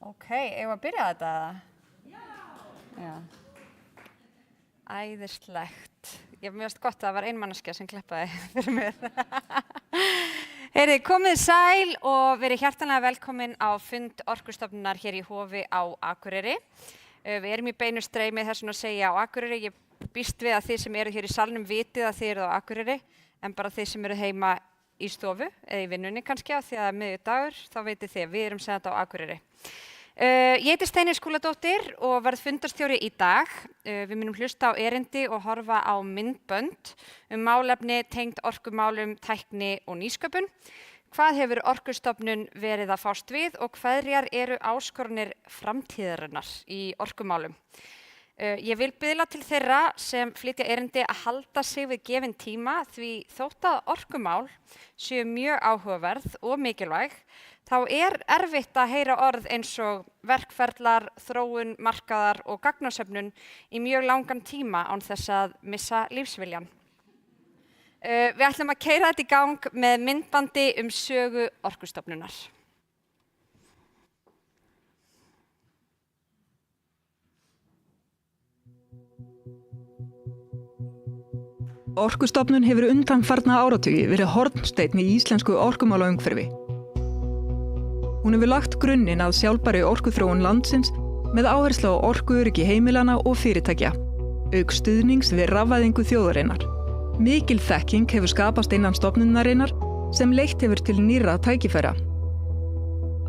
Eigum við að byrja þetta? Já. Æðislegt. Mér finnst gott að það var ein manneskja sem klappaði fyrir mér. Heyrðu, komið sæl og verið hjartanlega velkomin á fund Orkustofnunar hér í Hofi á Akureyri. Við erum í beinu streymi þess að segja á Akureyri. Ég býst við að þið sem eru hér í salnum vitið að þið eruð á Akureyri, en bara þið sem eru heima í stofu eða í vinnunni kannski af því að miðvikudagur, þá vitið þið, við erum sem þetta á Akureyri. Ég heiti Steiney Skúladóttir og verð fundarstjóri í dag. Við munum hlusta á erindi og horfa á myndbönd málefni tengd orkumálum, tækni og nýsköpun. Hvað hefur Orkustofnun verið að fást við og hverjar eru áskoranir framtíðarinnar í orkumálum? Ég vil biðla til þeirra sem flytja erindi að halda sig við gefinn tíma því þótt að orkumál séu mjög áhugaverð og mikilvæg, þá er erfitt að heyra orð eins og verkferlar, þróun, markaðar og gagnasöfnun í mjög langan tíma án þess að missa lífsviljan. Við ætlum að keyra þetta í gang með myndbandi sögu Orkustofnunar. Orkustofnun hefur undanfarna áratugi verið hornsteinn í íslensku orkumálaumhverfi. Hún hefur lagt grunninn að sjálfbærri orkuþróun landsins með áherslu á orkuöryggi heimilana og fyrirtækja, auk stuðnings við rafvæðingu þjóðarinnar. Mikil þekking hefur skapast innan stofnunarinnar sem leitt hefur til nýrra tækifæra.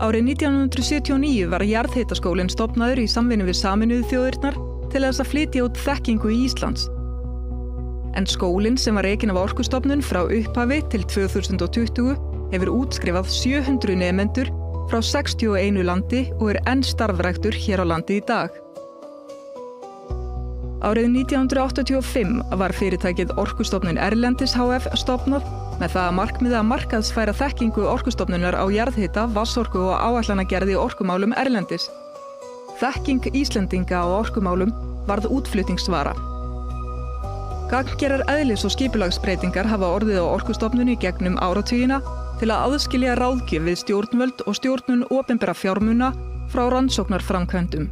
Árið 1979 var jarðhitaskólinn stofnaður í samvinnu við Sameinuðu þjóðirnar til þess að flytja út þekkingu í Íslands. En skólinn sem var rekinn af Orkustofnun frá upphafi til 2020 hefur útskrifað 700 nemendur frá 61 landi og er enn starfræktur hér á landi í dag. Árið 1985 var fyrirtækið Orkustofnun Erlendis HF stofnað með það að markmiði að markaðsfæra þekkingu Orkustofnunar á jarðhita, vatnsorku og áætlanagerð í orkumálum erlendis. Þekking Íslendinga á orkumálum varð útflutningsvara. Gagngerar eðlis- og skipulagsbreytingar hafa orðið á Orkustofnun í gegnum áratugina til að aðskilja ráðgjöf við stjórnvöld og stjórnun opinberra fjármuna frá rannsóknarframkvæmdum.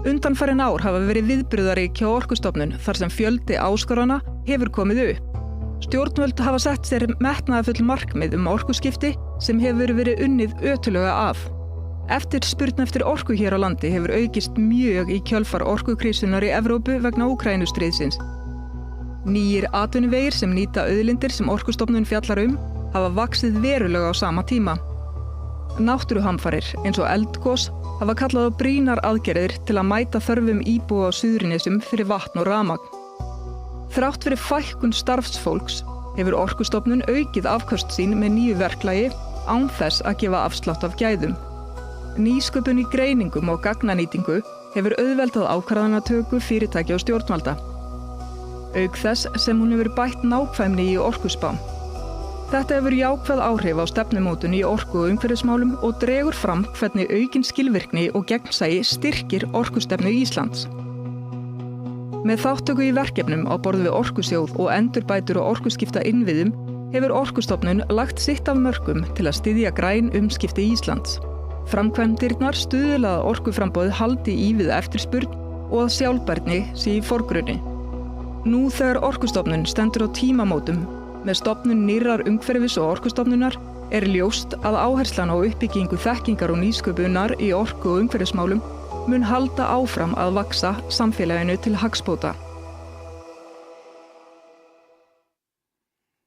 Undanfarin ár hafa verið viðburðarík hjá Orkustofnun þar sem fjöldi áskorana hefur komið upp. Stjórnvöld hafa sett sér metnaðarfull markmið orkuskipti sem hefur verið unnið ötullega af. Eftirspurn eftir orku hér á landi hefur aukist mjög í kjölfar orkukrísunnar í Evrópu vegna Úkraínustríðsins. Nýir atvinnuvegir sem nýta auðlindir sem Orkustofnun fjallar hafa vaxið verulega á sama tíma. Náttúruhamfarir eins og eldgos hafa kallað á brýnar aðgerðir til að mæta þörfum íbúa á Suðurnesjum fyrir vatn og rafmagn. Þrátt fyrir fækkun starfsfólks hefur Orkustofnun aukið afköst sín með nýju verklagi án þess að gefa afslátt af gæðum. Nýsköpun í greiningum og gagnanýtingu hefur auðveldað ákvarðanatöku fyrirtækja og stjórnvalda. Auk þess sem hún hefur bætt nákvæmni í orkuspám. Þetta hefur jákvæð áhrif á stefnumótun í orku- og umhverfismálum og dregur fram hvernig aukin skilvirkni og gegnsæi styrkir orkustefnu Íslands. Með þáttöku í verkefnum á borð við Orkusjóð og endurbætur og orkuskipta innviðum hefur Orkustofnun lagt sitt af mörkum til að styðja græn umskipti Íslands. Framkvæmdirnar stuðla að orkuframboð haldi í við eftirspurn og að sjálfbærni sé í forgrunni. Nú þegar Orkustofnun stendur á tímamótum með stofnun nýrrar umhverfis- og orkustofnunar er ljóst að áherslan á uppbyggingu þekkingar og nýsköpunar í orku- og umhverfismálum mun halda áfram að vaxa samfélaginu til hagsbóta.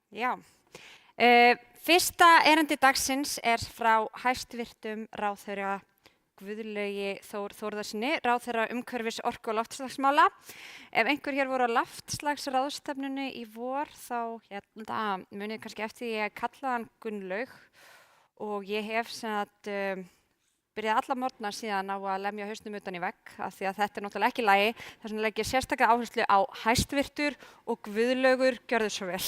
Já. Fyrsta erindi dagsins er frá hæstvirtum ráðherra Guðlaugi Þór Þórðarsyni, ráðherra umhverfis, orku og loftslagsmála. Ef einhver hér voru á loftslagsráðstefnunni í vor þá munið kannski eftir því að ég kallaði hann Gunnlaug og ég hef byrjaði alla morgna síðan á að lemja hausnum utan í vegg af því að þetta er náttúrulega ekki í lagi. Þess vegna legg ég sérstaka áherslu á hæstvirtur og Guðlaugur, gjörðu svo vel.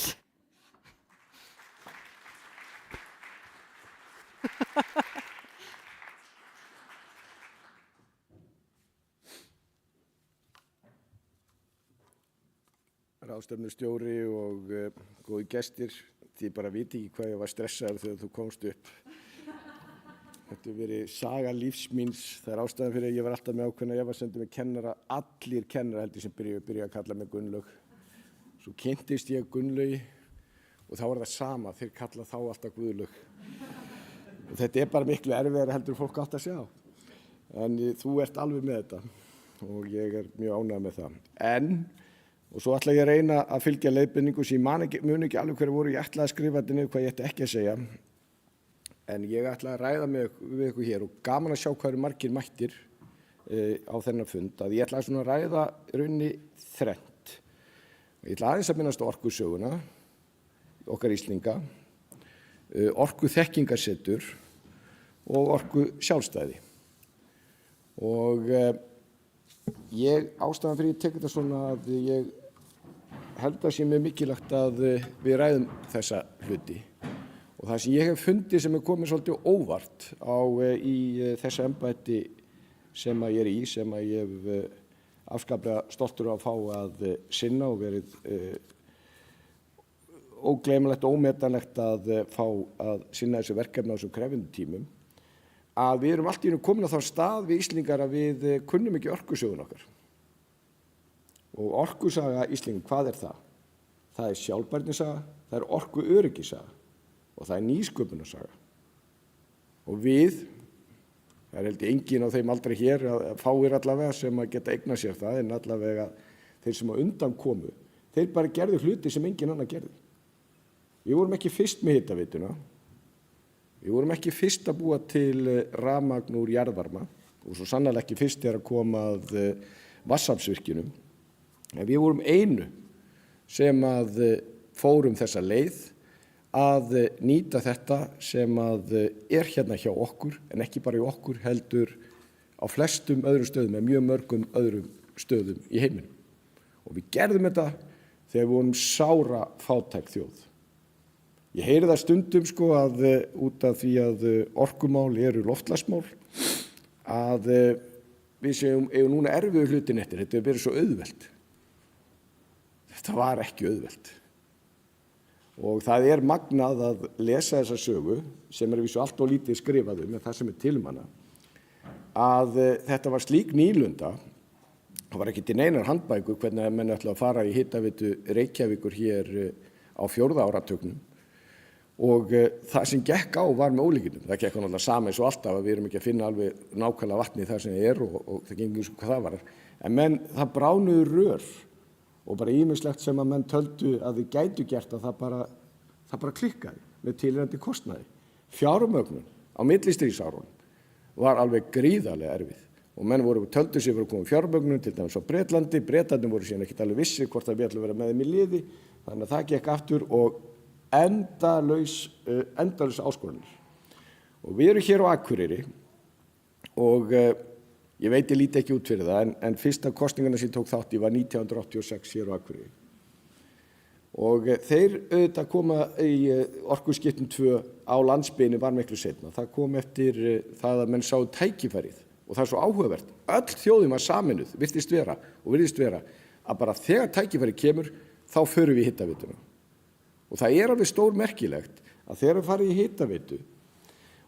Ráðstefnustjóri og góði gestir, þið bara viti ekki hvað ég var stressaður þegar þú komst upp. Þetta hefur verið saga lífs míns. Það er ástæðan fyrir að ég var alltaf með ákveðna efasemdir með kennara. Allir kennara held ég sem byrja að kalla mig Gunnlaug. Svo kynntist ég Gunnlaugi og þá var það sama. Þeir kalla þá alltaf Guðlaug. Og þetta er bara miklu erfiðara heldur fólk átt að sjá. En þú ert alveg með þetta og ég er mjög ánægður með það. Og svo ætla ég að reyna að fylgja leiðbeiningu sem ég mun ekki alveg hverju voru. Ég ætlaði að skrifa þetta niður hvað ég ætti ekki að segja. En ég ætla að ræða við ykkur hér og gaman að sjá hvað eru margir mættir á þennan fund. Að ég ætla að ræða rauninni þrennt. Ég ætla aðeins að minnast á orkusöguna, okkar Íslinga, orkuþekkingarsetur og orkusjálfstæði. Og ástæðan fyrir ég tek þetta svona að ég held að sé mjög mikilvægt að við ræðum þessa hluti. Og það sem ég hef fundið sem er komið svolítið óvart í þessu embætti sem að ég er í, sem að ég hef afskaplega stoltur að fá að sinna og verið ógleymanlegt og ómetanlegt að fá að sinna þessu verkefni á þessum krefjandi tímum, að við erum allt í einu komin á þann stað við Íslendingar að við kunnum ekki orkusögun okkar. Og orkusaga Íslendinga, hvað er það? Það er sjálfbærnisaga, það er orkuöryggisaga og það er nýsköpunarsaga. Og við, það er held ég enginn á þeim aldrei hér, fáir allavega sem að geta eignað sér það, en allavega þeir sem að undan komu, þeir bara gerðu hluti sem enginn annar gerði. Við vorum ekki fyrst með hitaveituna, við vorum ekki fyrst að búa til rafmagn úr jarðvarma og svo sannarlega ekki fyrst að koma að vatnsaflsvirkjunum, en við vorum einu sem að fórum þessa leið að nýta þetta sem að er hérna hjá okkur, en ekki bara hjá okkur, heldur á flestum öðrum stöðum, með mjög mörgum öðrum stöðum í heiminum. Og við gerðum þetta þegar við vorum sára fátæk þjóð. Ég heyri það stundum að út af því að orkumál eru loftslagsmál, að við séum núna erfiðu hlutin eftir, þetta er verið svo auðvelt. Þetta var ekki auðvelt. Og það er magnað að lesa þessa sögu, sem er vísu allt og lítið skrifað en það sem er til hana, að þetta var slík nýlunda, það var ekki til neinar handbækur hvernig menn ætla að fara í hitaveitu Reykjavíkur hér á 4. áratugnum. Og það sem gekk á var með ólíkindum. Það gekk náttúrulega sama eins og alltaf að við erum ekki að finna alveg nákvæmlega vatni þar sem það er og það gengur eins og hvað það var. En það bránuðu rör og bara ýmislegt sem að menn töldu að þið gætu gert að það bara klikkaði með tilheyrandi kostnaði. Fjármögnun á millistríðsárunum var alveg gríðarlega erfið og menn töldu sig að koma fjármögnun til dæmis á Bretlandi. Bretarnir voru síðan ekkert alveg vissir hvort að við ætlum að vera með þeim í liði, þannig að það gekk aftur og endalaus áskoranir. Og við erum hér á Akureyri og ég veit ég líti ekki út fyrir það, en fyrsta kosningarna sem ég tók þátt í var 1986 hér á Akureyri. Og þeir auðvitað koma í orkuskiptum 2 á landsbyggðinni var miklu seinna. Það kom eftir það að menn sáu tækifærið og það er svo áhugavert. Öll þjóðin var sameinuð, virðist vera að bara þegar tækifærið kemur þá förum við hitaveituna. Og það er alveg stórmerkilegt að þegar við farið í hitaveitu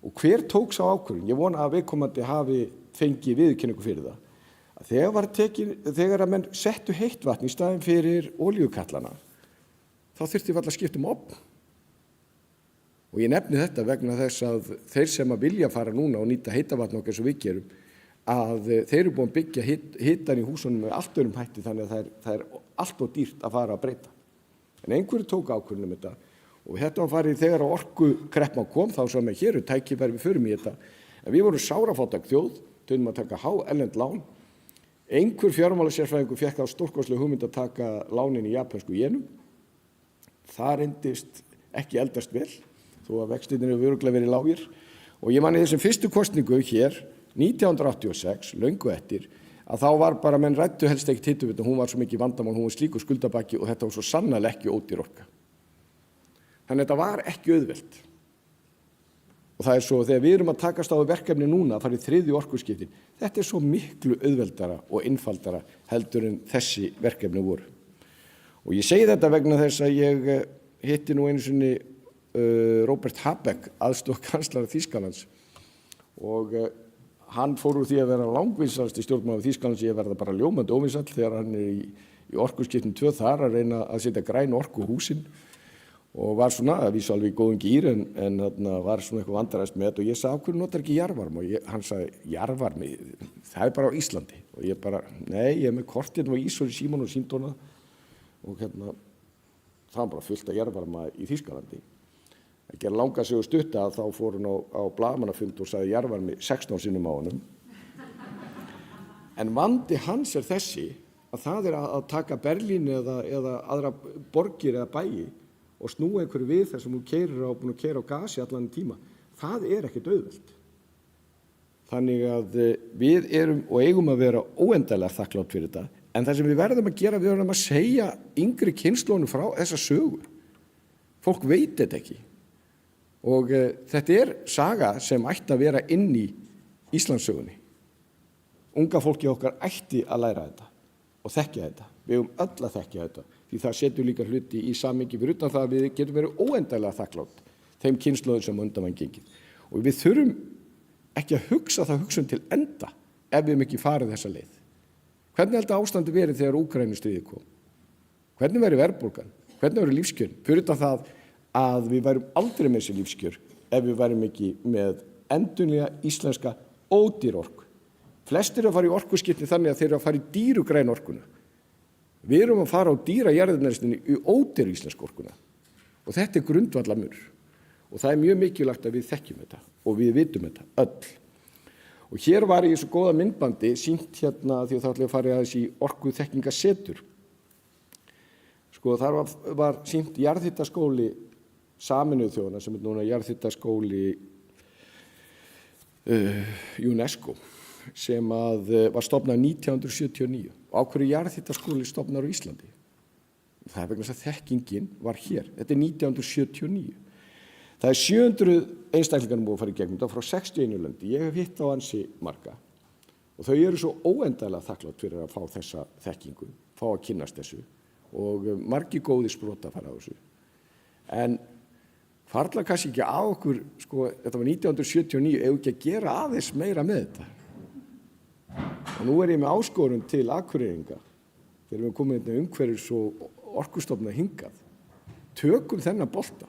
og hver tók sá ákvörðun, ég vona að viðkomandi hafi fengið viðurkenningu fyrir það, að þegar að menn settu heitt vatn í staðinn fyrir olíukallana, þá þurfti við alltaf að skipta ofn. Og ég nefni þetta vegna þess að þeir sem að vilja fara núna og nýta heita vatn okkar sem við gerum, að þeir eru búin að byggja hitan í húsunum með allt öðrum hætti, þannig að það er allt og dýrt að fara að breyta. En einhverju tók ákvörðun þetta og þetta var farið þegar orkukreppan kom, þá sá með hér tækifæri við förum í þetta. En við vorum sárafátæk þjóð, þurfum að taka erlend lán. Einhver fjármálasérfræðingur fékk á stórkostlega hugmynd að taka lánin í japönsku jenum. Það reyndist ekki eldast vel, þó að vextirnir hefur örugglega verið lágir. Og ég man í þessum fyrstu kosningu hér, 1986, löngu eftir, að þá var bara menn ræddu helst ekki hitaveituna, hún var svo mikið vandamál, hún var slíkur skuldabaggi og þetta var svo sannarlega ekki ódýr orka. Þannig að þetta var ekki auðvelt. Og það er svo þegar við erum að takast á verkefni núna að fara í 3. orkuskiptin, þetta er svo miklu auðveldara og einfaldara heldur en þessi verkefni voru. Og ég segi þetta vegna þess að ég hitti nú einu sinni Robert Habeck, aðstoðarkanslara Þýskalands, og hann fór úr því að vera langvinnsasti stjórnmaður Þýskalands í að verða bara ljómandi óvinsæll þegar hann í orkuskiptum 2 þar að reyna að setja græn orku húsin og var svona að vísa alveg í góðum gír en þarna var svona eitthvað vandræðast með þetta og ég sagði af hverju notar ekki jarðvarma og hann sagði jarðvarmi, það er bara á Íslandi og ég bara, nei, ég er með kortinn og Ísor í síman og síndóna og það var bara fullt af jarðvarma í Þýskalandi. Ekki að langa sig og stutta að þá fór hann á blaðamannafund og sagði jarðvarmi 16 sinnum á honum. En vandi hans er þessi að það er að taka Berlín eða aðra borgir eða bæi og snúa einhverju við þar sem hún búin að keyra á gasi allan tíma. Það er ekkert auðvelt. Þannig að við erum og eigum að vera óendanlega þakklátt fyrir þetta. En það sem við verðum að gera, við verðum að segja yngri kynslónum frá þessa sögu. Fólk veit þetta ekki. Og þetta er saga sem ætti að vera inn í Íslandssögunni. Unga fólki okkar ætti að læra þetta og þekkja þetta. Við eigum öll að þekkja þetta. Því það setur líka hluti í samhengi fyrir utan það að við getum verið óendanlega þakklátt þeim kynslóðum sem undan var gengið. Og við þurfum ekki að hugsa það hugsun til enda ef við ekki farið þessa leið. Hvernig held að ástandi verið þegar Úkraínustríðið kom? Hvernig verið verðbólgan? Hvernig verið lífskjörin? Fyrir utan það að við værum aldrei með þessi lífskjör ef við værum ekki með endurnýja íslenska ódýra orku. Flestir eru að fara í orkuskipti þannig að þeir eru að fara í dýru græna orkuna. Við erum að fara á dýra jarðefnaeldsneyti í ódýru íslensku orkuna og þetta er grundvallarmunur og það er mjög mikilvægt að við þekkjum þetta og við vitum þetta öll. Og hér var í þessu góða myndbandi sýnt hérna því að það ætlaði að fara aðeins í orkuþekkingasetur. Sko þar var sýnt jarðhitaskóli Sameinuðu þjóðanna sem er núna jarðhitaskóli UNESCO sem var stofnað 1979 og á hverju jarðhitaskóli stofnaður á Íslandi. Það er vegna þess að þekkingin var hér. Þetta er 1979. Það er 700 einstaklingar búið að fara í gegnum þetta frá 61 löndi. Ég hef hitt á ansi marga og þau eru svo óendanlega þakklátt fyrir að fá þessa þekkingu, fá að kynnast þessu og margir góðir sprota fara á þessu. En hvarflar kannski ekki á okkur, sko, þetta var 1979, ef ekki að gera aðeins meira með þetta. Og nú er ég með áskorun til Akureyringa þegar við komum inn umhverfis og orkustofnun hingað. Tökum þennan bolta.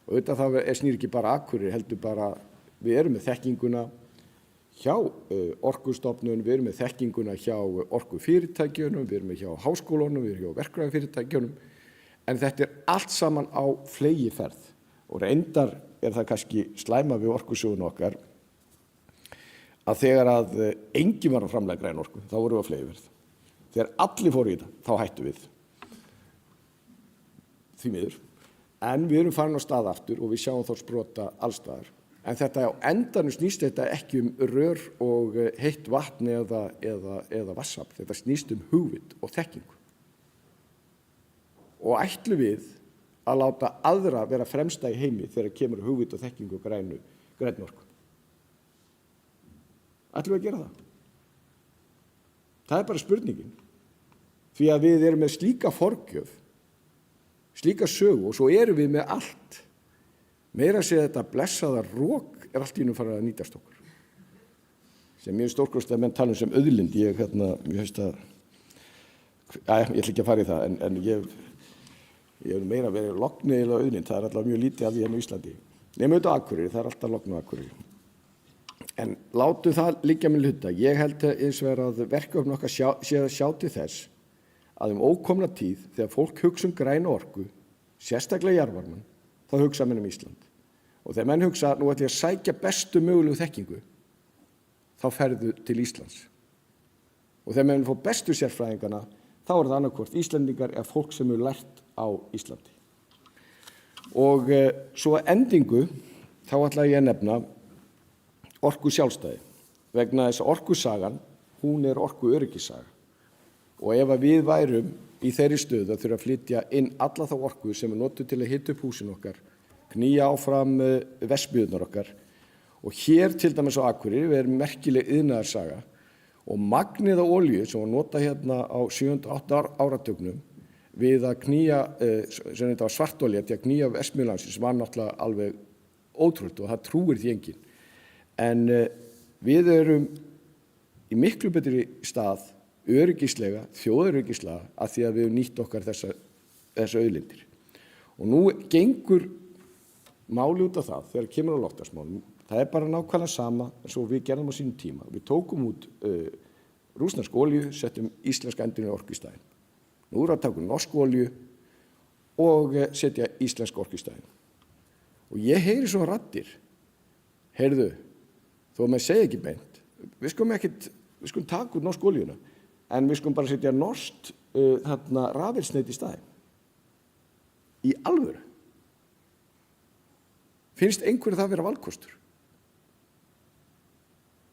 Og auðvitað það snýr ekki bara Akureyri, heldur bara við erum með þekkinguna hjá orkustofnun, við erum með þekkinguna hjá orkufyrirtækjunum, við erum með hjá háskólunum, við erum hjá verkfræðifyrirtækjunum. En þetta er allt saman á fleygiferð. Og reyndar er það kannski slæma við orkusögun okkar að þegar að enginn var að framlega græn orku, þá vorum við á fleygiferð. Þegar allir fóru í þetta, þá hættum við. Því miður. En við erum farin á stað aftur og við sjáum þá sprota allstaðar. En þetta á endanum snýst þetta ekki rör og heitt vatn eða vatnsafl. Þetta snýst hugvit og þekkingu. Og ætlum við að láta aðra vera fremsta í heimi þegar kemur hugvit og þekkingu og grænni orku. Ætlum við að gera það? Það er bara spurningin. Því að við erum með slíka forgjöf, slíka sögu og svo erum við með allt. Meira að segja þetta blessaða rok er allt í einu farið að nýtast okkur. Sem mjög stórkostlega að menn tala sem auðlind. Ég veist að, ég ætla ekki að fara í það, en ég er meira að vera lognið eða auðlind. Það er alltaf mjög lítið af því hérna í Íslandi. Nefnum auðvitað Akureyri, það er alltaf logn á Akureyri. En látum það liggja með hluta. Ég held eins og að verkefni okkar sé að sjá til þess að ókomna tíð þegar fólk hugsa græna orku, sérstaklega jarðvarmann, þá hugsa menn Ísland. Og þegar menn hugsa, nú ætlum ég að sækja bestu mögulegu þekkingu, þá ferðu til Íslands. Og þegar menn fá bestu sérfræðingana, þá er það annarkvort Íslendingar eða fólk sem hefur lært á Íslandi. Og svo að endingu, þá ætla ég að nefna orku sjálfstæði. Vegna þess að orkusagan, hún er orku öryggissaga. Og ef við værum í þeirri stöðu að þurfa að flytja inn alla þá orku sem notuð til að hita upp húsin okkar, knýja áfram verksmiðjurnar okkar og hér til dæmis á Akureyri við erum merkileg iðnaðarsaga og magnið á olíu sem var notað hérna á 7. og 8. áratugnum við að knýja, sem þetta var svartolía til að knýja verksmiðjur landsins var náttúrulega alveg ótrúlegt og það trúir því enginn. En við erum í miklu betri stað, öryggislega, þjóðaröryggislega, að því að við höfum nýtt okkar þessa auðlindir. Og nú gengur máli út af það þegar kemur á loftslagsmálum. Það bara nákvæmlega sama eins og við gerðum á sínum tíma. Við tókum út rússneska olíu, settum íslenska endurnýjanlega orku í staðinn. Nú erum við að taka norska olíu og setja íslenska orku í staðinn. Og ég heyri svo raddir. Heyrðu, þó að maður segja ekki beint, við skulum taka út norska olíuna, en við skulum bara setja norskt rafelsneyti í staðinn. Í alvöru. Finnst einhverju það vera valkostur?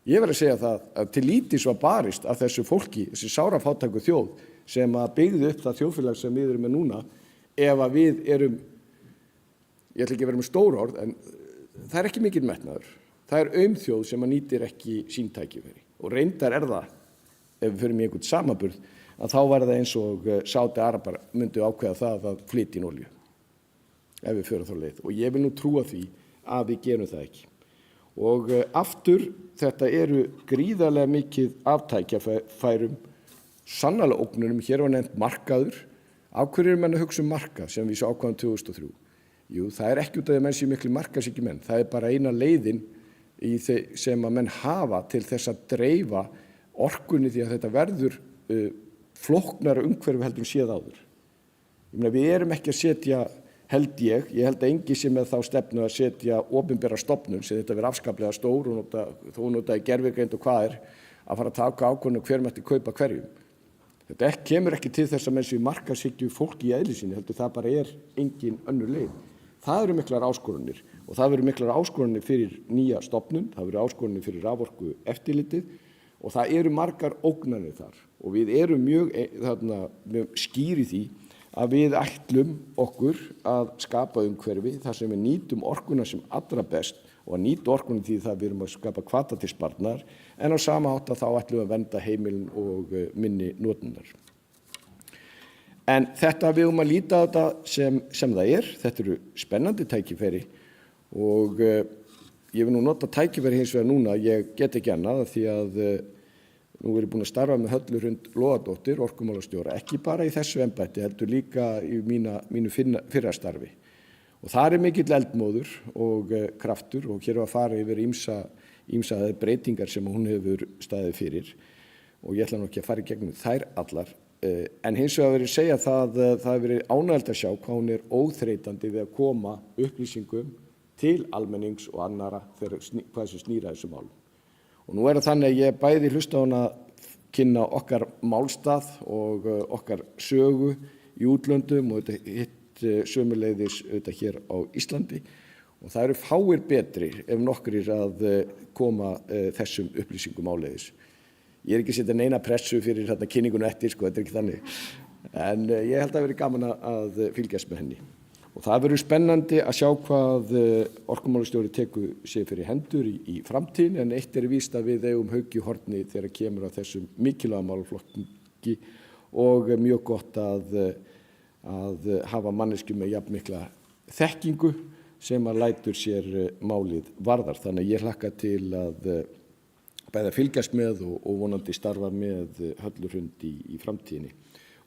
Ég verð að segja það að til lítils var barist af þessu fólki, þessi sárafátæku þjóð sem að byggði upp það þjóðfélag sem við erum með núna, ef að við erum, ég ætla ekki að vera með stór orð, en það ekki mikil metnaður. Það þjóð sem að nýtir ekki sín tækifæri. Og reyndar það, ef við förum í einhvern samanburð, að þá var það eins og Sádi-Arabar myndu ákveða það að flytja inn olíu, ef við förum þá leið. Og ég vil nú trúa því að við gerum það ekki. Og aftur, þetta eru gríðarlega mikið aftækjafærum, sannarlega ógnunum, hér var nefnt markaður. Af hverju menn að hugsa markað sem við ákváðum 2003? Jú, það ekki út af því að menn séu miklu markaðshyggju menn. Það bara eina leiðin sem að menn hafa til þess að dreifa orkunni því að þetta verður flóknara umhverfi heldur en séð áður. Ég meina, við erum ekki að setja, held ég held að enginn sé með þá stefnu að setja opinbera stofnun sem þetta verður afskaplega stór og þó notaði gervigreind og hvað að fara að taka ákvörðun hver mætti kaupa hverjum. Þetta kemur ekki til þess að menn séu markaðshyggju fólki í eðli sínu, heldur það bara engin önnur leið. Það eru miklar áskorunir og það verður miklar áskorunir fyrir nýja stofnun, það verður áskorunir fyrir raforku eftirlitið og það eru margar ógnanir þar og við erum mjög skýr í því að við ætlum okkur að skapa umhverfi þar sem við nýtum orkuna sem allra best og að nýta orkunni því það við erum að skapa hvata til sparnaðar en á sama hátt að þá ætlum við að vernda heimilin og minni notendur. En þetta við að líta á þetta sem það þetta eru spennandi tækifæri og ég vil nú nota tækifæri hins vegar núna, ég get ekki annað því að nú ég búin að starfa með Höllu Hrund Logadóttir, orkumálastjóra, ekki bara í þessu embætti, heldur líka í mínu fyrra starfi. Og það mikill eldmóður og kraftur og hér var farið yfir ýmsa breytingar sem hún hefur staðið fyrir og ég ætla nú ekki að fara í gegnum þær allar. En hins vegar verið að segja það hefur verið ánægjulegt að sjá hvað hún óþreytandi við að koma upplýsingum til almennings og annara hvað sem snýr að þessu málum. Og nú það þannig að ég bæði hlusta á hana kynna okkar málstað og okkar sögu í útlöndum og þetta hitt sömuleiðis auðvitað hér á Íslandi og það eru fáir betri ef nokkrir að koma þessum upplýsingum áleiðis. Ég ekki að setja neina pressu fyrir þetta kynningunum eftir, þetta ekki þannig. En ég held að verið gaman að fylgjast með henni. Og það verður spennandi að sjá hvað orkumálastjóri tekur sig fyrir hendur í framtíðinni en eitt víst að við eigum hauk í horni þegar kemur að þessum mikilvæga málaflokki og mjög gott að hafa manneskju með jafn mikla þekkingu sem að lætur sér málið varðar. Þannig að ég hlakka til að bæða fylgjast með og vonandi starfa með Höllu Hrund í framtíðinni.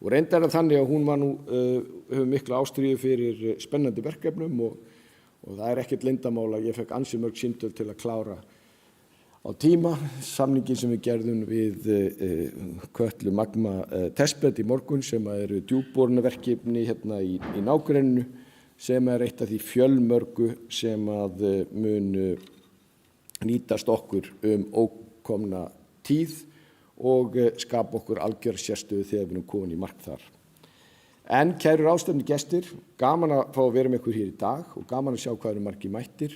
Og reyndar þannig að hún var nú hefur mikla ástríðu fyrir spennandi verkefnum og það ekkert leyndarmál að ég fekk ansi mörg símtöl til að klára á tíma samningin sem við gerðum við Kötlu Magma testbed í morgun sem eru djúpborunarverkefni hérna í nágrenninu sem eitt af því fjölmörgu sem að mun nýtast okkur ókomna tíð og skapa okkur algjör sérstöðu þegar við erum komin í mark þar. En kæru ráðstefnu gestir, gaman að fá að vera með ykkur hér í dag og gaman að sjá hvað eru margir mættir.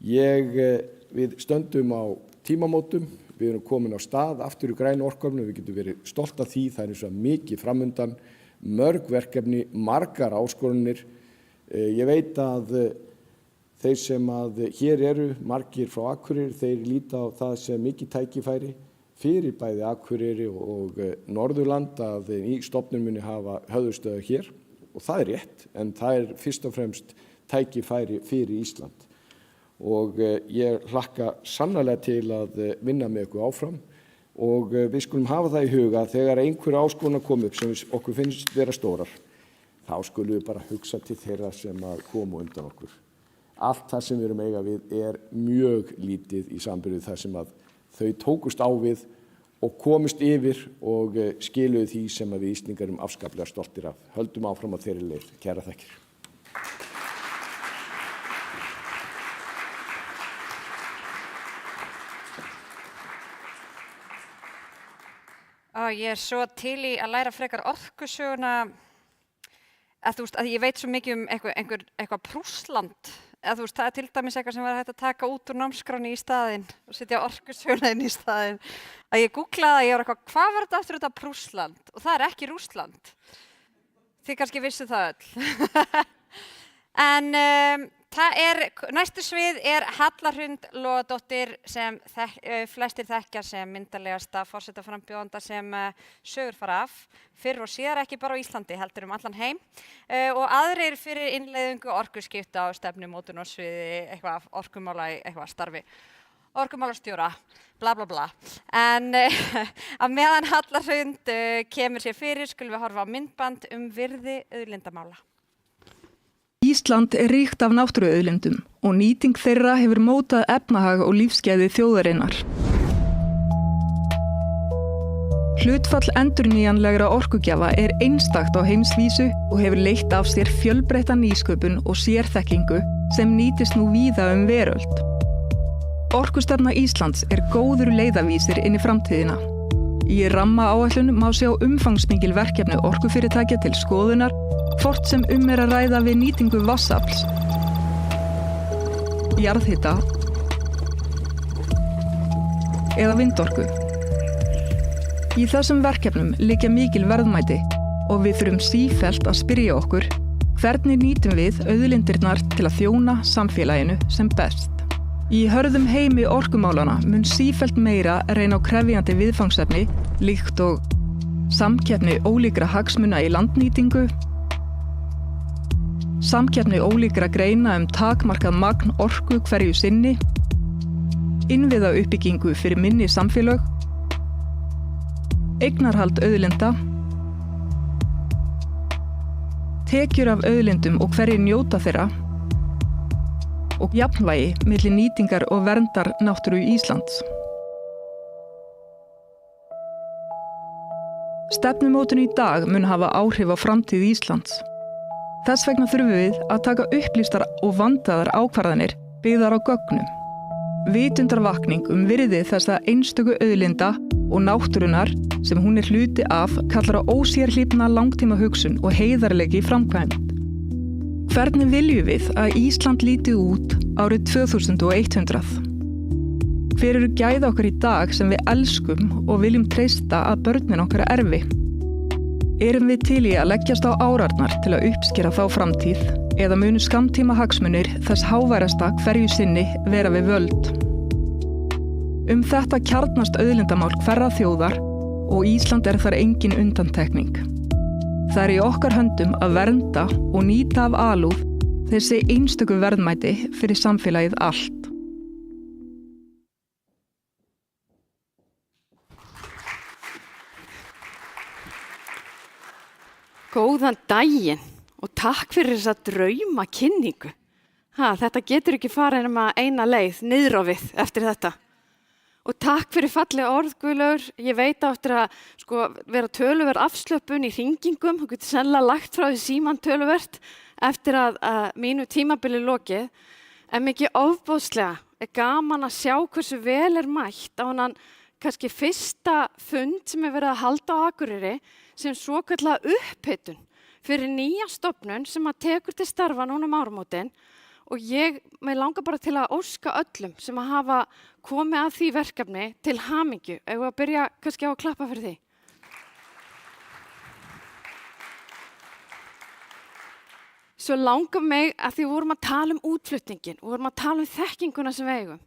Við stöndum á tímamótum, við erum komin á stað aftur í grænu orkuöflun, við getum verið stolt af því, það eins og mikið framundan, mörg verkefni, margar áskorunir. Ég veit að þeir sem að hér eru, margir frá Akureyri, þeir líta á það sem mikið tækifæri fyrir bæði Akureyri og Norðurland að í stofnun muni hafa höfuðstöðu hér og það rétt en það fyrst og fremst tækifæri fyrir Ísland og ég hlakka sannarlega til að vinna með ykkur áfram og við skulum hafa það í huga að þegar einhver áskorun kom upp sem okkur finnst vera stórar, þá skulum við bara hugsa til þeirra sem að koma undan okkur. Allt það sem við erum eiga við mjög lítið í samanburði þar sem að þau tókust á við og komist yfir og skiluðu því sem að við Íslendingar erum afskaplega stoltir af. Höldum áfram á þeirri leið. Kæra þakkir. Ég svo til í að læra frekar orkusöguna, að ég veit svo mikið eitthvað Prússland. Það til dæmis eitthvað sem var hægt að taka út úr námskráni í staðinn og setja orkusöguna inn í staðinn. Að ég googlaði að ég var eitthvað, hvað var þetta aftur þetta Prússland? Og það ekki Rússland. Þið kannski vissu það öll. En næstu svið Halla Hrund Logadóttir sem flestir þekkja sem myndarlegasta forsetaframbjóðanda sem sögur fara af, fyrr og síðar ekki bara á Íslandi, heldur allan heim, og aðrir fyrir innleiðingu orkuskipta á stefnumótun og sviði eitthvað orkumála í eitthvað starfi. Orkumálastjóra, bla bla bla. En á meðan Halla Hrund kemur sér fyrir, skulum við horfa á myndband virði auðlindamála. Ísland ríkt af náttúruauðlindum og nýting þeirra hefur mótað efnahag og lífsgæði þjóðarinnar. Hlutfall endurnýjanlegra orkugjafa einstakt á heimsvísu og hefur leitt af sér fjölbreytta nýsköpun og sérþekkingu sem nýtist nú víða veröld. Orkustefna Íslands góður leiðavísir inn í framtíðina. Í rammaáætlun má sjá umfangsmikil verkefni orkufyrirtækja til skoðunar, hvort sem að ræða við nýtingu vatnsafls, jarðhita eða vindorku. Í þessum verkefnum liggja mikil verðmæti og við þurfum sífellt að spyrja okkur hvernig nýtum við auðlindirnar til að þjóna samfélaginu sem best. Í hörðum heimi orkumálana mun sífellt meira reyna á krefjandi viðfangsefni líkt og samkeppni ólíkra hagsmuna í landnýtingu, samkeppni ólíkra greina takmarkað magn orku hverju sinni, innviðauppbyggingu fyrir minni samfélög, eignarhald auðlinda, tekjur af auðlindum og hverjir njóta þeirra og jafnvægi milli nýtingar og verndar náttúru Íslands. Stefnumótun í dag mun hafa áhrif á framtíð Íslands. Þess vegna þurfum við að taka upplýstar og vandaðar ákvarðanir byggðar á gögnum. Vitundarvakning virði þessa einstöku auðlinda og náttúrunar sem hún hluti af kallar á ósérhlífna langtíma hugsun og heiðarleiki í framkvæmd. Hvernig viljum við að Ísland líti út árið 2100? Hver eru gæði okkar í dag sem við elskum og viljum treysta að börnin okkar erfi? Erum við til í að leggjast á árarnar til að uppskera þá framtíð eða munu skammtíma hagsmunir þess háværasta hverju sinni vera við völd? Þetta kjarnast auðlindamál hverra þjóðar og Ísland þar engin undantekning. Það í okkar höndum að vernda og nýta af alúð þessi einstöku verðmæti fyrir samfélagið allt. Góðan daginn og takk fyrir þessa draumakynningu. Þetta getur ekki farið nema eina leið niður á við eftir þetta. Og takk fyrir fallega orð, Guðlaugur. Ég veit eftir að vera töluverð afslöpun í hringingum. Þú getur sennilega lagt frá því síman töluvert eftir að mínu tímabili lokið. En mikið ofboðslega gaman að sjá hversu vel mætt á þennan kannski fyrsta fund sem verið að halda á Akureyri sem svokallaða upphitun fyrir nýja stofnun sem tekur til starfa núna áramótin. Og mig langar bara til að óska öllum sem að hafa komið að því verkefni til hamingju. Eigum við að byrja kannski á að klappa fyrir því. Svo langar mig að því vorum að tala útflutningin og vorum að tala þekkinguna sem við eigum.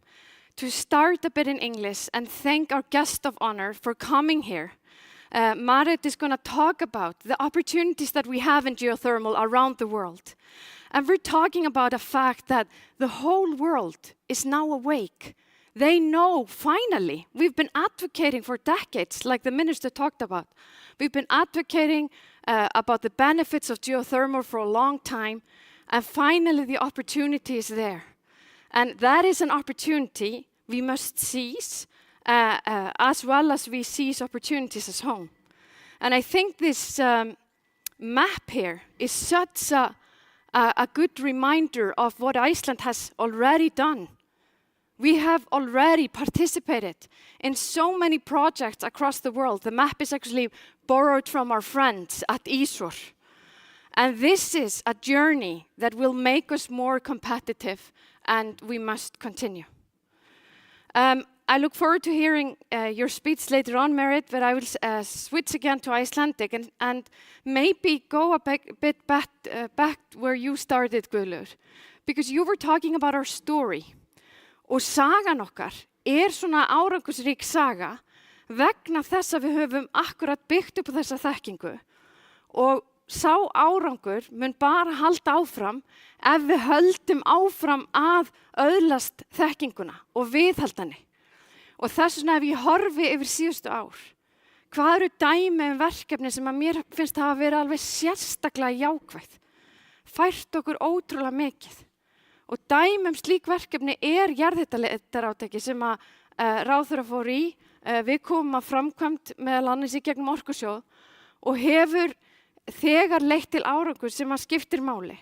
To start a bit in English and thank our guest of honor for coming here. Marit is going to talk about the opportunities that we have in geothermal around the world. And we're talking about a fact that the whole world is now awake. They know, finally, we've been advocating for decades, like the minister talked about. We've been advocating about the benefits of geothermal for a long time, and finally the opportunity is there. And that is an opportunity we must seize, as well as we seize opportunities as home. And I think this map here is such a good reminder of what Iceland has already done. We have already participated in so many projects across the world. The map is actually borrowed from our friends at ISOR. And this is a journey that will make us more competitive, and we must continue. I look forward to hearing your speech later on, Merit, but I will switch again to Icelandic and maybe go a bit back where you started, Guðlaugur, because you were talking about our story. Og sagan okkar svona árangursrík saga vegna þess að við höfum akkurat byggt upp þessa þekkingu. Og sá árangur mun bara halda áfram ef við höldum áfram að öðlast þekkinguna og viðhalda henni. Og þess vegna ef ég horfi yfir síðustu ár, hvað eru dæmi verkefni sem að mér finnst hafa verið alveg sérstaklega jákvæð, fært okkur ótrúlega mikið. Og dæmi slík verkefni jarðhitaleitarátaki sem að ráðherra fór í. Við komum að framkvæmd meðal annars í gegnum Orkusjóð og hefur þegar leitt til árangur sem að skiptir máli.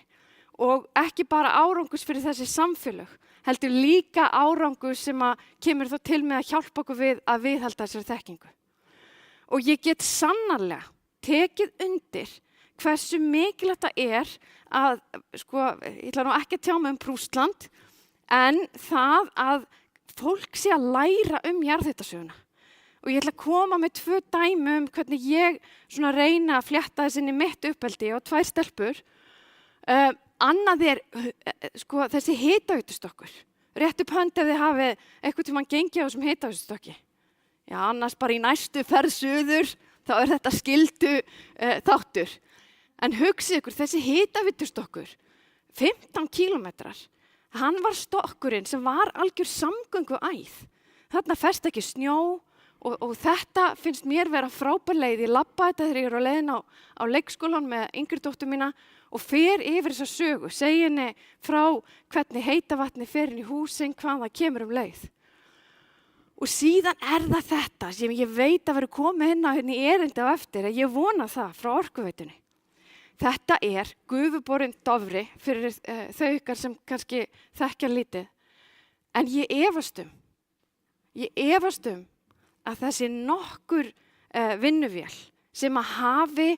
Og ekki bara árangus fyrir þessi samfélög, heldur líka árangur sem að kemur þó til með að hjálpa okkur við að viðhalda þessari þekkingu. Og ég get sannarlega tekið undir hversu mikilvægt það að, ég ætla nú ekki að tjá mig Prússland, en það að fólk sé að læra jarðhitasöguna. Og ég ætla að koma með 2 dæmi hvernig ég reyna að flétta þess inn í mitt uppeldi og 2 stelpur. Annað þessi hitaveitustokkur. Rétt upp hönd ef þið hafið eitthvað tímann gengið á þessum hitaveitustokki. Já, annars bara í næstu ferð suður, þá þetta skyldu þáttur. En hugsið ykkur, þessi hitaveitustokkur, 15 kílómetrar, hann var stokkurinn sem var algjör samgönguæð. Þarna fest ekki snjó og þetta finnst mér vera frábær leið. Ég labba þetta þegar ég á leiðin á leikskólan með yngri dóttur mína og fer yfir þessa sögu, segi henni frá hvernig heita vatni fer inn í húsin, hvað það kemur leið. Og síðan það þetta sem ég veit að vera komið inn á hérna í erindi á eftir, að ég vona það frá Orkuveitunni. Þetta gufuborinn Dofri fyrir þau ykkar sem kannski þekkja lítið. En ég efast að þessi nokkur vinnuvél sem að hafi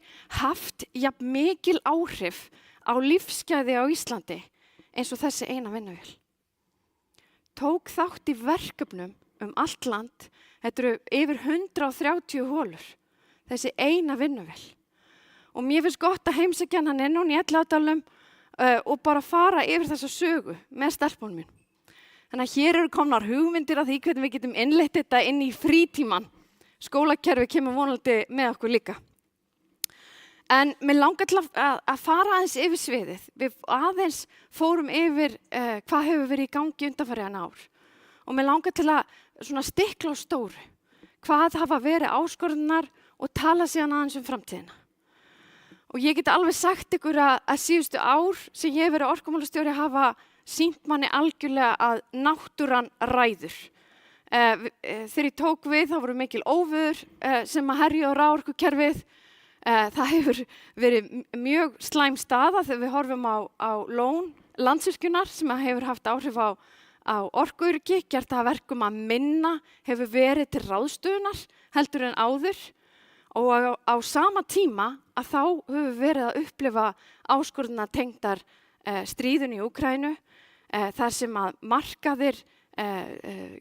haft jafn mikil áhrif á lífsgæði á Íslandi eins og þessi eina vinnuvél. Tók þátt í verkefnum allt land, þetta eru yfir 130 holur, þessi eina vinnuvél. Og mér finnst gott að heimsækja hann inn í Elliðaárdalnum og bara fara yfir þessa sögu með stelpunum mín. Þannig að hér eru komnar hugmyndir af því hvernig við getum innleitt þetta inn í frítíman. Skólakerfi kemur vonandi með okkur líka. En mér langar til að fara aðeins yfir sviðið. Við aðeins fórum yfir hvað hefur verið í gangi undanfarið ár. Og mér langar til að stikla á stóru. Hvað hafa verið áskorunar og tala síðan aðeins framtíðina. Og ég get alveg sagt ykkur að síðustu ár sem ég hef verið orkumálastjóri hafa sýnt manni algjörlega að náttúran ræður. Þegar ég tók við þá voru mikil óveður sem að herja á raforkukerfið. Það hefur verið mjög slæm staða þegar við horfum á lón Landsvirkjunar sem hefur haft áhrif á orkuöryggi, gert það verkum að minna hefur verið til ráðstöfunar heldur en áður. Og á sama tíma að þá höfum við verið að upplifa áskorunar tengdar stríðinu í Úkraínu, þar sem að markaðir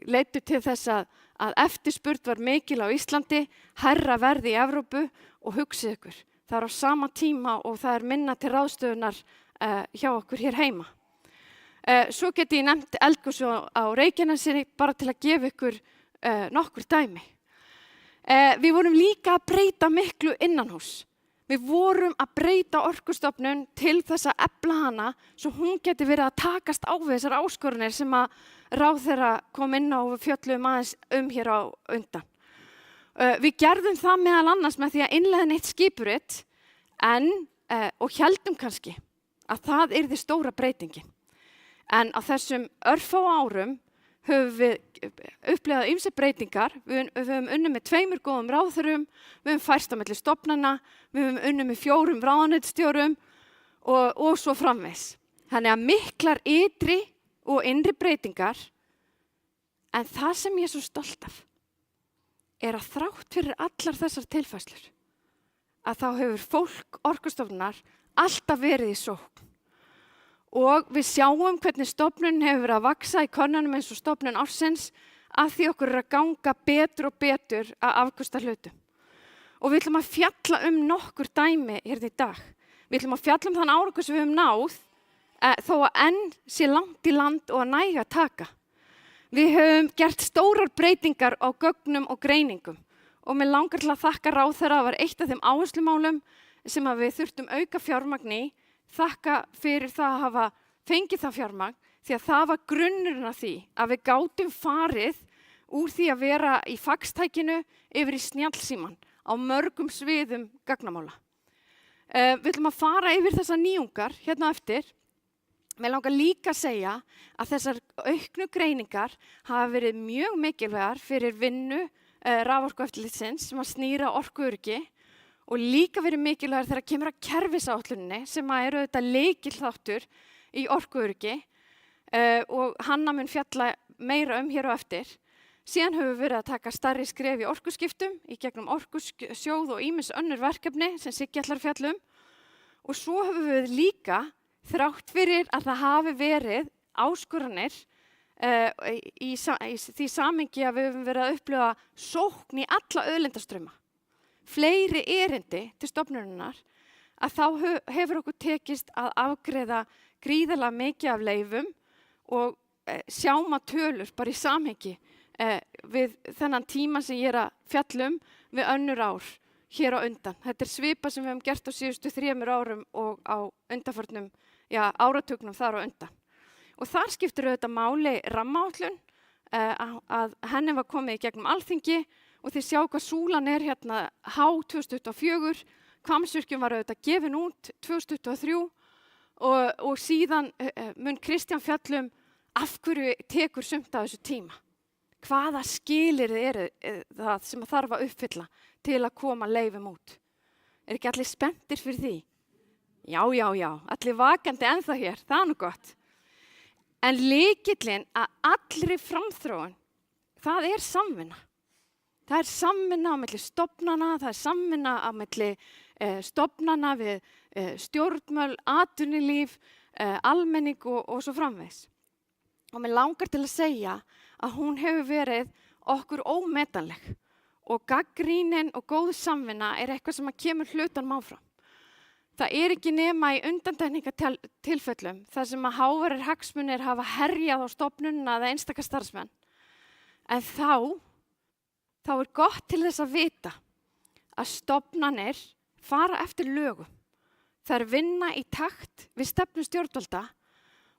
leiddu til þess að eftirspurn var mikil á Íslandi, hærra verð í Evrópu og hugsið ykkur. Það á sama tíma og það minna til ráðstöfunar hjá okkur hér heima. Svo geti ég nefnt eldgos á Reykjanesinni bara til að gefa ykkur nokkur dæmi. Við vorum líka að breyta miklu innanhús. Við vorum að breyta Orkustofnun til þess að efla hana svo hún geti verið að takast á við þessar áskorunir sem að ráðherra kom inn á og við fjöllum aðeins hér á undan. Við gerðum það meðal annars með því að innleiða neitt skipurit og héldum kannski að það yrði stóra breytingin. En á þessum örfáu árum höfum við upplifað ýmsar breytingar, við höfum unnið með 2 góðum ráðherrum, við höfum færst á milli stofnana, við höfum unnið með 4 ráðuneytisstjórum og svo framvegis. Þannig að miklar ytri og innri breytingar, en það sem ég er svo stolt af er að þrátt fyrir allar þessar tilfærslur, að þá hefur fólk Orkustofnunar alltaf verið í sókn. Og við sjáum hvernig stofnun hefur verið að vaksa í könnunum eins og stofnun ársins að því okkur er að ganga betur og betur að afkosta hlutum. Og við ætlum að fjalla nokkur dæmi hérna í dag. Við ætlum að fjalla þann árangur sem við höfum náð þó að enn sé langt í land og að næga að taka. Við höfum gert stórar breytingar á gögnum og greiningum og mig langar til að þakka ráðherra að var eitt af þeim áherslumálum sem að við þurftum auka fjármagn í. Þakka fyrir það að hafa fengið það fjármagn því að það var grunnurinn að því að við gátum farið úr því að vera í faxtækinu yfir í snjallsíman á mörgum sviðum gagnamála. Við ætlum að fara yfir þessar nýjungar hérna eftir. Mér langar líka að segja að þessar auknu greiningar hafa verið mjög mikilvægar fyrir vinnu raforkueftirlitsins sem að snýra orkuöryggi og líka verið mikilvægur þegar kemur að kerfisáætluninni sem eru auðvitað lykilþáttur í orkuöryggi og Hanna mun fjalla meira hér á eftir. Síðan höfum við verið að taka stærri skref í orkuskiptum í gegnum orkusjóð og ýmis önnur verkefni sem Siggi ætlar að fjalla og svo höfum við líka þrátt fyrir að það hafi verið áskoranir í því samhengi að við höfum verið að upplifa sókn í alla auðlindastrauma. Fleiri erindi til stofnunarinnar að þá hefur okkur tekist að afgreiða gríðarlega mikið af leyfum og sjáum að tölur bara í samhengi við þennan tíma sem ég er að fjalla við önnur ár hér á undan. Þetta er svipað sem við höfum gert á síðustu 3 árum og á undanförnum áratugnum þar á undan. Og þar skiptir auðvitað máli rammaáætlun að henni var komið í gegnum Alþingi og þið sjá hvað súlan er hérna há 2024, Hvammsvirkjun var auðvitað gefin út 2023 og síðan mun Kristján fjallum af hverju tekur sumt af þessu tíma. Hvaða skilyrði eru það sem þarf að uppfylla til að koma leyfum út? Er ekki allir spenntir fyrir því? Já, allir vakandi ennþá hér, það er nú gott. En lykillinn að allri framþróun, það er samvinna. Það er samvinna á milli stofnana, það er samvinna á milli stofnana við stjórnmál, atvinnulíf, almenning og svo framvegis. Og mér langar til að segja að hún hefur verið okkur ómetanleg og gagnrýnin og góð samvinna er eitthvað sem kemur hlutunum áfram. Það er ekki nema í undantekningatilfellum þar sem að háværir hagsmunir hafa herjað á stofnunina eða einstaka starfsmenn. En þá er gott til þess að vita að stofnanir fara eftir lögum. Þær vinna í takt við stefnu stjórnvalda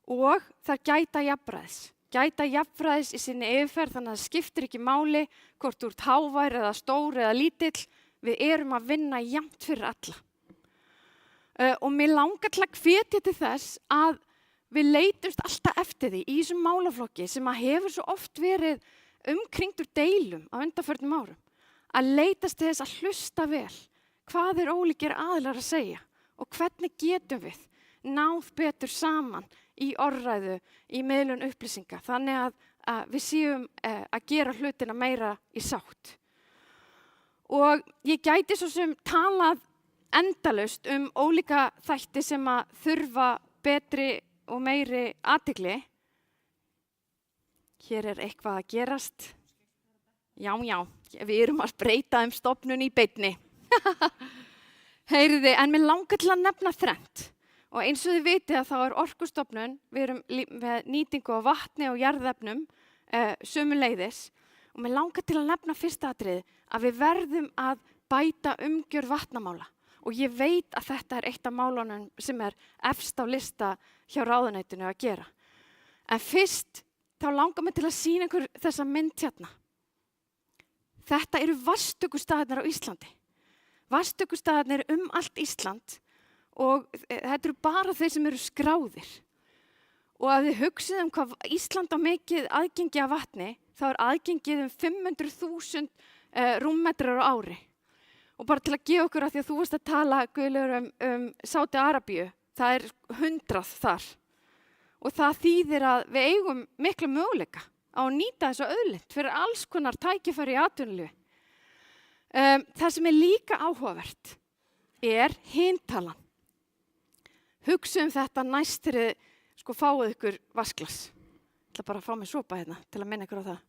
og þær gæta jafnræðis. Gæta jafnræðis í sinni yfirferð þannig að það skiptir ekki máli hvort þú ert hávær eða stór eða lítill. Við erum að vinna jafnt fyrir alla. Og mér langar til að hvetja til þess að við leitumst alltaf eftir því í þessum málaflokki sem að hefur svo oft verið umkringdur deilum á undanförnum árum. Að leitast til þess að hlusta vel. Hvað er ólíkir aðilar að segja og hvernig getum við náð betur saman í orðræðu, í miðlun upplýsinga. Þannig að við séum að gera hlutina meira í sátt. Og ég gæti svo sem talað endalaust ólíka þætti sem að þurfa betri og meiri athygli. Hér er eitthvað að gerast. Já, við erum að breyta stofnun í beinni. Heyriði, en mér langar til að nefna þrennt. Og eins og þið vitið að þá er Orkustofnun, við erum með nýtingu á vatni og jarðefnum sömuleiðis. Og mér langar til að nefna fyrsta atriði að við verðum að bæta umgjörð vatnamála. Og ég veit að þetta eitt af málunum sem efst á lista hjá ráðuneytinu að gera. En fyrst þá langar mig til að sýna ykkur þessa mynd hérna. Þetta eru vatnstökustaðirnir á Íslandi. Vatnstökustaðirnir allt Ísland og þetta eru bara þeir sem eru skráðir. Og að þið hugsið hvað Ísland á mikið aðgengi af vatni, þá aðgengið 500.000 rúmmetrar á ári. Og bara til að gefa okkur að því að þú varst að tala, Guðlaugur, Sádi Arabíu, það 100 þar. Og það þýðir að við eigum mikla möguleika á að nýta þessu auðlind fyrir alls konar tækifæri í atvinnulífi. Það sem líka áhugavert hintalan. Hugsum þetta næst þegar þið fáið ykkur vasklas. Ég ætla bara að fá mig sopa hérna til að minna ykkur á það.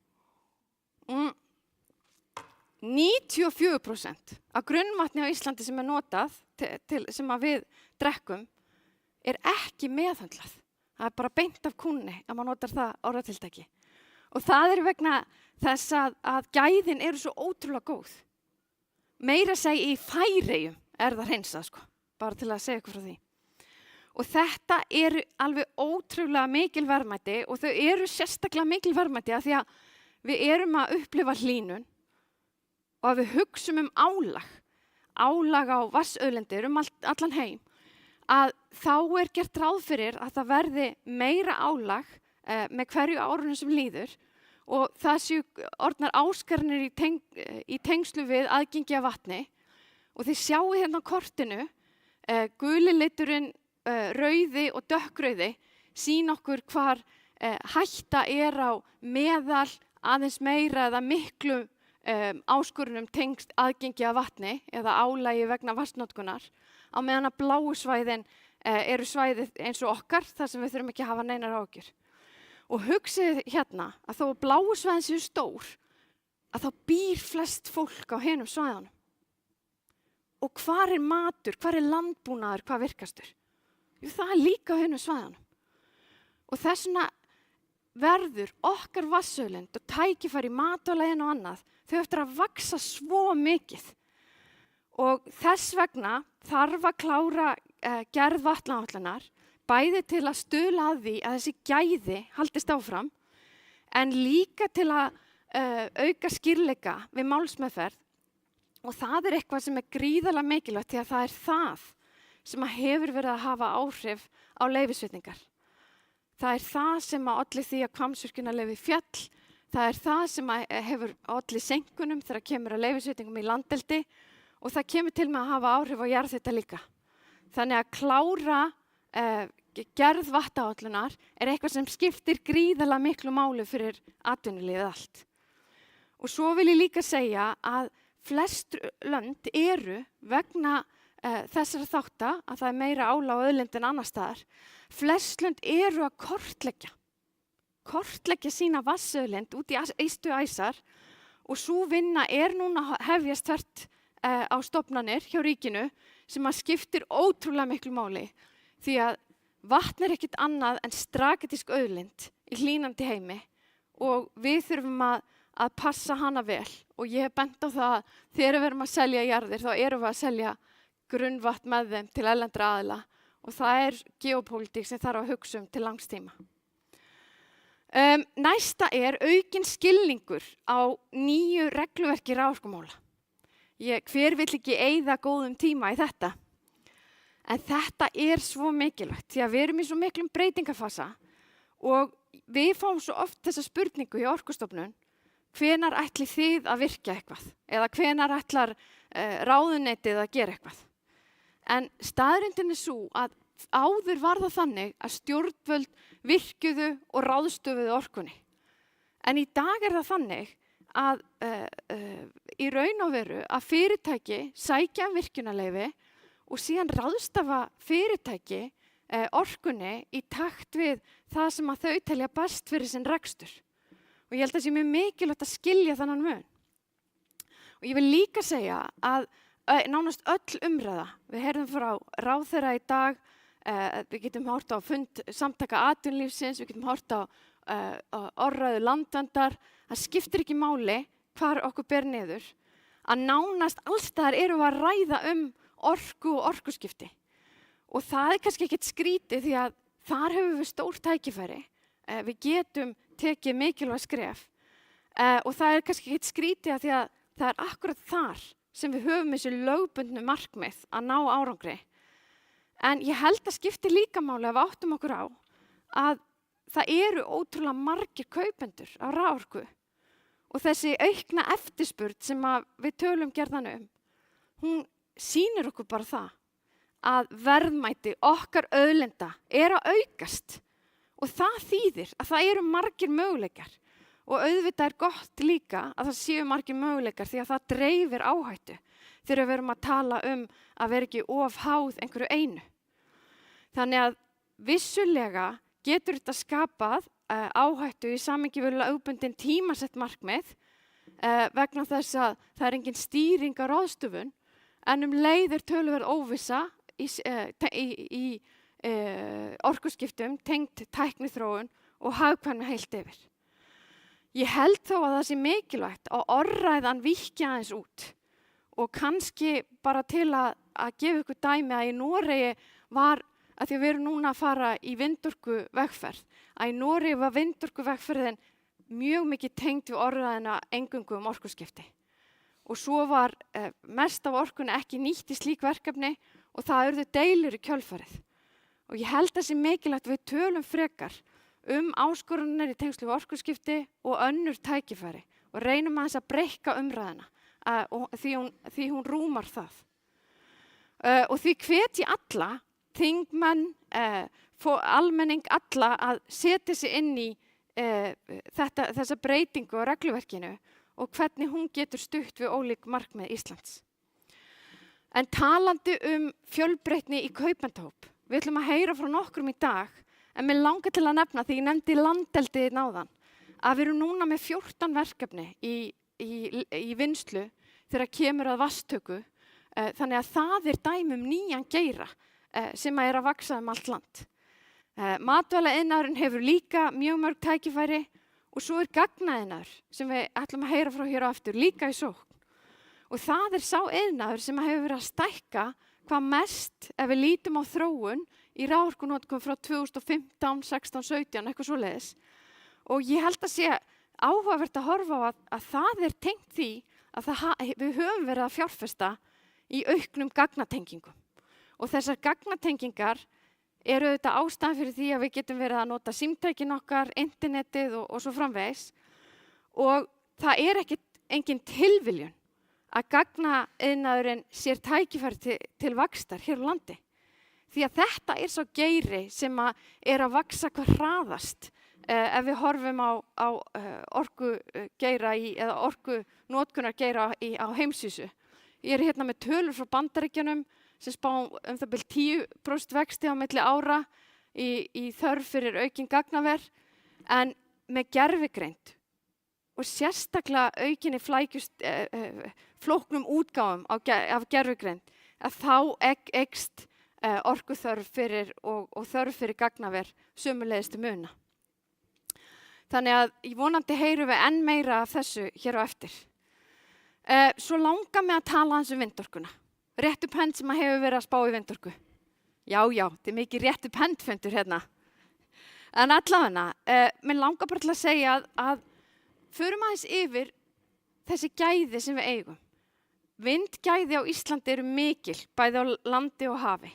94% af grunnvatni á Íslandi sem notað, sem að við drekkum, ekki meðhöndlað. Það bara beint af kúnni að maður notar það orðatiltæki. Og það vegna þess að gæðin eru svo ótrúlega góð. Meira að segja í Færeyjum það hreinsað, bara til að segja ykkur frá því. Og þetta eru alveg ótrúlega mikil verðmæti og þau eru sérstaklega mikil verðmæti af því að við erum að upplifa hlýnun og að við hugsum álag á vatnsauðlindir allan heim, að þá gert ráð fyrir að það verði meira álag með hverju árinu sem líður og það séu orðnar áskoranir í tengslu við aðgengi af vatni og þið sjáu hérna á kortinu, guli liturinn, rauði og dökkrauði sýna okkur hvar hætta á meðal aðeins meira eða miklu áskorunum tengst aðgengi af vatni eða álagi vegna vatnsnotkunar á meðan að bláu svæðin eru svæðið eins og okkar þar sem við þurfum ekki að hafa neinar áhyggjur. Og hugsið hérna að þó að bláu svæðin séu stór að þá býr flest fólk á hinum svæðunum. Og hvar matur, hvar landbúnaður, hvað virkastur? Jú, það líka á hinum svæðunum. Og þess vegna verður okkar vatnsauðlind og tækifæri matvælaðin og annað, þau eftir að vaxa svo mikið. Og þess vegna þarf að klára gerð vatnaáætlunar, bæði til að stuðla að því að þessi gæði haldist áfram, en líka til að auka skýrleika við málsmeðferð. Og það eitthvað sem gríðarlega mikilvægt því að það það sem hefur verið að hafa áhrif á leyfisveitingar. Það það sem olli því að Hvammsvirkjunarleyfi féll, það það sem hefur olli seinkunum þegar kemur að leyfisveitingum í landeldi og það kemur til með að hafa áhrif á jarðhita líka. Þannig að klára gerð vatnaáætlunar eitthvað sem skiptir gríðarlega miklu máli fyrir atvinnulífið allt. Og svo vil ég líka segja að flest lönd eru vegna þessara þátta að það meira álag á auðlind en annars staðar. Flest lönd eru að kortleggja sína vatnsauðlind út í ystu æsar og sú vinna núna hefjast þvert á stofnanir hjá ríkinu sem að skiptir ótrúlega miklu máli því að vatn ekkert annað en strategisk auðlind í hlýnandi heimi og við þurfum að passa hana vel og ég hef bent á það að þegar við erum að selja jarðir þá erum við að selja grunnvatn með þeim til erlendra aðila og það geopólitík sem þarf að hugsa til langs tíma. Næsta aukinn skilningur á nýju regluverki raforkumála. Hver vill ekki eyða góðum tíma í þetta? En þetta svo mikilvægt því að við erum í svo miklum breytingafasa og við fáum svo oft þessa spurningu í Orkustofnun, hvenær ætli þið að virkja eitthvað eða hvenær ætlar ráðuneytið að gera eitthvað. En staðreyndin sú að áður var það þannig að stjórnvöld virkjuðu og ráðstöfuðu orkunni. En í dag það þannig að í raun og veru að fyrirtæki sækja virkjunarleyfi og síðan ráðstafa fyrirtæki orkunni í takt við það sem að þau telja best fyrir sinn rekstur. Og ég held að það sé mjög mikilvægt að skilja þannan mun. Og ég vil líka segja að nánast öll umræða, við heyrðum frá ráðherra í dag, við getum hort á fund samtaka atvinnulífsins, við getum hort á orðræðu landverndar, það skiptir ekki máli hvar okkur ber niður, að nánast alls staðar erum við að ræða orku og orkuskipti. Og það kannski ekkert skrítið því að þar hefur við stór tækifæri. Við getum tekið mikilvæg skref. Og það kannski ekkert skrítið að því að það akkurat þar sem við höfum þessi lögbundnu markmið að ná árangri. En ég held að skipti líka máli að við áttum okkur á að það eru ótrúlega margir kaupendur á raforku og þessi aukna eftirspurn sem við tölum gerðan hún sýnir okkur bara það að verðmæti okkar auðlinda að aukast og það þýðir að það eru margir möguleikar og auðvitað gott líka að það séu margir möguleikar því að það dreifir áhættu þegar við erum að tala að vera ekki of háð einhverju einu. Þannig að vissulega getur þetta skapað áhættu í samhengi við lögbundin tímasett markmið vegna þess að það engin stýring á ráðstöfun en leiðir töluverð óvissa í orkuskiptum, tengt tækniþróun og hagkvæmni heilt yfir. Ég held þó að það sé mikilvægt að orðræðan víkki aðeins út og kannski bara til að gefa ykkur dæmi að í Noregi var, að því að við erum núna að fara í vindorkuvegferð, að í Noregi var vindorkuvegferðin mjög mikið tengd við orðræðina eingöngu orkuskipti. Og svo var mest af orkunni ekki nýtt í slík verkefni og það urðu deilur í kjölfarið. Og ég held að það sé mikilvægt að við tölum frekar áskoranir í tengslu við orkuskipti og önnur tækifæri og reynum aðeins að breikka umræðina því hún rúmar það. Og því hvet ég alla, þingmenn, almenning alla að setja sig inn í þessa breytingu á regluverkinu og hvernig hún getur stutt við ólík markmið Íslands. En talandi fjölbreytni í kaupendahóp, við ætlum að heyra frá nokkrum í dag, en mér langar til að nefna því ég nefndi landeldið náðan, að við erum núna með 14 verkefni í vinnslu þegar kemur að vatnstöku, þannig að það dæmi nýjan geira sem að vaxa allt land. Matvælaiðnaðurinn hefur líka mjög mörg tækifæri og svo gagnaiðnaður sem við ætlum að heyra frá hér á eftir líka í sókn. Og það sá iðnaður sem hefur verið að stækka hvað mest ef við lítum á þróun í raforkunotkun frá 2015, 16, 17, eitthvað svoleiðis. Og ég held að sé áhugavert að horfa á að það tengt því að við höfum verið að fjárfesta í auknum gagnatengingum. Og þessar gagnatengingar eru auðvitað ástæðan fyrir því að við getum verið að nota símtækin okkar, internetið og svo framvegis. Og það engin tilviljun að gagnaiðnaðurinn sér tækifæri til vaxtar hér á landi. Því að þetta svo geiri sem að vaxa hvað hraðast ef við horfum á orkugeira eða orkunotkunargeira á heimsvísu. Ég hérna með tölur frá Bandaríkjunum sem spá það bil 10% vexti á milli ára í þörf fyrir aukin gagnaver en með gervigreind og sérstaklega aukinni flóknum útgáfum af gervigreind að þá eykst orkuþörf fyrir og þörf fyrir gagnaver sömuleiðis til muna. Þannig að vonandi heyrum við enn meira af þessu hér á eftir. Svo langar mig að tala aðeins vindorkuna. Rétt upp hönd sem að hefur verið að spá í vindorku. Já, þetta mikið rétt upp höndfundur hérna. En allavega, mér langar bara til að segja að förum aðeins yfir þessi gæði sem við eigum. Vindgæði á Íslandi eru mikil, bæði á landi og hafi.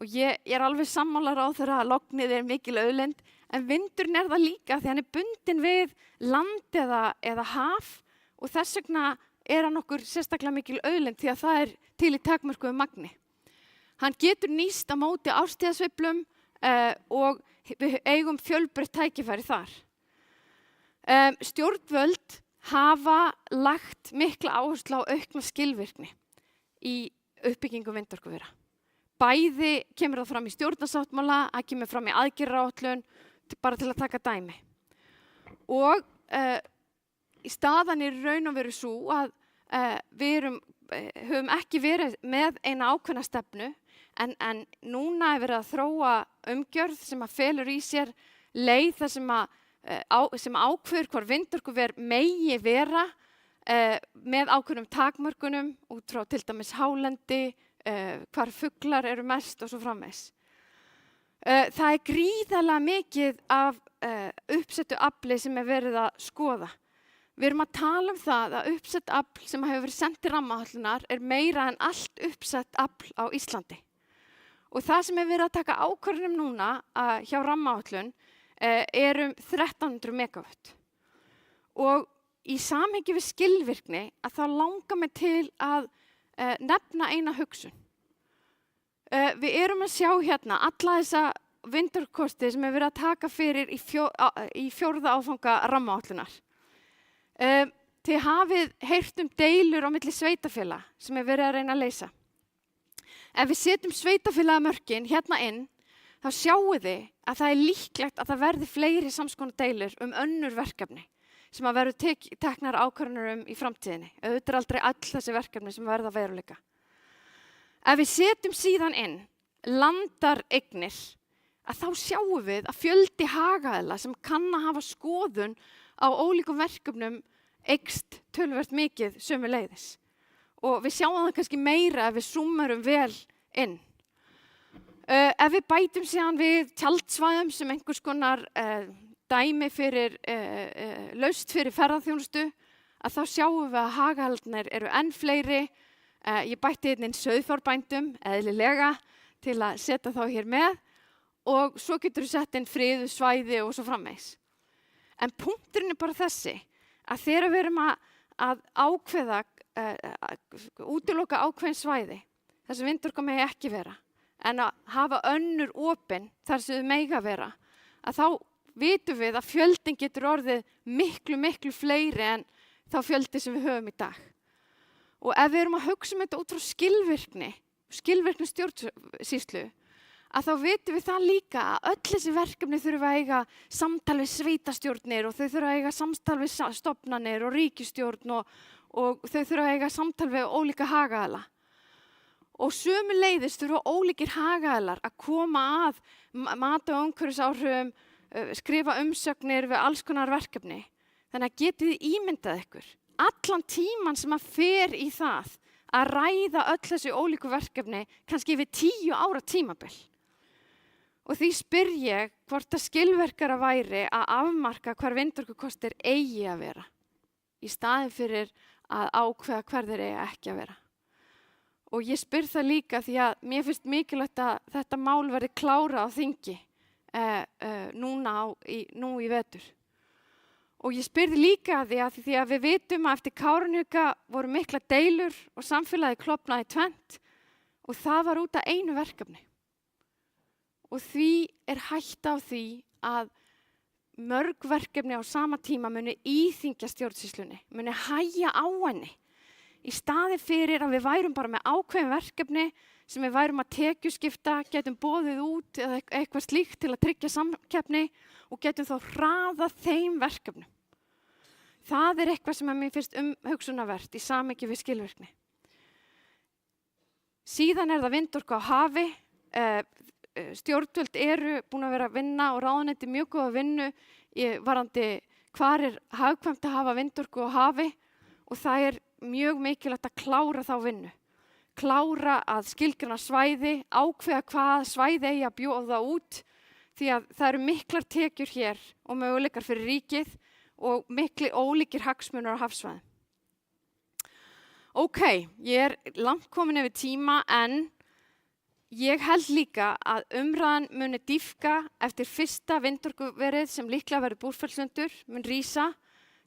Og ég alveg sammála ráðherra að lognið mikil auðlind, en vindurinn það líka því hann bundinn við land eða haf og þess vegna hann okkur sérstaklega mikil auðlind því að það til í takmörkuðu magni. Hann getur nýst á móti árstíðasveiflum og við eigum fjölbreytt tækifæri þar. Stjórnvöld hafa lagt mikla áherslu á aukna skilvirkni í uppbyggingu vindorkuvera. Bæði kemur það fram í stjórnarsáttmála, það kemur fram í aðgerðaáætlun, bara til að taka dæmi. Og staðan raun og veru sú að við höfum ekki verið með eina ákveðna stefnu, en núna verið að þróa umgjörð sem að felur í sér leið þar sem ákveður hvar vindorkuver megi vera með ákveðnum takmörkunum út frá til dæmis hálendi, hvar fuglar eru mest og svo framvegis. Það gríðarlega mikið af uppsettu afli sem verið að skoða. Við erum að tala það að uppsett afl sem hefur verið sendt til rammaáætlunar meira en allt uppsett afl á Íslandi. Og það sem verið að taka ákvörðunum núna hjá rammaáætlun 1300 megawatt. Og í samhengi við skilvirkni að það langar mig til að nefna eina hugsun. Við erum að sjá hérna alla þessa vindorkukosti sem verið að taka fyrir í fjórða áfanga rammaáætlunar. Þið hafið heyrt deilur á milli sveitafélaga sem verið að reyna að leysa. Ef við setjum sveitafélagamörkin hérna inn, þá sjáum þið að það líklegt að það verði fleiri samskonar deilur önnur verkefni sem að verður teknar ákvörðunum í framtíðinni. Auðvitað aldrei all þessi verkefni sem verða að veruleika. Ef við setjum síðan inn landareignir, að þá sjáum við að fjöldi hagaðila sem kann að hafa skoðun á ólíkum verkefnum eykst töluvert mikið sömuleiðis. Og við sjáum það kannski meira ef við súmmerum vel inn. Ef við bætum síðan við tjaldsvæðum sem einhvers konar dæmi fyrir laust fyrir ferðaþjónustu, að þá sjáum við að hagaðilarnir eru enn fleiri. Ég bætti inn sauðfjárbændum, eðlilega, til að setja þá hér með og svo getur við sett inn friðu svæði og svo framvegis. En punkturinn bara þessi, að þegar við erum að ákveða, útiloka ákveðin svæði, þar sem vindorka megi ekki vera, en að hafa önnur opin þar sem þau mega vera, að þá vitum við að fjöldin getur orðið miklu fleiri en þá fjöldi sem við höfum í dag. Og ef við erum að hugsa þetta út frá skilvirkni stjórnsýslu, að þá vitum við það líka að öll þessi verkefni þurfa að eiga samtal við sveitastjórnir og þau þurfa að eiga samtal við stofnanir og ríkisstjórn og þau þurfa að eiga samtal við ólíka hagaðila. Og sömuleiðis þurfa ólíkir hagaðilar að koma að mati og umhverfisáhrifum, skrifa umsögnir við alls konar verkefni. Þannig að getið þið ímyndað ykkur allan tíman sem að fer í það að ræða öll þessi ólíku verkefni kannski yfir 10 ára tímabil. Og því spyr ég hvort að skilvirkara væri að afmarka hvar vindorkukostir eigi að vera í staðinn fyrir að ákveða hver þeir eigi ekki að vera. Og ég spyr það líka því að mér finnst mikilvægt að þetta mál verði klárað á þingi nú í vetur. Og ég spyrði líka því að við vitum að eftir Kárahnjúka voru mikla deilur og samfélagið klofnaði í tvennt og það var út af einu verkefni. Og því hætta á því að mörg verkefni á sama tíma muni íþyngja stjórnsýslunni, muni hægja á henni. Í staði fyrir að við værum bara með ákveðin verkefni sem við værum að tekjuskipta, getum boðið út eða eitthvað slíkt til að tryggja samkeppni og getum þá hraðað þeim verkefnum. Það eitthvað sem mér finnst umhugsunarvert í samhengi við skilvirkni. Síðan það vindorka á hafi. Stjórnvöld eru búin að vera að vinna og ráðuneyti mjög góða vinnu varðandi hvar hagkvæmt að hafa vindorku á hafi og það mjög mikilvægt að klára þá vinnu. Klára að skilgreina svæði, ákveða hvað svæði eigi að bjóða út því að það eru miklar tekjur hér og möguleikar fyrir ríkið og mikli ólíkir hagsmunir á hafsvæðum. Ok, ég langt komin yfir tíma en ég held líka að umræðan muni dýpka eftir fyrsta vindorkuverið sem líklega verður Búrfellslundur, mun rísa.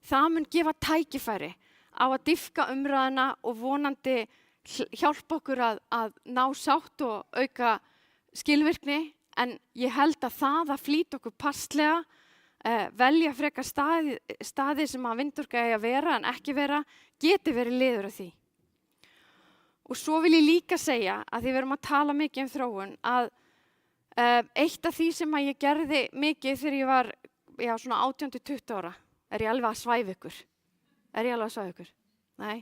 Það mun gefa tækifæri á að dýpka umræðana og vonandi hjálpa okkur að ná sátt og auka skilvirkni, en ég held að það að flýta okkur passlega, velja frekar staði sem að vindorka eigi að vera en ekki vera, geti verið liður af því. Og svo vil ég líka segja að því við erum að tala mikið þróun, að eitt af því sem að ég gerði mikið þegar ég var svona 18-20 ára, ég alveg að svæfa ykkur? Ég alveg að svæfa ykkur? Nei.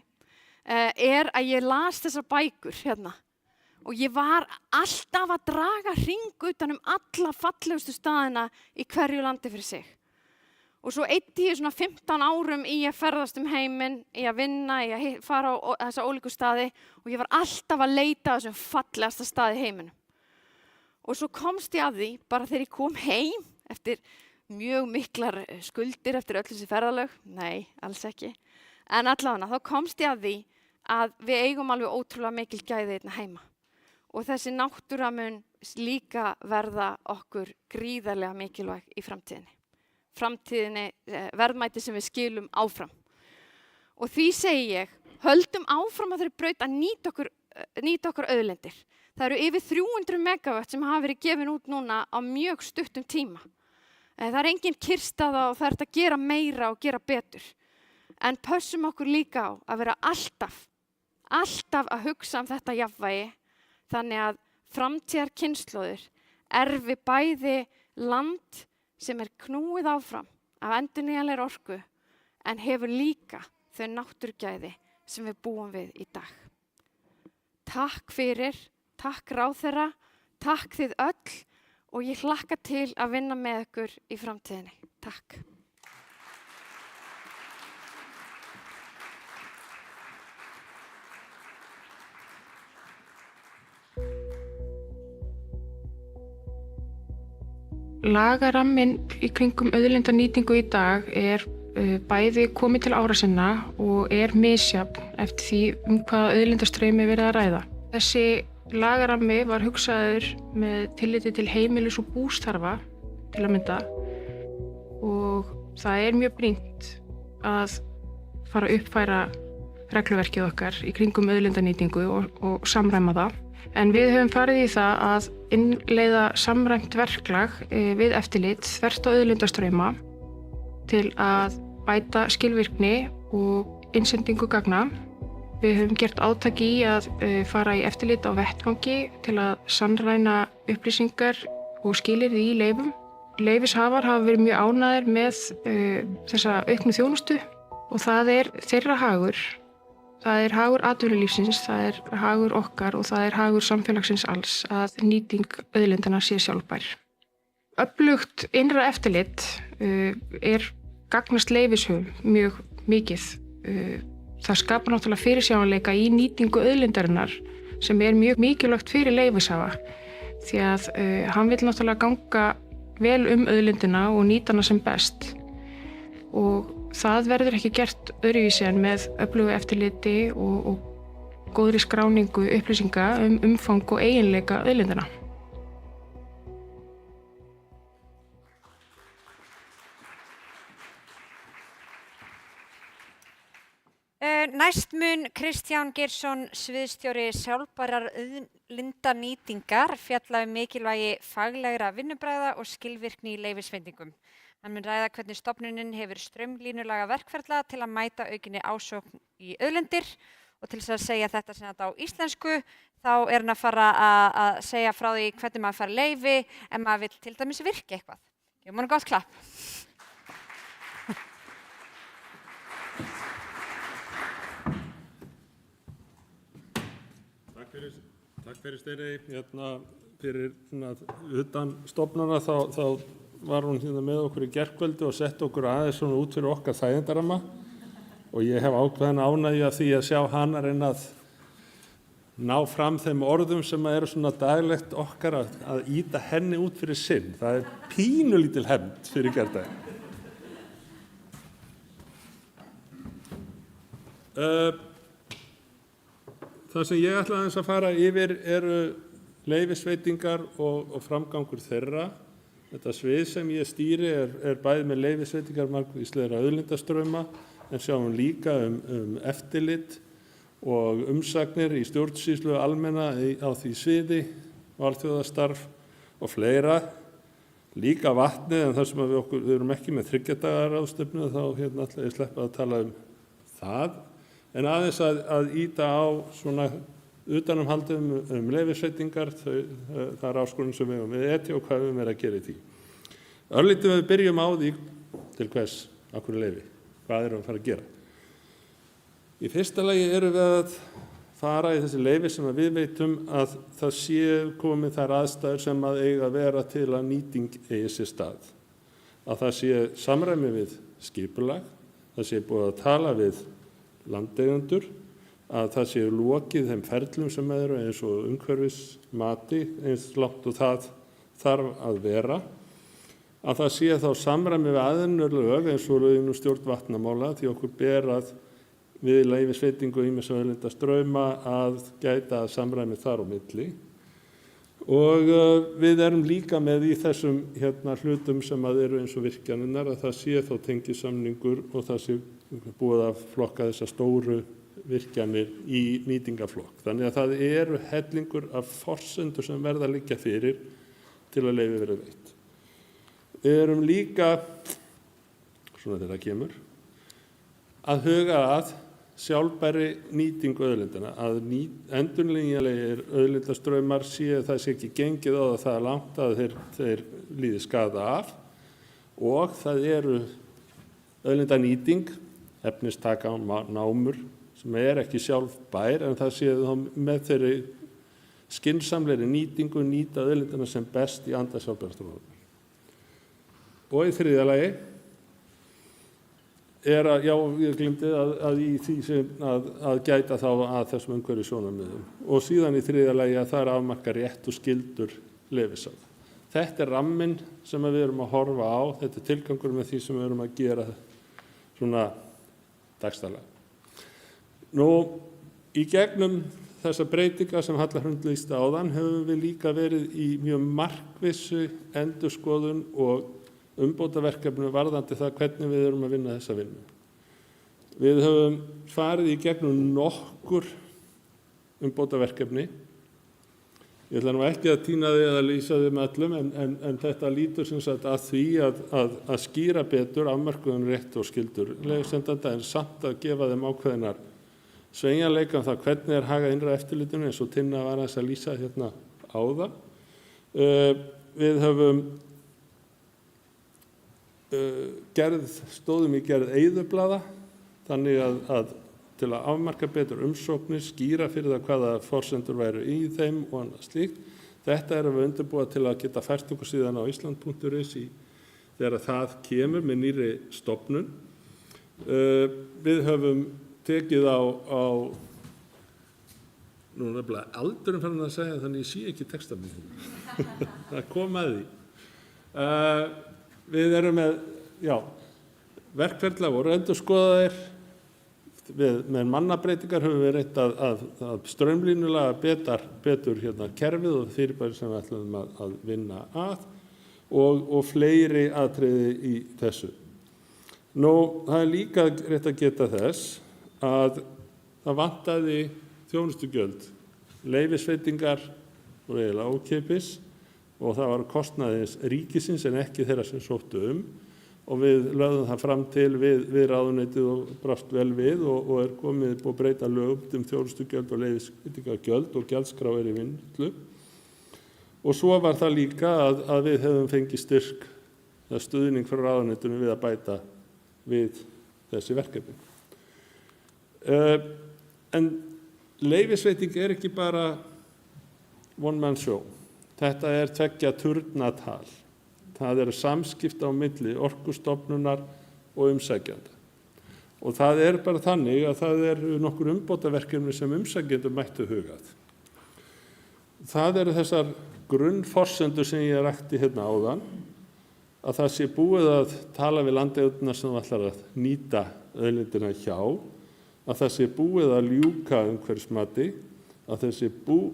Að ég las þessar bækur hérna og ég var alltaf að draga hring utan alla fallegustu staðina í hverju landi fyrir sig. Og svo eyddi ég svona 15 árum í að ferðast heiminn, í að vinna, í að fara á þessa ólíku staði og ég var alltaf að leita á þessum fallegasta staði í heiminum. Og svo komst ég að því, bara þegar ég kom heim eftir mjög miklar skuldir eftir öll þessi ferðalög, nei, alls ekki. En allavega, þá komst ég að því að við eigum alveg ótrúlega mikil gæði hérna heima. Og þessi náttúra mun líka verða okkur gríðarlega mikilvæg í framtíðinni. Verðmæti sem við skilum áfram. Og því segi ég, höldum áfram að þeirri braut að nýta okkur auðlindir. Það eru yfir 300 megawatt sem hafa verið gefin út núna á mjög stuttum tíma. Það er engin kyrrstaða og það er að gera meira og gera betur. En pössum okkur líka á að vera alltaf að hugsa þetta jafnvægi, þannig að framtíðar kynslóðir erfi bæði land sem knúið áfram af endurnýjanlegri orku, en hefur líka þau náttúrugæði sem við búum við í dag. Takk fyrir, takk ráðherra, takk þið öll og ég hlakka til að vinna með ykkur í framtíðinni. Takk. Lagaramminn í kringum auðlindanýtingu í dag bæði komið til ára sinna og misjafn eftir því hvaða auðlindastraumi verið að ræða. Þessi lagarammi var hugsaður með tilliti til heimilis og búsþarfa til að mynda og það mjög brýnt að fara að uppfæra regluverkið okkar í kringum auðlindanýtingu og samræma það. En við höfum farið í það að innleiða samræmt verklag við eftirlit þvert á auðlindastrauma til að bæta skilvirkni og innsendingu gagna. Við höfum gert átak í að fara í eftirlit á vettvangi til að sannræna upplýsingar og skilyrði í leyfum. Leyfishafar hafa verið mjög ánægðir með þessa auknu þjónustu og það þeirra hagur. Það hagur atvinnulífsins, það hagur okkar og það hagur samfélagsins alls að nýting auðlindana sé sjálfbær. Öflugt innra eftirlit gagnast leyfishöfum mjög mikið. Það skapar náttúrulega fyrirsjáanleika í nýtingu auðlindarinnar sem mjög mikilvægt fyrir leyfishafa því að hann vill náttúrulega ganga vel auðlindina og nýta hana sem best og það verður ekki gert öðruvísi en með öflugu eftirliti og góðri skráningu upplýsinga umfang og eiginleika auðlindana. Næst mun Kristján Geirsson, sviðsstjóri sjálfbærar auðlindanýtingar, fjalla mikilvægi faglegra vinnubragða og skilvirkni í leyfisveitingum. Hann mun ræða hvernig stofnunin hefur straumlínulaga verkferla til að mæta aukinni ásókn í auðlindir og til þess að segja þetta sem þetta á íslensku þá hann að fara að segja frá því hvernig maður fær leyfi ef maður vill til dæmis virka eitthvað. Gefum honum gott klapp. Takk fyrir Steini. Fyrir utan stofnana þá var hún með okkur í gærkvöldi og sett okkur aðeins svona út fyrir okkar þægindaramma og ég hef ákveðin ánægju af því að sjá hana reyna að ná fram þeim orðum sem eru svona daglegt okkar að ýta henni út fyrir sinn. Það pínulítil hefnd fyrir gærdaginn. Það sem ég ætla aðeins að fara yfir eru leyfisveitingar og framgangur þeirra. Þetta svið sem ég stýri bæði með leyfisveitingar margvíslegra auðlindastrauma en sjáum líka eftirlit og umsagnir í stjórnsýslu almenna á því sviði, alþjóðastarf og fleira. Líka vatnið en þar sem við erum ekki með 3 daga ráðstefnu þá ætla ég sleppa að tala það. En aðeins að ýta á svona utanumhaldum leyfisveitingar, það áskorun sem við höfum við ETI og hvað við höfum að gera í því. Örlítið við byrjum á því til hvers, á hverju leyfi, hvað erum við að fara að gera. Í fyrsta lagi erum við að fara í þessi leyfi sem við veitum að það sé komið þær aðstæður sem að eiga að vera til að nýting eigi sér stað. að það sé samræmi við skipulag, það sé búið að tala við landeigendur, að það sé lokið þeim ferlum sem eru eins og umhverfismati, eins langt og það þarf að vera, að það sé þá samræmi við aðrar lög eins og lögin um stjórn vatnamála, því okkur ber að við leyfisveitingu ýmissa auðlindastrauma að gæta samræmi þar á milli. Og við erum líka með í þessum hlutum sem eru eins og virkjanirnar að það sé þá tengisamningur og það sé búið að flokka þessar stóru virkjanir í nýtingaflokk. Þannig að það eru hellingur af forsendur sem verða að liggja fyrir til að leyfi verið veitt. Við erum líka, svona þegar það kemur, að huga að sjálfbæri nýtingu auðlindana, að endurnýjanlegir auðlindastraumar það sé ekki gengið á það langt að þeir líði skaða af og það eru auðlindanýting, efnistaka og námur sem ekki sjálfbær en það sé þá með þeirri skynsamlegri nýtingu nýta auðlindana sem best í anda sjálfbærastofnunar. Og í þriðja lagi ég glemdi að í því sem að gæta þá að þessum umhverfissjónarmiðum. Og síðan í þriðja lagi að það er afmarka rétt og skyldur leyfishafa. Þetta er ramminn sem við erum að horfa á, þetta er tilgangur með því sem við erum að gera svona dagsdaglega. Í gegnum þessa breytinga sem Halla Hrund lýsti áðan höfum við líka verið í mjög markvissu endurskoðun og umbótaverkefni varðandi það hvernig við erum að vinna þessa vinnu. Við höfum farið í gegnum nokkur umbótaverkefni. Ég ætla nú ekki að tína þið að lýsa þið með öllum en þetta lítur sem sagt að því að skýra betur afmörkuðum rétt og skyldur leyfisveitanda en samt að gefa þeim ákveðnar sveigjanleika um það hvernig er hagað innra eftirlitinu eins og Tinna var aðeins að lýsa hérna áðan. Við höfum stóðum í gerð eyðublaða þannig að til að afmarka betur umsóknir, skýra fyrir það hvaða forsendur væru í þeim og annað slíkt. Þetta erum við undirbúið til að geta fært okkur síðan á Ísland.is þegar það kemur með nýrri stofnun. Við höfum tekið á nú nefnilega aldurinn fyrir að segja þannig ég sé ekki textamíðinu. Það kom að því. Við erum með, verkferla voru endurskoðaðir, með mannabreitingar höfum við reynt að straumlínulega betur kerfið og fyrirbæri sem við ætlum að vinna að og fleiri atriði í þessu. Það er líka rétt að geta þess að það vantaði þjónustugjöld, leyfisveitingar og eiginlega ókeypis og það var kostnaðins ríkisins en ekki þeirra sem sóttu og við lögðum það fram til við ráðuneytið og brást vel við og er komið búið að breyta lögum þjónustugjöld og leyfisveitingargjöld og gjaldskrá í vinnslu. Og svo var það líka að við hefðum fengið styrk stuðning frá ráðuneytinu við að bæta við þessi verkefni. En leyfisveiting er ekki bara one man show. Þetta er 2 turnatal. Það eru samskipti á milli Orkustofnunar og umsækjanda. Og það er bara þannig að það eru nokkur umbótaverkefni sem umsækjendur mættu hugað. Það eru þessar grunnforsendur sem ég rakti hérna áðan, að það sé búið að tala við landeigendur sem ætlar að nýta auðlindina hjá, að það sé búið að ljúka umhverfismati, að þessi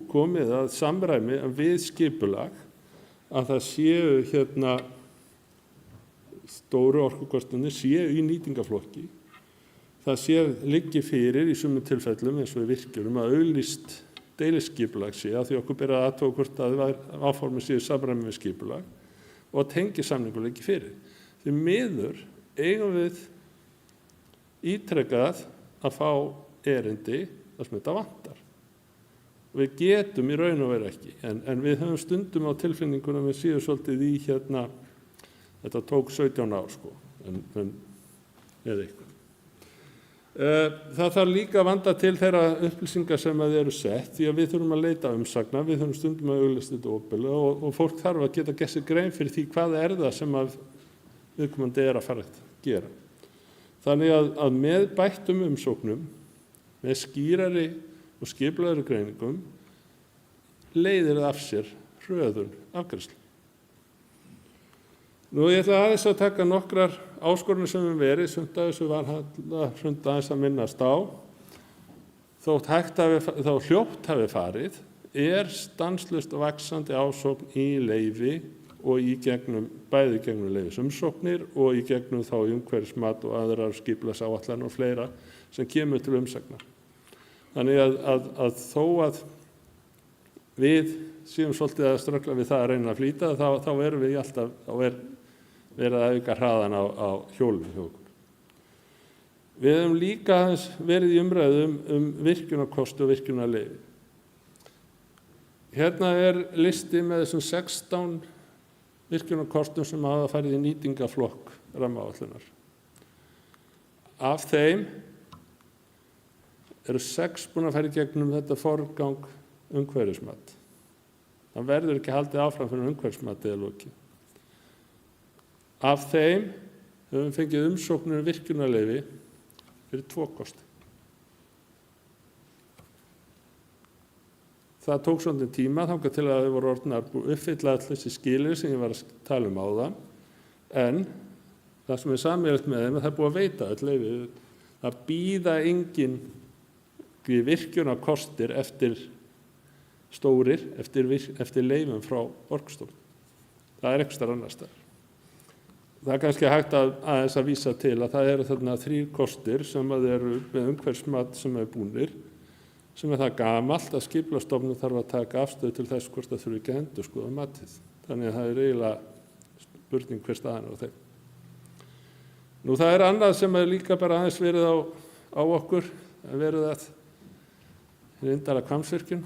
komið að samræmi við skipulag, að það séu stóru orkukostunni séu í nýtingaflokki. Það liggi fyrir í sumum tilfellum eins og í virkjunum að auglýst deiliskipulag sé að því okkur ber að athuga hvort að áformið séu samræmi við skipulag og að tengisamningur liggi fyrir. Því miður eigum við ítrekað að fá erindi þar sem þetta vantar. Við getum í raun og veru ekki, en við höfum stundum á tilfinningunum við séum svolítið í þetta tók 17 ár eða eitthvað. Það þarf líka að vanda til þeirra upplýsingar sem að eru sett, því að við þurfum að leita umsagna, við þurfum stundum að auglýsa þetta opinberlega og fólk þarf að geta gert sér grein fyrir því hvað er það sem að viðkomandi að fara að gera. Þannig að með bættum umsóknum, með skýrari og skipulagðari greiningum, leiðir það af sér hröðun afgreiðslu. Nú ég ætla aðeins að taka nokkrar áskoranir sem við verið, sumt af þessu var aðeins að minnast á. Þótt hljótt hafi farið, stanslaust vaxandi ásókn í leyfi og bæði í gegnum leyfisumsóknir og í gegnum þá umhverfismat og aðrar skipulagsáætlanir og fleira sem kemur til umsagnar. Þannig að þó að við séum svolítið að ströggla við það að reyna að flýta, þá erum við alltaf, verið að auka hraðan á hjólinu hjá okkur. Við hefum líka verið í umræðum virkjunarkosti og virkjunarleyfi. Hérna listi með þessum 16 virkjunarkostum sem hafa farið í nýtingaflokk rammaáætlunar. Af þeim eru 6 búin að fara í gegnum þetta forgang umhverfismat. Það verður ekki haldið áfram fyrir umhverfismatið að lokið. Af þeim höfum fengið umsóknir virkjunarleyfi fyrir 2 kosti. Það tók svolítið tíma þangað til að þau voru orðnar uppfylla allir þessi skilyrði sem ég var að tala áðan, en það sem sameiginlegt með þeim að það búið að veita öll leyfi. Það bíða engin virkjunarkostir eftir stórir, eftir leyfum frá Orkustofnun. Það einhvers staðar annars staðar. Það kannski hægt aðeins að vísa til að það eru þarna 3 kostir sem eru með umhverfismat sem búnir, sem það gamalt að Skipulagsstofnun þarf að taka afstöðu til þess hvort það þurfi ekki að endurskoða matið. Þannig að það eiginlega spurning hver staðan á þeim. Nú það annað sem líka bara aðeins verið á okkur, verið að reyndara Hvammsvirkjun.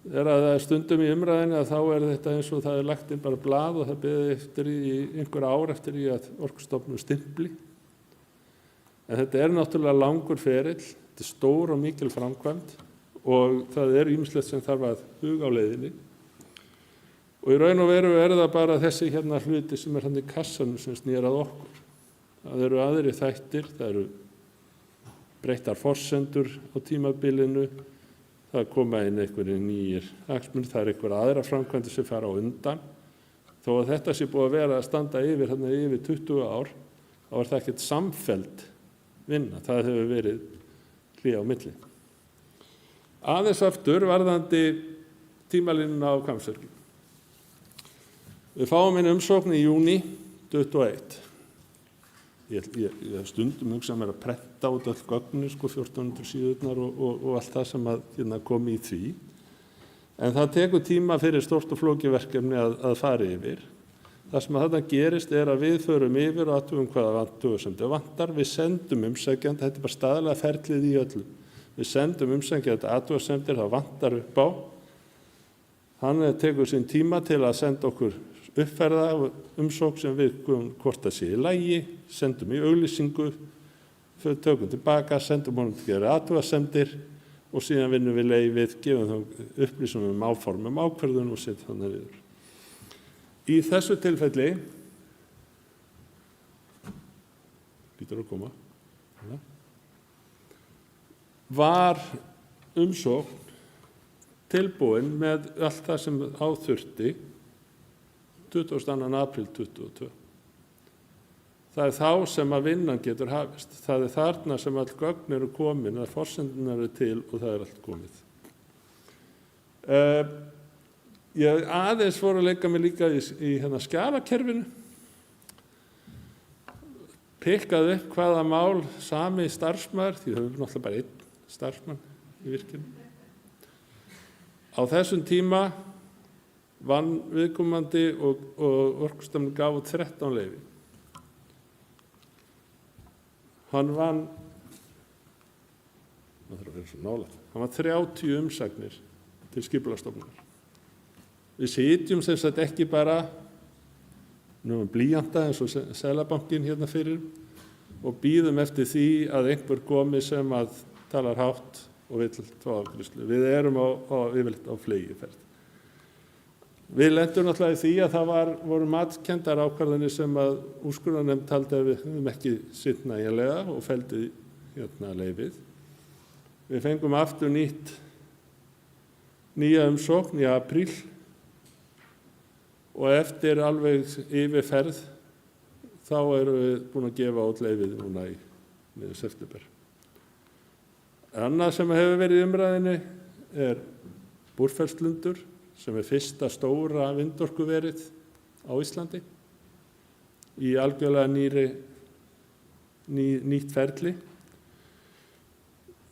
Þegar það stundum í umræðinni að þá þetta eins og það lagt inn bara blað og það beðið eftir í einhver ár eftir í að Orkustofnun stimpli. En þetta náttúrulega langur ferill, þetta stór og mikil framkvæmd og það ýmislegt sem þarf að huga á leiðinni. Og í raun og veru það bara þessi hluti sem hann í kassanum sem snýr að okkur. Það eru aðrir þættir, það eru breyttar forsendur á tímabilinu, það koma inn einhverjir nýjir hagsmunir, það einhverjar aðrar framkvæmdir sem fara á undan. Þó að þetta sé búið að vera að standa yfir 20 ár, þá það ekkert samfelld vinna, það hefur verið hlé á milli. Aðeins aftur varðandi tímalínuna á Hvammsvirkjun. Við fáum inn umsókn í júní 2021. Ég stundum hugsa mér að prenta út öll gögnin, 1400 síðurnar og allt það sem kom í því. En það tekur tíma fyrir stórt og flókið verkefni að fara yfir. Það sem þarna gerist að við förum yfir og athugum hvaða athugasemdir vantar. Við sendum umsækjanda, þetta bara staðlega ferlið í öllu. Við sendum umsækjanda athugasemdir, það vantar upp á. Hann tekur sinn tíma til að senda okkur uppferða umsókn sem við hvort það sé í lagi, sendum í auglýsingu, tökum tilbaka, sendum honum til að gera athugasemdir og síðan vinnum við leyfið, gefum þá upplýsingum áformum ákvörðun og setjum þannig yfir. Í þessu tilfelli, býtur að koma, var umsókn tilbúin með allt það sem á þurfti 22. apríl 2022. Það þá sem að vinnan getur hafist. Það þarna sem all gögn eru komin, að forsendunar eru til og það allt komið. Ég aðeins fór að leika mig líka í skjalakerfinu. Pikkaði upp hvaða mál sami starfsmaður, því það hefur náttúrulega bara einn starfsmann í virkinu. Á þessum tíma vann viðkomandi og Orkustofnun gaf út 13 leyfi. Hann vann 30 umsagnir til Skipulagsstofnunar. Við sitjum sem sagt ekki bara blýanta eins og Seðlabankinn hérna fyrir og bíðum eftir því að einhver komi sem að talar hátt og vill fá afgreiðslu. Við erum yfirleitt á flegiferð. Við lentum náttúrulega í því að það voru matskenndar ákvarðanir sem að úrskurðarnefnd taldi að við höfum ekki sinnt nægilega og felldi leyfið. Við fengum aftur nýja umsókn í apríl og eftir alveg yfirferð þá erum við búin að gefa út leyfið núna í miðju september. Annað sem hefur verið í umræðinni er Búrfellslundur sem er fyrsta stóra vindorkuverið á Íslandi í algjörlega nýtt ferli.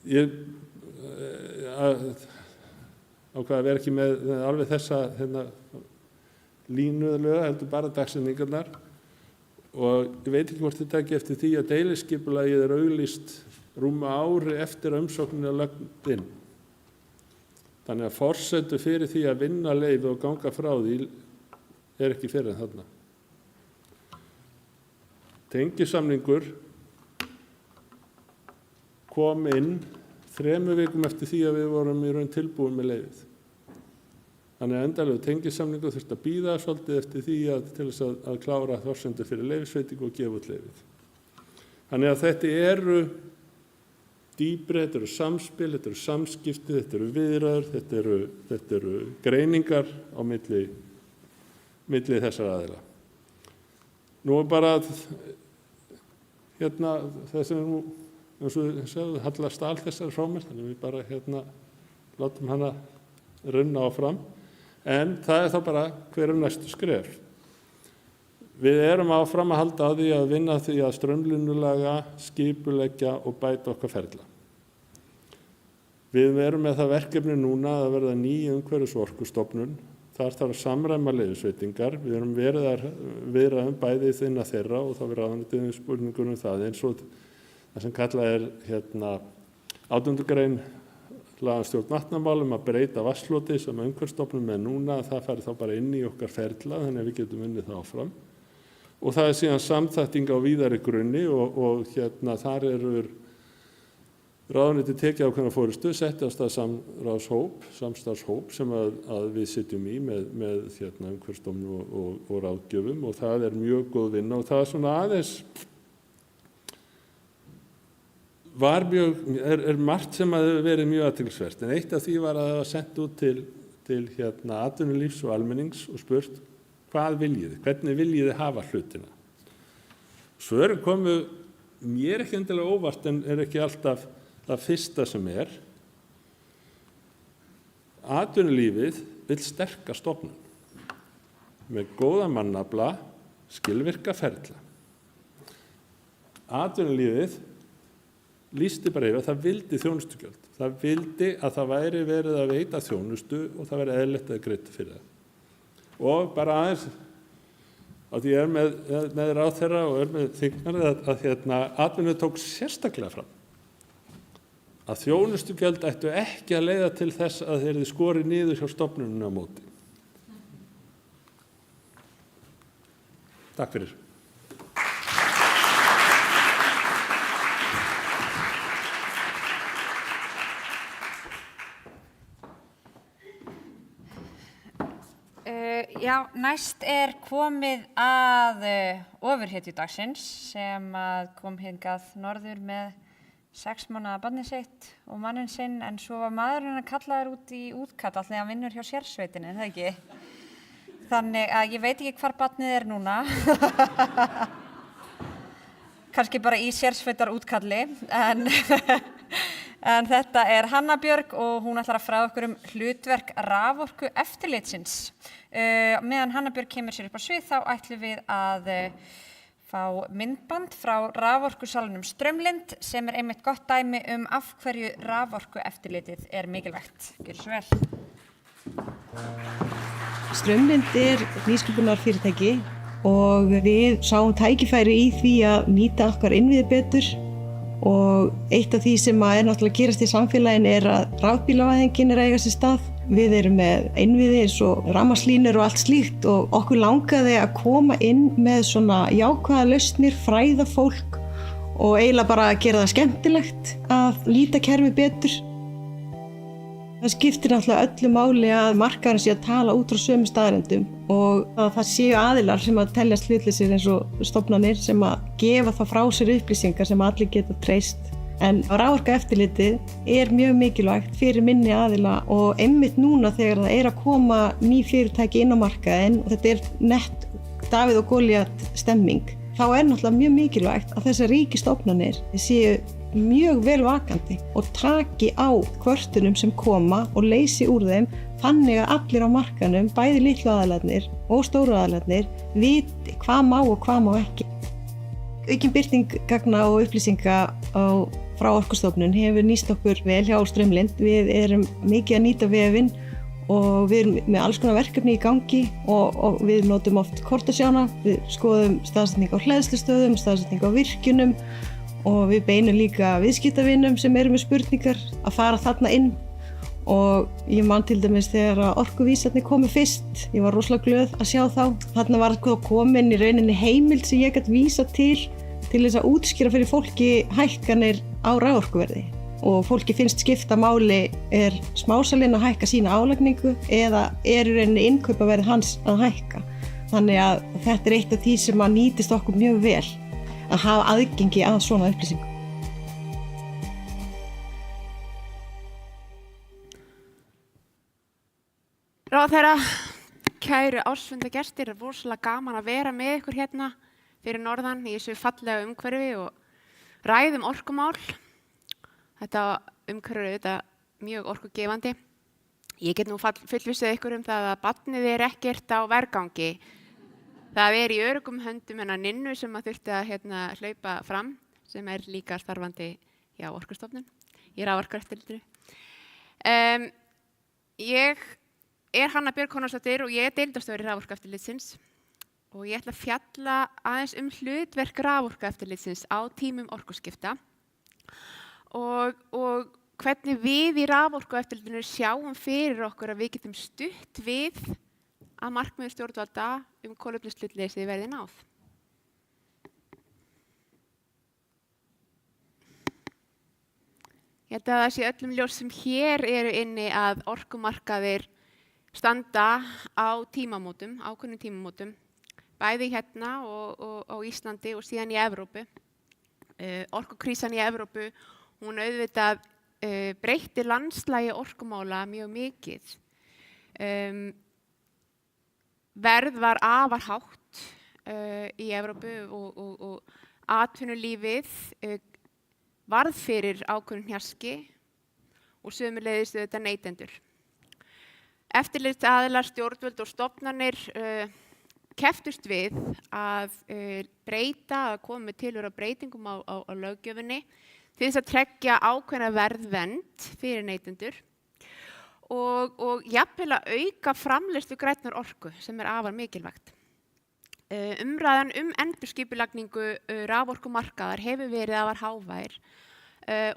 Ég ákvað að vera ekki með alveg þessa línuðlega, heldur bara dagsetningarnar og ég veit ekki hvort þetta ekki eftir því að deiliskipulagið er auglýst rúma ári eftir að umsóknin er lögð inn. Þannig að forsendur fyrir því að vinna leyfi og ganga frá því er ekki fyrir en þarna. Tengisamningur kom inn 3 vikum eftir því að við vorum í raun tilbúin með leyfið. Þannig að endanlegu tengisamningur þurfti að bíða svolítið eftir því til þess að klára forsendur fyrir leyfisveitingu og gefa út leyfið. Þannig að þetta eru dýpri, þetta eru samspil, þetta eru samskipti, þetta eru viðræður, þetta eru greiningar á milli þessara aðila. Nú er bara þessi nú, eins og við segðum, hallast all þessari frá mér, þannig við bara látum hana runna áfram. En það er þá bara hver næstu skref. Við erum áfram að halda á því að vinna því að straumlínulaga, skipuleggja og bæta okkar ferla. Við erum með það verkefni núna að verða ný umhverfis- og orkustofnun. Þar þarf að samræma leyfisveitingar. Við erum viðræðum bæði innan þeirra og þá við ráðuneytið spurningur það eins og það sem kallað er 18. grein laga um stjórn vatnamálum að breyta vatnsfloti sem umhverfisstofnun með núna, það færi þá bara inn í okkar ferla þannig að við getum unnið það áfram. Og það er síðan samþætting á víðari grunni og þar eru ráðuneytið tekið ákveðna forystu, setti af stað samstarfshóp sem að við sitjum í með umhverfisstofnun og ráðgjöfum og það er mjög góð vinna og það er svona aðeins er margt sem að hefur verið mjög athyglisvert en eitt af því var að það var sendt út til atvinnulífs og almennings og spurt hvað viljið þið, hvernig viljið þið hafa hlutina. Svörin komu mér ekki endilega óvart en er ekki alltaf það fyrsta sem er. Atvinnulífið vill sterka stofnun með góða mannafla, skilvirka ferla. Atvinnulífið lýsti bara yfir að það vildi þjónustugjöld. Það vildi að það væri verið að veita þjónustu og það væri eðlilegt að greiða fyrir það. Og bara aðeins, að ég er með ráðherra og er með þingmenn að atvinnulífið tók sérstaklega fram að þjónustugjöld ættu ekki að leiða til þess að þeir yrðu skorið niður hjá stofnunum á móti. Takk fyrir. Já, næst er komið að ofurhetju dagsins sem kom hingað norður með 6 mánaða barnið sitt og manninn sinn en svo var maðurinn að kallaður út í útkall af því að hann vinnur hjá sérsveitinni, er það ekki? Þannig að ég veit ekki hvar barnið er núna. Kannski bara í sérsveitar útkalli en þetta er Hanna Björg og hún ætlar að fræða okkur hlutverk raforku eftirlitsins. Meðan Hanna Björg kemur sér upp á svið þá ætlum við að fá myndband frá raforkusalunum Straumlind sem er einmitt gott dæmi af hverju raforku eftirlitið er mikilvægt. Gjörðu svo vel. Straumlind er nýsköpunarfyrirtæki og við sáum tækifæri í því að nýta okkar innviði betur og eitt af því sem er náttúrulega gerast í samfélaginu er að rafbílavæðingin er að eiga sér stað. Við erum með innviði eins og rafmagnslínur og allt slíkt og okkur langaði að koma inn með svona jákvæða lausnir, fræða fólk og eiginlega bara að gera það skemmtilegt að nýta kerfi betur. Það skiptir náttúrulega öllu máli að markaðurinn sé að tala út frá sömu staðreyndum og að það séu aðilar sem að teljast hlutlausir eins og stofnanir sem að gefa það frá sér upplýsingar sem allir geta treyst. En raforkueftirlitið er mjög mikilvægt fyrir minni aðila og einmitt núna þegar það er að koma ný fyrirtæki inn á markaðinn og þetta er nett Davíð og Golíat stemming, þá er náttúrulega mjög mikilvægt að þessar ríkisstofnanir séu mjög vel vakandi og taki á kvörtunum sem koma og leysi úr þeim þannig að allir á markanum, bæði litlu aðilarnir og stóru aðilarnir, viti hvað má og hvað má ekki. Aukin birting gagna og upplýsinga frá Orkustofnun hefur nýst okkur vel hjá Straumlind. Við erum mikið að nýta vefinn og við erum með alls konar verkefni í gangi og við notum oft kortasjána, við skoðum staðsetning á hleðslustöðum, staðsetning á virkjunum og við beinum líka viðskiptavinum sem eru með spurningar að fara þarna inn og ég man til dæmis þegar orkuvísarnir komu fyrst, ég var rosalega glöð að sjá þá. Þarna var komin í rauninni heimild sem ég gat vísa til þess að útskýra fyrir fólki hækkanir á raforkuverði og fólki finnst skipta máli er smásalinn að hækka sína álagningu eða er í rauninni innkaupaverð hans að hækka. Þannig að þetta er eitt af því sem að nýtist okkur mjög vel að hafa aðgengi að svona upplýsingum. Ráðherra, kæru ársfundagestir, rosalega gaman að vera með ykkur hérna fyrir norðan í þessu fallega umhverfi og ræðum orkumál. Þetta umhverfi er auðvitað mjög orkugefandi. Ég get nú fullvissað ykkur það að barnið er ekkert á vergangi. Það er í öruggum höndum hennar Ninnu sem að þurfti að hlaupa fram, sem er líka starfandi hjá Orkustofnun í raforkueftirlitinu. Ég er Hanna Björg Konráðsdóttir og ég er deildarstjóri raforkueftirlitsins og ég ætla að fjalla aðeins hlutverk raforkueftirlitsins á tímum orkuskipta og hvernig við í raforkueftirlitinu sjáum fyrir okkur að við getum stutt við að markmiðum stjórnvalda kolefnishlutleysi verði náð. Ég held að það sé öllum ljós sem hér eru inni að orkumarkaðir standa á tímamótum, ákveðnum tímamótum, bæði hérna og á Íslandi og síðan í Evrópu. Orkukrísan í Evrópu, hún auðvitað breytti landslagi orkumála mjög mikið. Verð var afar hátt í Evrópu og atvinnulífið varð fyrir ákveðnum hnjaski og sömuleiðis auðvitað neytendur. Eftirlitsaðilar, stjórnvöld og stofnanir kepptust við að breyta, að koma með tilhöra breytingum á löggjöfinni til þess að tryggja ákveðna verðvernd fyrir neytendur og jafnvel að auka framleiðslu grænnar orku sem er afar mikilvægt. Umræðan endurskipulagningu raforkumarkaðar hefur verið afar hávær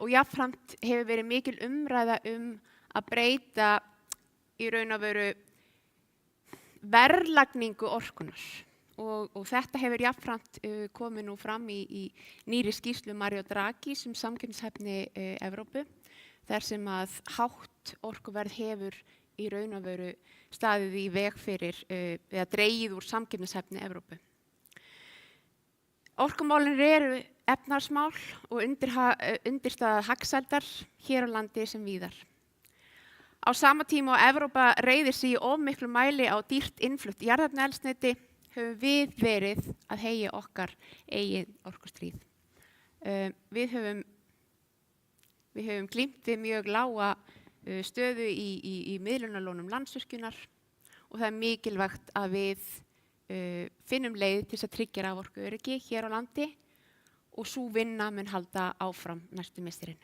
og jafnframt hefur verið mikil umræða að breyta í raun og veru verðlagningu orkunar og þetta hefur jafnframt komið nú fram í nýrri skýrslu Mario Draghi sem samkeppnishæfni Evrópu þar sem að hátt orkuverð hefur í raun og veru staðið í veg fyrir eða dregið úr samkeppnishæfni Evrópu. Orkumálin eru efnahagsmál og undirstaða hagsældar hér á landi sem víðar. Á sama tíma og Evrópa reiðir sig í of miklu mæli á dýrt innflutt jarðefnaeldsneyti höfum við verið að heyja okkar eigin orkustríð. Við höfum glímt við mjög lága stöðu í miðlunarlónum Landsvirkjunar og það er mikilvægt að við finnum leið til að tryggja raforkuöryggi hér á landi og sú vinna mun halda áfram næstu misserin.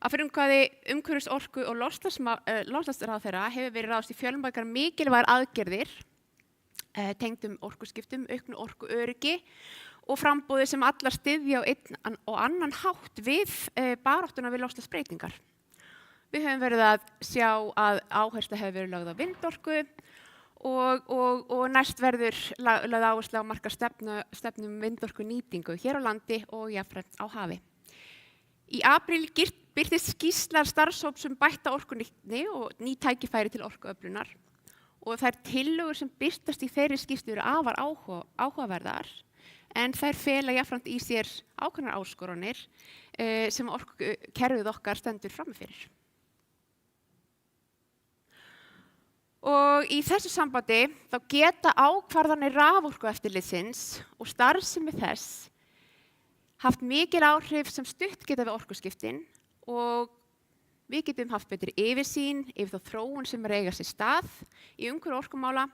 Að frumkvæði umhverfis-, orku- og loftslagsráðherra hefur verið ráðist í fjölmargar mikilvægar aðgerðir tengdum orkuskiptum, auknu orkuöryggi og framboði sem allar styðja á einn og annan hátt við baráttuna við loftslagsbreytingar. Við höfum verið að sjá að áhersla hefur verið lögð á vindorku og næst verður lögð áhersla á marka stefnum vindorku nýtingu hér á landi og jafnframt á hafi. Í apríl birtist skýrsla starfshóps bætta orkunýtni og ný tækifæri til orkuöflunar og þær tillögur sem birtast í þeirri skýrslu eru afar áhugaverðar en þær fela jafnframt í sér ákveðnar áskoranir sem orkukerfið okkar stendur frammi fyrir. Og í þessu sambandi þá geta ákvarðanir raforkueftirlitsins og starfsemi þess haft mikil áhrif sem stutt geta við orkuskiptin og við getum haft betri yfirsýn yfir þá þróun sem eiga sér stað í umhverfi orkumála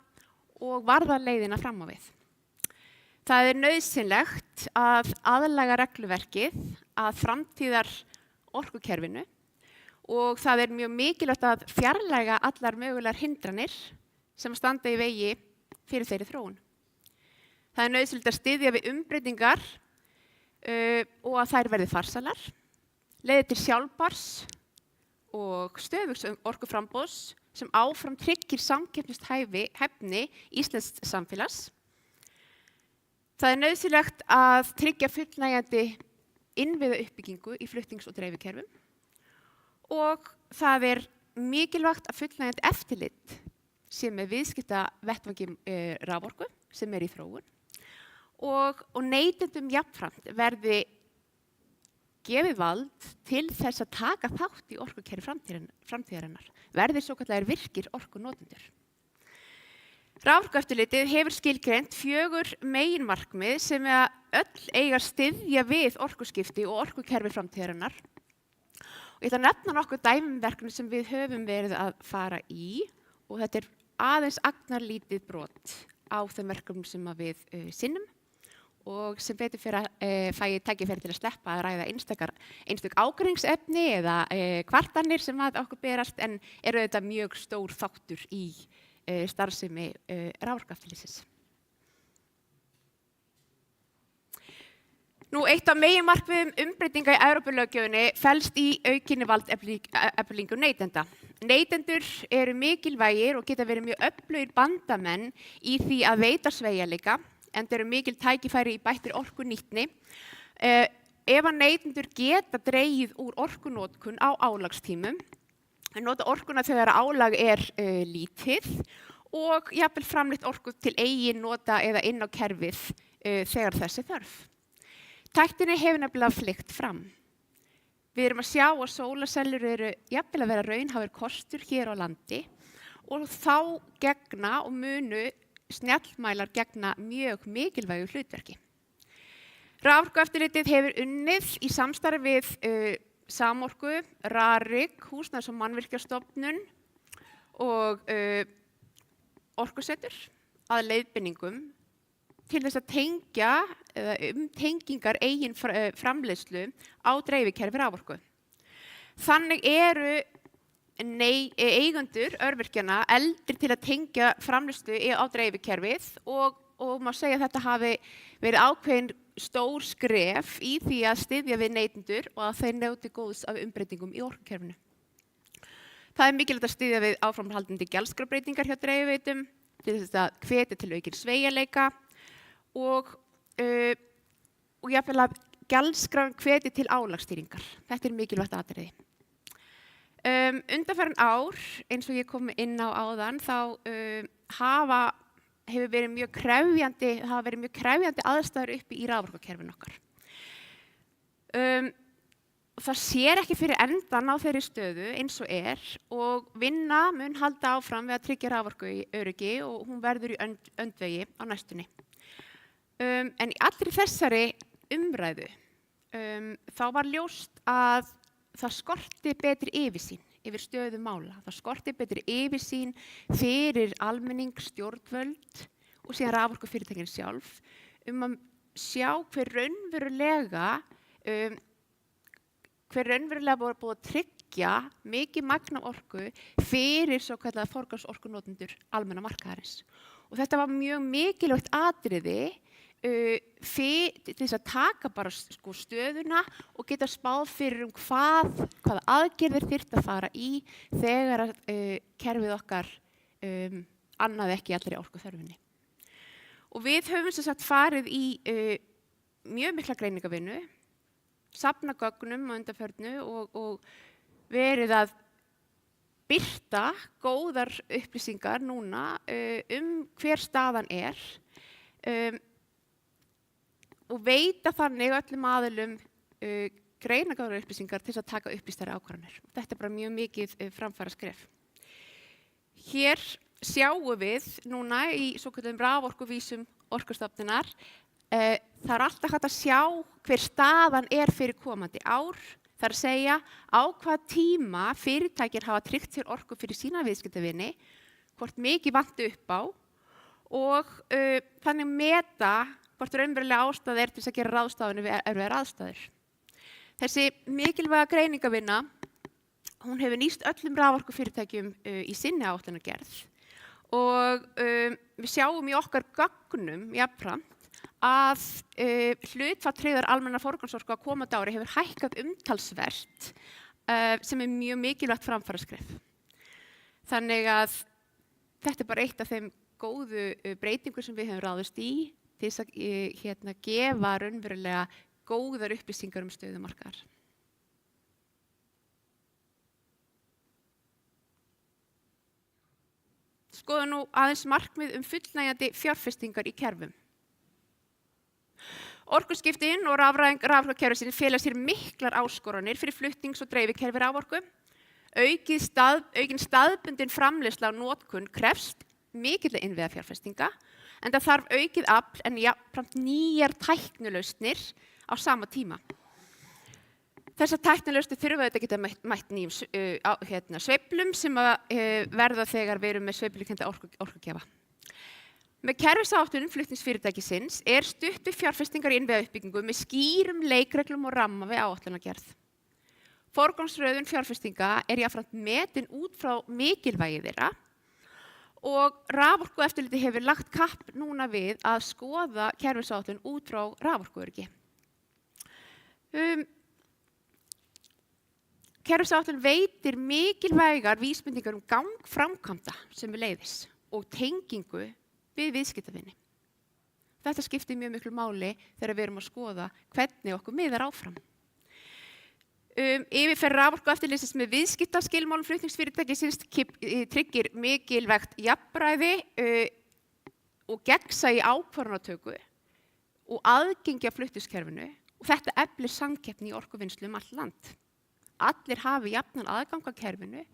og varða leiðina fram á við. Það er nauðsynlegt að aðlaga regluverkið að framtíðar orkukerfinu og það er mjög mikilvægt að fjarlæga allar mögulegar hindranir sem standa í vegi fyrir þeirri þróun. Það er nauðsynlegt að styðja við umbreytingar og að þær verði farsalar, leiði til sjálfbærs og stöðugs orkuframboðs sem áfram tryggir samkeppnishæfni íslensks samfélags. Það er nauðsynlegt að tryggja fullnægjandi innviðauppbyggingu í flutnings- og dreifikerfum og það er mikilvægt að fullnægjandi eftirlit sé með viðskiptavettvangi raforku sem í þróun og neytendum jafnframt verði gefið vald til þess að taka þátt í orkukerfi framtíðarinnar, verði svokallaðir virkir orkunotendur. Raforkueftirlitið hefur skilgreint 4 meginmarkmið sem öll eiga að styðja við orkuskipti og orkukerfi framtíðarinnar. Og ég ætla að nefna nokkuð dæmiverkefni sem við höfum verið að fara í og þetta er aðeins agnarlítið brot á þeim verkefnum sem við sinnum og sem betur fyrir að fæ ég tækifæri til að sleppa að ræða einstök ágreiningsefni eða kvartanir sem að okkur berast en eru þetta mjög stór þáttur í starfsemi raforkueftirlitsins. Eitt af meginmarkmiðum umbreytinga í Evrópulöggjöfinni felst í aukinni valdeflingu neytenda. Neytendur eru mikilvægir og geta verið mjög öflugir bandamenn í því að veita sveigjanleika, enda eru mikil tækifæri í bættri orkunýtni. Ef að neytendur geta dregið úr orkunotkun á álagstímum, nota orkuna þegar álag lítið og jafnvel framleitt orku til eigin nota eða inn á kerfið þegar þessi þörf. Tækninni hefur nefnilega fleygt fram. Við erum að sjá að sólarsellur eru jafnvel að vera raunhæfur kostur hér á landi og þá gegna og munu snjallmælar gegna mjög mikilvægu hlutverki. Raforkueftirlitið hefur unnið í samstarfi við Samorku, Rarik, Húsnæðis- og mannvirkjastofnun og Orkusetur að leiðbeiningum til þess að tengja tengingar eigin framleiðslu á dreifikerfi raforku. Þannig eru eigendur örvirkjana eldri til að tengja framleiðslu á dreifikerfið og má segja að þetta hafi verið ákveðin stór skref í því að styðja við neytendur og að þeir njóti góðs af umbreytingum í orkukerfinu. Það er mikilvægt að styðja við áframhaldandi gjaldskrárbreytingar hjá dreifiveitum til þess að hvetja til aukins sveigjanleika og jafnvel að gjaldskrár hvetji til álagsstýringar. Þetta er mikilvægt atriði. Undanfarin ár, eins og ég kom inn á áðan, þá hefur verið mjög krefjandi aðstæður uppi í raforkukerfinu okkar. Það sér ekki fyrir endan á þeirri stöðu eins og vinna mun halda áfram við að tryggja raforku í öryggi og hún verður í öndvegi á næstunni. En í allri þessari umræðu þá var ljóst að það skorti betri yfirsýn yfir stöðu mála. Það skorti betri yfirsýn fyrir almenning, stjórnvöld og síðan raforkufyrirtækin sjálf að sjá hver raunverulega búið að tryggja mikið magn af orku fyrir svo kallaða forgangsorkunotendur almenna markaðarins. Og þetta var mjög mikilvægt atriði til þess að taka bara stöðuna og geta spáð fyrir hvaða aðgerðir þyrfti að fara í þegar kerfið okkar annaði ekki allri orkuþörfinni. Og við höfum sem sagt farið í mjög mikla greiningavinnu safna gögnum á undanförnu og verið að birta góðar upplýsingar núna hver staðan er og veita þannig öllum aðilum greinargóðar upplýsingar til að taka upplýstari ákvarðanir. Þetta er bara mjög mikið framfara skref. Hér sjáum við núna í svokölluðum raforkuvísum Orkustofnunar, það er alltaf hægt að sjá hver staðan er fyrir komandi ár, það er að segja á hvað tíma fyrirtækir hafa tryggt sér orku fyrir sína viðskiptavini, hvort mikið vanti upp á og þannig meta hvort raunverulega ástæða er til þess að gera ráðstafanir við erfiðar aðstæður. Þessi mikilvæga greiningavinna, hún hefur nýst öllum raforkufyrirtækjum í sinni áætlunargerð og við sjáum í okkar gögnum jafnframt að hlutfall tryggðrar almennar forgangsorku á komandi ári hefur hækkað umtalsvert sem er mjög mikilvægt framfaraskref. Þannig að þetta er bara eitt af þeim góðu breytingum sem við hefum ráðist í til þess að gefa raunverulega góðar upplýsingar stöðu markaðar. Skoða nú aðeins markmið fullnægjandi fjárfestingar í kerfum. Orkuskiptin og raforkukerfisins fela sér miklar áskoranir fyrir flutnings- og dreifikerfi raforku. Aukin staðbundin framleiðsla á notkun krefst mikilla innviðafjárfestinga, en það þarf aukið afl en jafnframt nýjar tæknilausnir á sama tíma. Þessar tæknilausnir þurfa þetta geta mætt nýjum sveiflum sem verða þegar við erum með sveiflukennda orkugjafa. Með kerfisáætlun flutningsfyrirtækisins er stutt við fjárfestingar í innviðauppbyggingu með skýrum leikreglum og ramma við áætlunargerð. Forgangsröðun fjárfestinga er jafnframt metin út frá mikilvægi þeirra og raforkueftirlitið hefur lagt kapp núna við að skoða kerfisáætlun út frá raforkuöryggi. Kerfisáætlun veitir mikilvægar vísbendingar gang framkvæmda sem leiðis og tengingu við viðskiptavini. Þetta skiptir mjög miklu máli þegar við erum að skoða hvernig okkur miðar áfram. Yfirferð raforkueftirlitsins með viðskiptaskilmálum flutningsfyrirtækisins tryggir mikilvægt jafnræði og gegnsæi ákvarðanatöku og aðgengi að flutningskerfinu og þetta eflir samkeppni í orkuvinnslu allt land. Allir hafi jafnan aðgang að kerfinu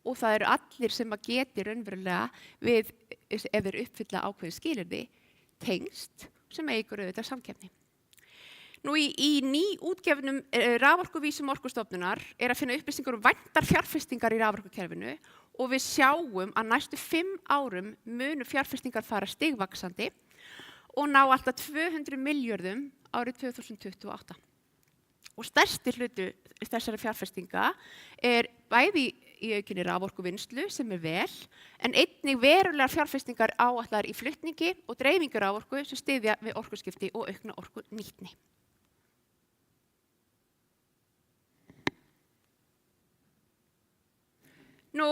og það eru allir sem að geti raunverulega við, ef þeir uppfylla ákveðið skilyrði, tengst sem eigur auðvitað samkeppni. Nú í nýútgefnum raforkuvísum Orkustofnunar er að finna upplýsingar væntar fjárfestingar í raforkukerfinu og við sjáum að næstu 5 árum munu fjárfestingar fara stigvaxandi og ná alltaf 200 milljörðum árið 2028. Og stærsti hluti þessara fjárfestinga er bæði í aukinni raforkuvinnslu sem er vel, en einnig verulegar fjárfestingar áætlaðar í flutningi og dreifingu raforku sem styðja við orkuskipti og aukna orkunýtni. Nú,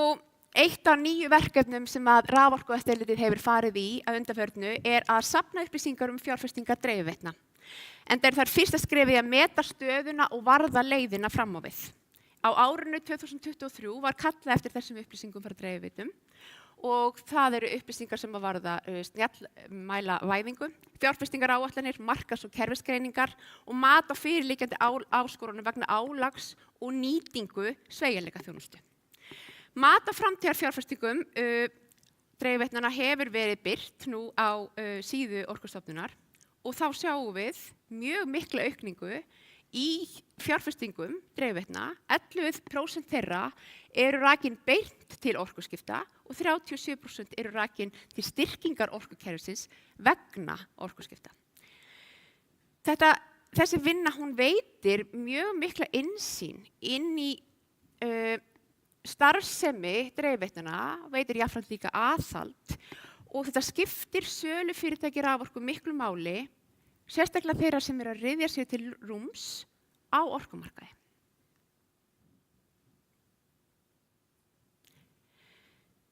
eitt af 9 verkefnum sem að raforkueftirlitið hefur farið í að undanförnu er að safna upplýsingar fjárfestingar dreifiveitna. En það er fyrsta skrefið að meta stöðuna og varða leiðina fram á við. Á árinu 2023 var kallað eftir þessum upplýsingum frá dreifiveitum og það eru upplýsingar sem að varða snjallmæla væðingu, fjárfestingar áætlanir, markas- og kerfisgreiningar og mat á fyrirliggjandi áskorunum vegna álags og nýtingu sveigjanleikaþjónustu. Mat á framtíðarfjárfestingum dreifiveitnanna hefur verið birt nú á síðu Orkustofnunar og þá sjáum við mjög mikla aukningu í fjárfestingum dreifiveitna. 11% þeirra eru rakin beint til orkuskipta og 37% eru rakin til styrkingar orkukerfisins vegna orkuskipta. Þessi vinna hún veitir mjög mikla innsýn inn í starfsemi dreifiveitnanna, veitir jafnframt líka aðhald og þetta skiptir sölufyrirtæki raforku miklu máli, sérstaklega þeirra sem eru að ryðja sér til rúms á orkumarkaði.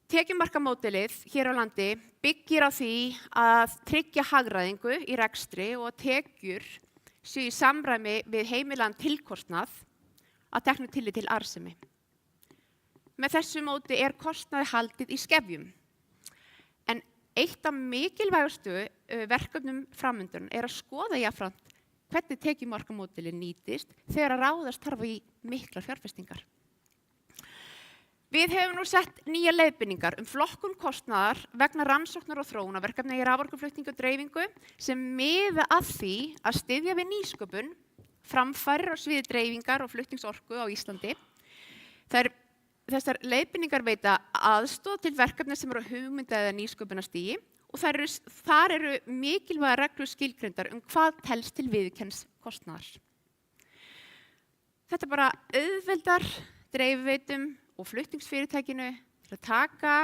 Tekjumarkamódelið hér á landi byggir á því að tryggja hagræðingu í rekstri og tekjur séu í samræmi við heimilan tilkostnað að teknu tillit til arðsemi. Með þessu móti er kostnaði haldið í skefjum. En eitt af mikilvægustu verkefnum framundan er að skoða jafnframt hvernig tekjumarkamódelið nýtist þegar að ráðast þarf í miklar fjárfestingar. Við hefum nú sett nýja leiðbeiningar flokkun kostnaðar vegna rannsóknar og þróunarverkefna í raforkuflutningi og dreifingu sem miða að því að styðja við nýsköpun, framfarir á sviði dreifingar og flutningsorku á Íslandi. Þessar leiðbeiningar veita aðstoð til verkefna sem eru á hugmynda eða nýsköpunarstigi og þar eru mikilvæga reglur skilgreindar hvað telst til viðurkenns kostnaðar. Þetta bara auðveldar dreifiveitum og flutningsfyrirtækinu til að taka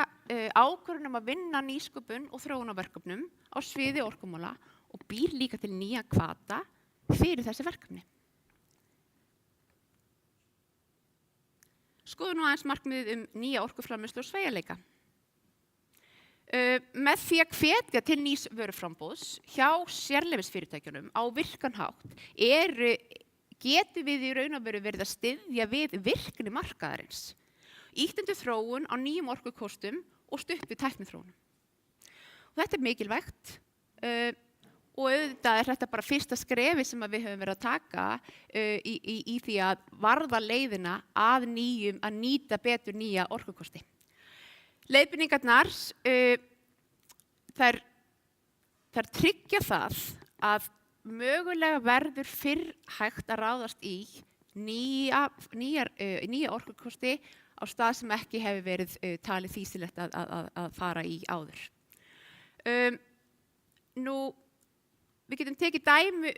ákvörðun að vinna nýsköpun og þróunarverkefnum á sviði orkumála og býr líka til nýja hvata fyrir þessi verkefni. Skoðum nú aðeins markmiðið nýja orkuframleiðslu og sveigjanleika. Með því að hvetja til nýs vöruframboðs hjá sérleyfisfyrirtækjunum á virkan hátt getum við í raun og veru verið að styðja við virkni markaðarins, ýtt undir þróun á nýjum orkukostum og stutt við tækniþróun. Þetta er mikilvægt og auðvitað er þetta bara fyrsta skrefi sem við höfum verið að taka í því að varða leiðina að nýta betur nýja orkukosti. Leiðbeiningarnar þær tryggja það að mögulega verður fyrr hægt að ráðast í nýja orkukosti á stað sem ekki hefur verið talið fýsilegt að fara í áður. Við getum tekið dæmi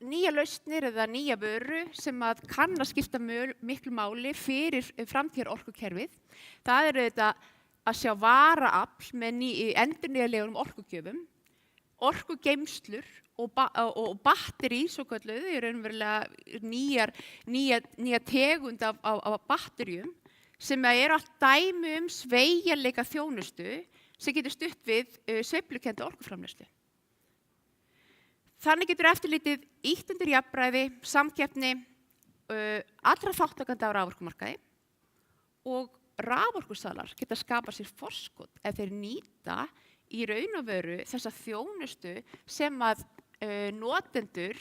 nýja lausnir eða nýja vöru sem kann að skipta miklu máli fyrir framtíðar orkukerfið. Það er þetta að sjá varaafl með endurnýjanlegum orkugjöfum, orkugeymslur og batteri, svo kölluð, er raunverulega nýja tegund af batterjum sem eru allt dæmi sveigjanleika þjónustu sem getur stutt við sveiflukennda orkuframleiðslu. Þannig getur eftirlitið ýtt undir jafnræði, samkeppni allra þátttakenda á raforkumarkaði og raforkusalar geta skapað sér forskot ef þeir nýta í raun og veru þessa þjónustu sem notendur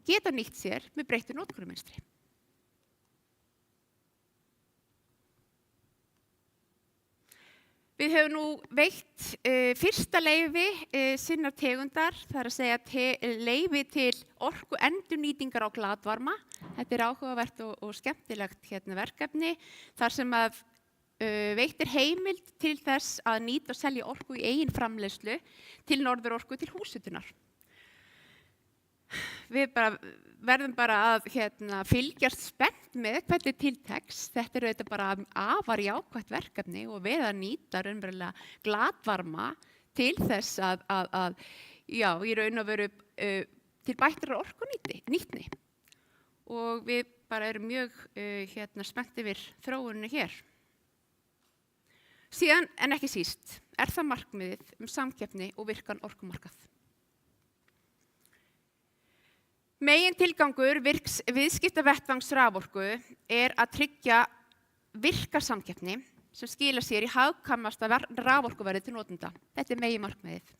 geta nýtt sér með breyttu notkunarmynstri. Við höfum nú veitt fyrsta leyfi sinnar tegundar, það er að segja leyfi til orkuendurnýtingar á glatvarma. Þetta er áhugavert og skemmtilegt verkefni þar sem veitt er heimild til þess að nýta og selja orku í eigin framleiðslu til Norðurorku til húshitunar. Við verðum bara að fylgjast spennt með hvernig tiltekst. Þetta er auðvitað bara afar jákvætt verkefni og við að nýta raunverulega glatvarma til þess að í raun og veru til bættrar orkunýtni. Og við bara erum mjög spennt yfir þróuninni hér. Síðan en ekki síst er það markmiðið samkeppni og virkan orkumarkað. Megin tilgangur virks viðskiptavettvangs raforku er að tryggja virka samkeppni sem skila sér í hagkvæmasta raforkuverði til notenda. Þetta er megin markmiðið.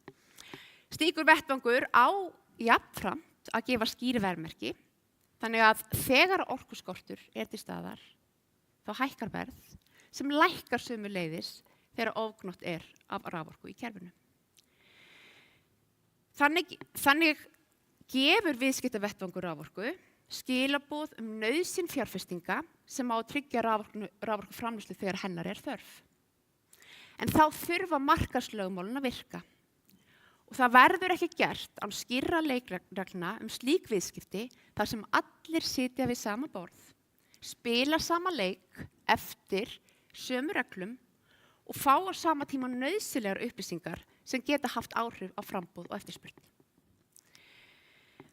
Slíkur vettvangur á jafnframt að gefa skýr verðmerki, þannig að þegar orkuskortur er til staðar, þá hækkar verð sem lækkar sömuleiðis þegar ofgnótt er af raforku í kerfinu. Þannig gefur viðskiptavettvangur raforku skilaboð nauðsyn fjárfestinga sem á að tryggja raforkuframleiðslu þegar hennar er þörf. En þá þurfa markaðslögmálin að virka. Og það verður ekki gert án skýrra leikreglna slík viðskipti þar sem allir sitja við sama borð, spila sama leik eftir sömu reglum og fá á sama tíma nauðsynlegar upplýsingar sem geta haft áhrif á framboð og eftirspurn.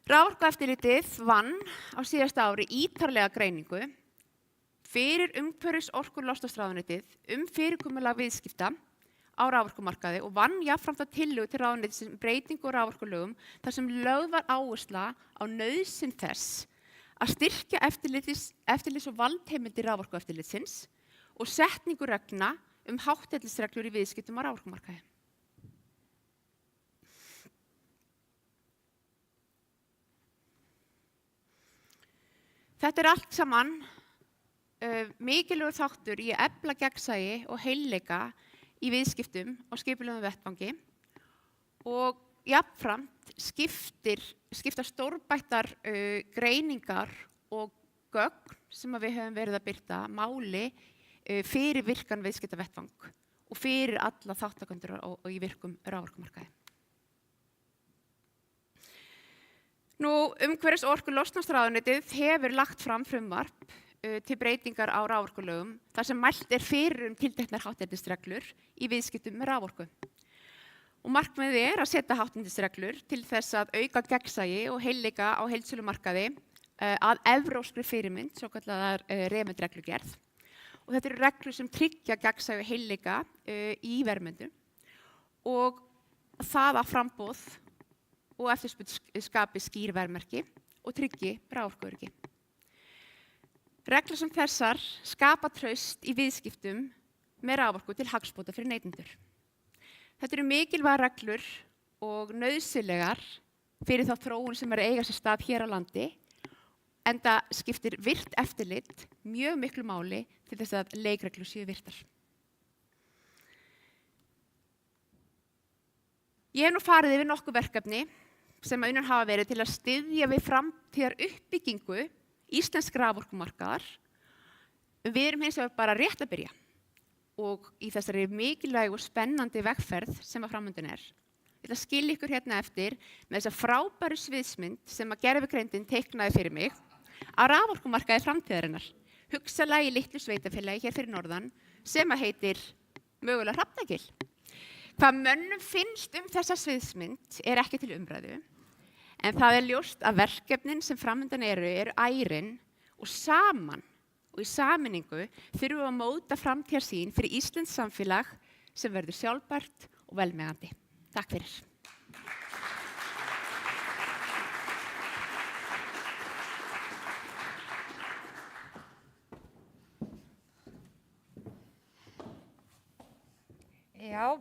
Raforkueftirlitið vann á síðasta ári ítarlega greiningu fyrir umhverfis- orku- og loftslagsráðuneytið fyrirkomulag viðskipta á raforkumarkaði og vann jafnframt að tillögu til ráðuneytisins um breytingu á raforkulögum þar sem lögð var áhersla á nauðsyn þess að styrkja eftirlits- og valdheimildir raforkueftirlitsins og setningu reglna hátternisreglur í viðskiptum á raforkumarkaði. Þetta allt saman mikilvægur þáttur í að efla gegnsæi og heilleika í viðskiptum á skipulegum vettvangi og jafnframt skipta stórbættar greiningar og gögn sem við höfum verið að birta máli fyrir virkan viðskiptavettvang og fyrir alla þáttakendur í virkum raforkumarkaði. Umhverfis- og orkuloftslagsráðuneytið hefur lagt fram frumvarp til breytingar á raforkulögum þar sem mælt fyrir tilteknar hátternisreglur í viðskiptum með raforku. Og markmiðið að setja hátternisreglur til þess að auka gegnsæi og heilleika á heildsölumarkaði að evrópskri fyrirmynd, svokallaðar REMIT-reglugerð. Og þetta eru reglur sem tryggja gegnsæi og heilleika í verðmyndum og það að framboð og eftirspurn skapi skýr verðmerki og tryggi raforkuöryggi. Reglur sem þessar skapa traust í viðskiptum með raforku til hagsbóta fyrir neytendur. Þetta eru mikilvægar reglur og nauðsynlegar fyrir þá þróun sem eiga sér stað hér á landi, enda skiptir virt eftirlit mjög miklu máli til þess að leikreglur séu virtar. Ég hef farið yfir nokkuð verkefni sem unnin hafa verið til að styðja við framtíðar uppbyggingu íslenskra raforkumarkaðar. Við erum hins vegar bara rétt að byrja og í þessari mikilvægu og spennandi vegferð sem að framundan er. Ég ætla að skilja ykkur hérna eftir með þessa frábæru sviðsmynd sem að gervigreindin teiknaði fyrir mig á raforkumarkaði framtíðarinnar, hugsanlega í litlu sveitafélagi hér fyrir norðan sem að heitir mögulega Hrafnagil. Hvað mönnum finnst þessa sviðsmynd ekki til umræðu, en það ljóst að verkefnin sem framundan eru ærin og saman og í sameiningu þurfum við að móta framtíðarsýn fyrir íslenskt samfélag sem verður sjálfbært og velmegandi. Takk fyrir. Já,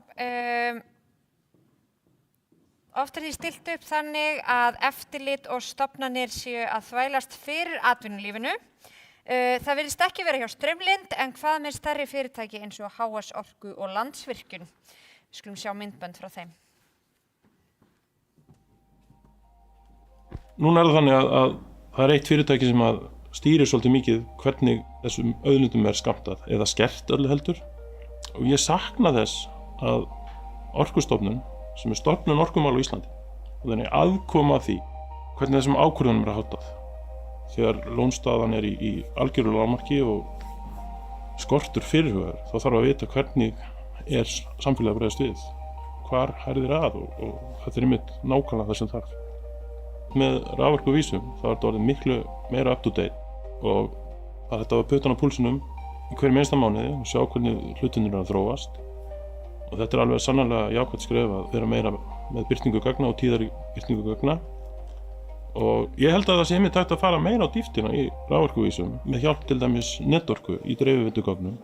oft því stillt upp þannig að eftirlit og stofnanir séu að þvælast fyrir atvinnulífinu. Það virðist ekki vera hjá Straumlind, en hvað með stærri fyrirtæki eins og HS Orku og Landsvirkjun? Við skulum sjá myndbönd frá þeim. Núna það þannig að það eitt fyrirtæki sem að stýrir svolítið mikið hvernig þessum auðlindum skammtað eða skert öllu heldur. Og ég sakna þess að Orkustofnun, sem stofnun orkumála á Íslandi, og þannig aðkoma að því hvernig þessum ákvörðunum háttað. Þegar lónstaðan í algjöru lágmarki og skortur fyrirhugaður, þá þarf að vita hvernig samfélagið að bregðast við, hvar herðir að og þetta einmitt nákvæmlega það sem þarf. Með raforkuvísum þá þetta orðið miklu meira up to date og að þetta var putan á púlsinum í hverjum einasta mánuði og sjá hvernig hlutirnir að þróast. Og þetta alveg sannarlega jákvætt skref að vera meira með birtingu gagna og tíðari birtingu gagna. Og ég held að það sé einmitt hægt að fara meira á dýptina í raforkuvísum með hjálp til dæmis netorku í dreifiveitukgögnum,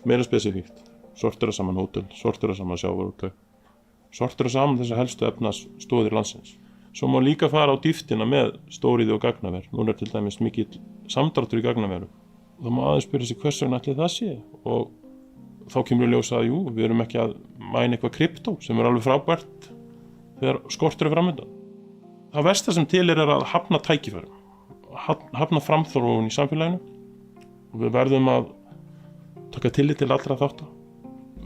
meira spesifíkt. Sortera saman hótel, sortera saman sjávarútveg, sortera saman þessar helstu efnasstoðir landsins. Svo má líka fara á dýptina með stóriðju og gagnaver. Núna til dæmis mikill samdráttur í gagnaveru. Það má aðeins spyrja sig hvers vegna ætli það sé og þá kemur í ljós að við erum ekki að mæna eitthvað kryptó sem alveg frábært þegar skortur framundan. Það versta sem til að hafna tækifærum, hafna framþróun í samfélaginu og við verðum að taka tillit til allra þátta.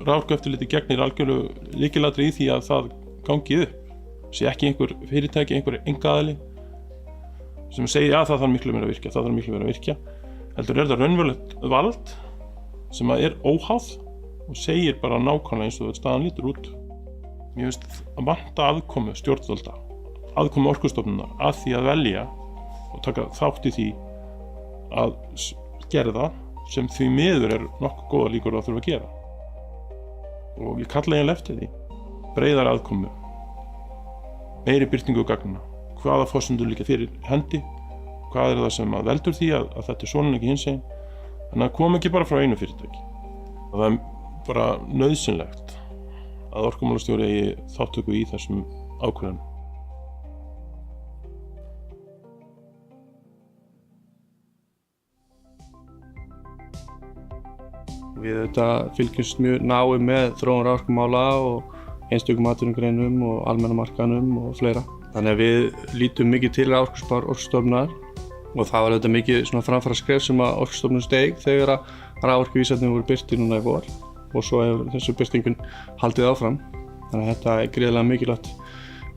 Raforkueftirlitið gegnir algjörlega lykilatriði í því að það gangi upp. Sé ekki einhver fyrirtæki, einhver einkaaðili sem segir að það þarf miklu meira að virkja, heldur það raunverulegt vald sem óháð og segir bara nákvæmlega eins og staðan lítur út. Mér finnst að vanta aðkomu stjórnvalda, aðkomu Orkustofnunar að því að velja og taka þátt í því að gera það sem því miður nokkuð góða líkur að þurfa að gera. og ég kalla eiginlega eftir því. Breiðar aðkomu, meiri birtingu gagna, hvaða forsendur liggja fyrir hendi, hvað það sem að veldur því að þetta er svona en ekki hinsegin. Þannig að kom ekki bara frá einu fyrirtæki. Það er bara nauðsynlegt að orkumálastjóri eigi þátttöku í þessum ákvörðunum. Við fylgjumst mjög náið með þróun raforkumála og einstökum atvinnugreinum og almenna markaðnum og fleira. Þannig að við lítum mikið til Raforkuspár Orkustofnunar og það var mikið framfara skref sem að Orkustofnun steig þegar að raforkuvísarnir voru birtir núna í vor og svo hefur þessu birtingun haldið áfram. Þannig að þetta er gríðarlega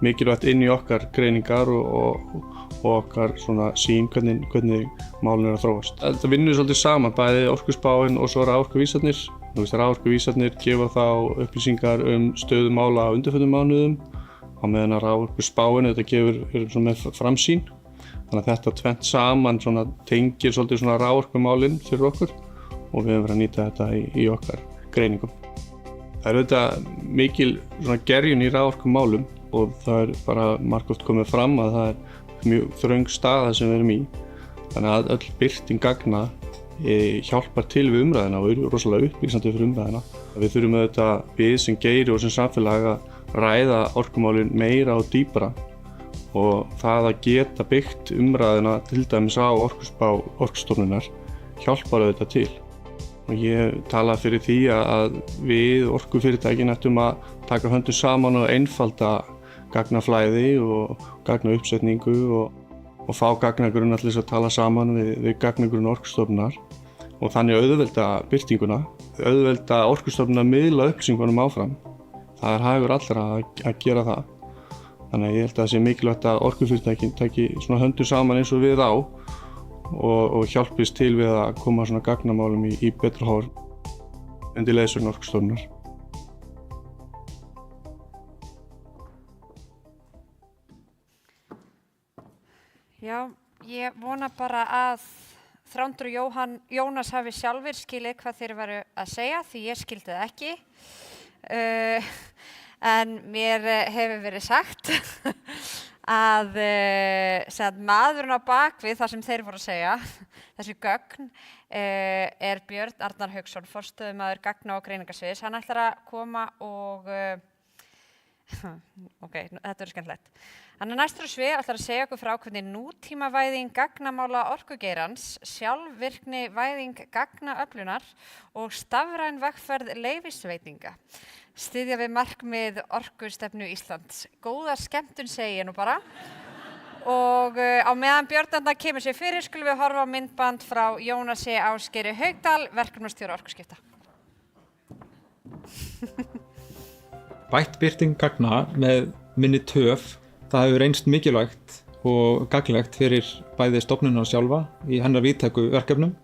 mikilvægt inn í okkar greiningar og okkar sýn hvernig málin að þróast. Þetta vinnur svolítið saman, bæði orkuspáin og svo raforkuvísarnir. Raforkuvísarnir gefa þá upplýsingar stöðu mála á undanförnum mánuðum á meðan að raforkuspáin gefur með framsýn. Þannig að þetta tvennt saman tengir svolítið raforkumálin fyrir okkur og við höfum verið að nýta þetta í okkar greiningum. Það er mikil gerjun í raforkumálum og það er bara margoft komið fram að það er mjög þröng staða sem við erum í. Þannig að öll birting gagna hjálpar til við umræðina og eru rosalega upplýsandi fyrir umræðina. Við þurfum við sem geiri og sem samfélag að ræða orkumálin meira og dýpra og það að geta byggt umræðina til dæmis á orkuspá Orkustofnunar hjálpar til. Og ég tala fyrir því að við orkufyrirtækin ættum að taka höndum saman og einfalda gagnaflæði og gagnauppsetningu og fá gagnagrunna til þess að tala saman við gagnagrunn Orkustofnunar og þannig auðvelda birtinguna, auðvelda Orkustofnunar að miðla upplýsingunum áfram. Það er hagur allra að gera það. Þannig að ég held að það sé mikilvægt að orkufyrirtækin taki höndum saman eins og við á og hjálpist til við að koma gagnamálum í betra horf undir leiðsögn Orkustofnunar. Já, ég vona bara að Þrándur og Jónas hafi sjálfir skilið hvað þeir varu að segja því ég skildi það ekki. En mér hefur verið sagt að maðurinn á bakvið það sem þeir voru að segja, þessi gögn, er Björn Arnar Hauksson, forstöðumaður gagna- og greiningarsviðs. Hann ætlar að koma og ok, þetta verður skemmtilegt. Hann er næstur á svið, ætlar að segja okkur frá hvernig nútímavæðing gagnamála orkugeirans, sjálfvirkni væðing gagnaöflunar og stafræn vegferð leyfisveitinga styðja við markmið orkustefnu Íslands. Góða skemmtun segi ég nú bara. Og á meðan Björn Arnar kemur sér fyrir skulum við horfa á myndband frá Jónasi Ásgeiri Haugdal, verkefnastjóra orkuskipta. Bætt birting gagna með minni töf, það hefur reynst mikilvægt og gagnlegt fyrir bæði stofnunina sjálfa í hennar víðtæku verkefnum,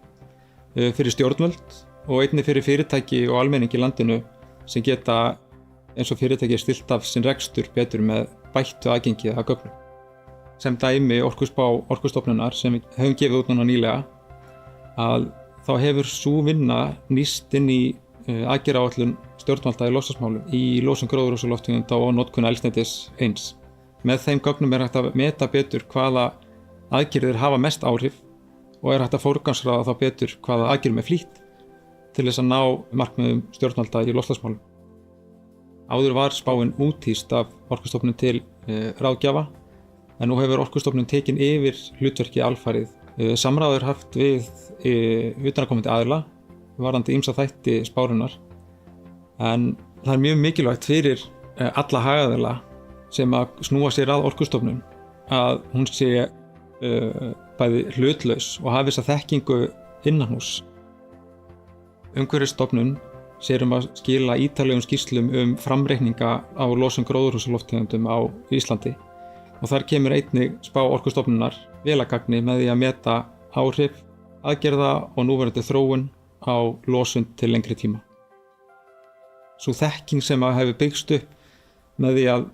fyrir stjórnvöld og einnig fyrir fyrirtæki og almenning í landinu sem geta eins og fyrirtæki stilt af sinn rekstur betur með bættu aðgengi að gögnum. Sem dæmi orkuspá Orkustofnunar sem við höfum gefið út núna nýlega að þá hefur sú vinna nýst inn í aðgerðaáætlun stjórnvalda í loftslagsmálum í losun gróðurhúsalofttegunda og notkun eldsneytis eins. Með þeim gögnum er hægt að meta betur hvaða aðgerðir hafa mest áhrif og er hægt að forgangsraða þá betur hvaða aðgerðum er flýtt til þess að ná markmiðum stjórnvalda í loftslagsmálum. Áður var spáin úthýst af Orkustofnun til ráðgjafa en nú hefur Orkustofnun tekin yfir hlutverki alfarið. Samráður haft við utanaðkomandi aðila varðandi ýmsa þætti spárunar en það er mjög mikilvægt fyrir alla hagaðila sem að snúa sér að Orkustofnun að hún sé bæði hlutlaus og hafi þessa þekkingu innanhús. Umhverfisstofnun sér að skila ítarlegum skýrslum framreikninga á losun gróðurhúsalofttegundum á Íslandi og þar kemur einnig spá Orkustofnunar vel að gagni með því að meta áhrif aðgerða og núverandi þróun á losun til lengri tíma. Sú þekking sem að hefur byggst upp með því að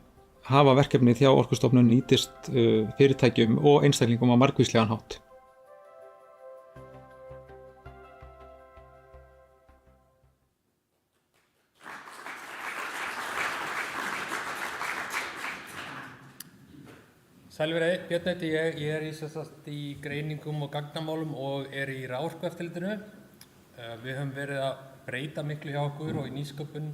hafa verkefni hjá Orkustofnun nýtist fyrirtækjum og einstaklingum á margvíslegan hátt. Sælverið, Björn heiti ég er í greiningum og gagnamálum og er í raforkueftirlitinu. Við höfum verið að breyta miklu hjá okkur og í nýsköpun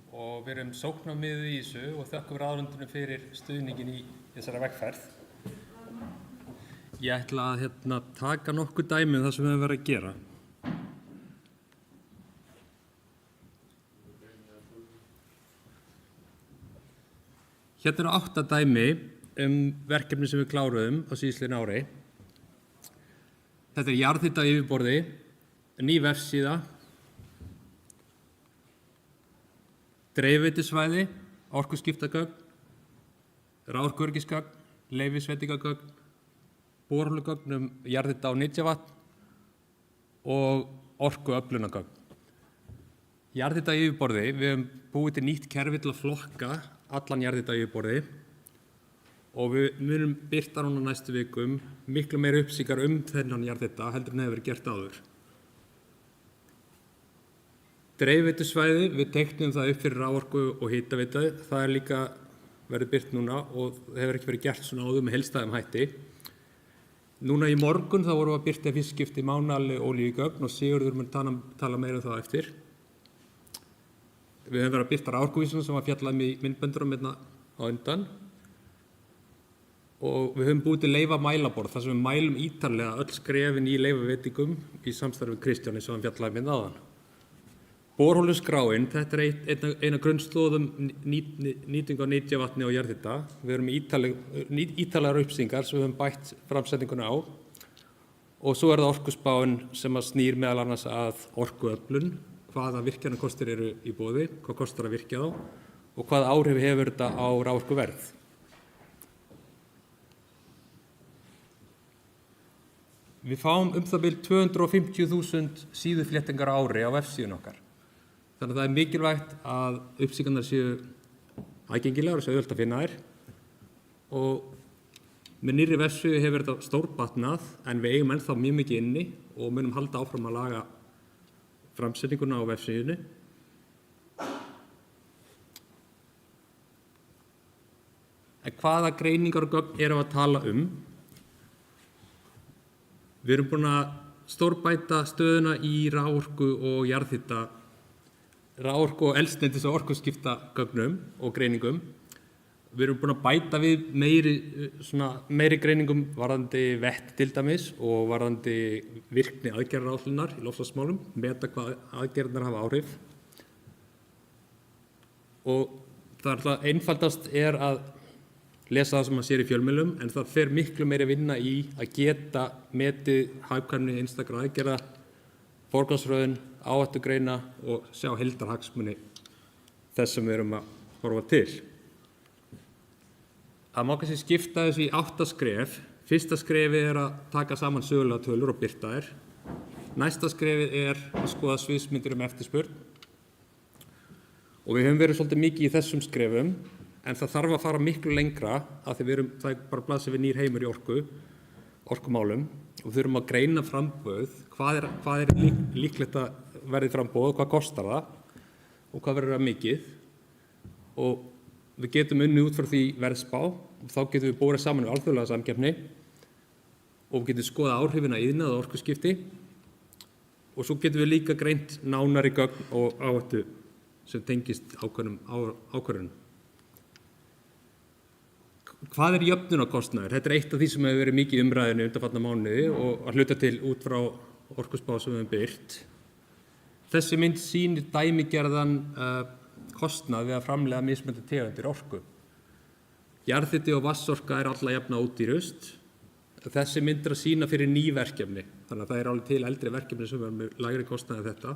og við erum sóknarmiðuð í þessu og þökkum ráðuneytinu fyrir stuðningin í þessari vegferð. Ég ætla að taka nokkuð dæmi það sem við höfum verið að gera. Hérna eru 8 dæmi verkefni sem við kláruðum á síðastliðnu ári. Þetta er jarðhita á yfirborði, ný vefsíða, dreifiveitusvæði, orkuskiptagögn, raforkuöryggisgögn, leyfisveitingagögn, borholugögn jarðhita á nytjavatn og orkuöflunargögn. Jarðhita á yfirborði, við höfum búið til nýtt kerfi til að flokka allan jarðhita á yfirborði og við munum birta núna næstu vikum miklu meira upplýsingar þennan jarðhita heldur en hefur verið gert áður. Dreifiveitusvæði, við teiknum það upp fyrir raforku og hitaveitu, það er líka verið birt núna og hefur ekki verið gert svona áður með heildstæðum hætti. Núna í morgun þá vorum við að birta fyrst skipti mánaðarleg olíugögn og Sigurður mun tala meira það eftir. Við höfum verið að birta raforkuvísuna sem var fjallað í myndböndurum á undan og við höfum búið til leyfamælaborð þar sem við mælum ítarlega öll skrefin í leyfaveitingum í samstarfi við Kristjáni sem hann fjallaði áðan. Borholuskráin, þetta er eina grunnslóðum nýtingu á nytjavatni og jarðhita. Við erum ítarlegar upplýsingar sem við höfum bætt framsetninguna á og svo er það orkuspáin sem að snýr meðal annars að orkuöflun, hvaða virkjanakostir eru í boði, hvað kostar að virkja þá og hvaða áhrif hefur þetta á raforkuverð. Við fáum það bil 250.000 síðufléttingar á ári á vefsíðun okkar. Þannig að það er mikilvægt að upplýsingarnar séu aðgengilegar og séu auðvelt að finna þær. Og með nýrri vefsíðu hefur þetta stórbatnað en við eigum ennþá mjög mikið inni og munum halda áfram að laga framsetninguna á vefsíðunni. En hvaða greiningar og gögn erum við að tala um? Við erum búin að stórbæta stöðuna í raforku og jarðhita, raforku og eldsneytis og orkuskiptagögnum og greiningum. Við erum búin að bæta við meiri greiningum varðandi vett til dæmis og varðandi virkni aðgerðaráætlunar í loftslagsmálum, meta hvað aðgerðirnar hafa áhrif. Og það er alltaf einfaldast er að lesa það sem maður sér í fjölmiðlum, en það fer miklu meiri vinna í að geta metið hagkvæmni einstakra aðgerða, forgangsröðun, áhættugreina og sjá heildarhagsmuni þess sem við erum að horfa til. Það má kannski skipta þessu í 8 skref. Fyrsta skrefið er að taka saman sögulega tölur og birta þær. Næsta skrefið er að skoða sviðsmyndir eftirspurn. Og við höfum verið svolítið mikið í þessum skrefum, en það þarf að fara miklu lengra af því það er bara blasir við nýr heimur í orkumálum og þurfum að greina framboð, hvað er líklegt að verði framboð og hvað kostar það og hvað verður það mikið og við getum unnið út frá því verðspá og þá getum við borið saman við alþjóðlega samkeppni og við getum skoða áhrifina iðnað og orkuskipti og svo getum við líka greint nánari gögn og áhættu sem tengist ákvörðunum. Hvað er jöfnunarkostnaður? Þetta er eitt af því sem hefur verið mikið í umræðinu undanfarna mánuði og að hluta til út frá orkuspá sem við höfum birt. Þessi mynd sýnir dæmigerðan kostnað við að framleiða mismunandi tegundir orku. Jarðhiti og vatnsorka er alla jafna ódýrust. Þessi mynd er að sýna fyrir ný verkefni, þannig að það er alveg til eldri verkefni sem er með lægri kostnað en þetta.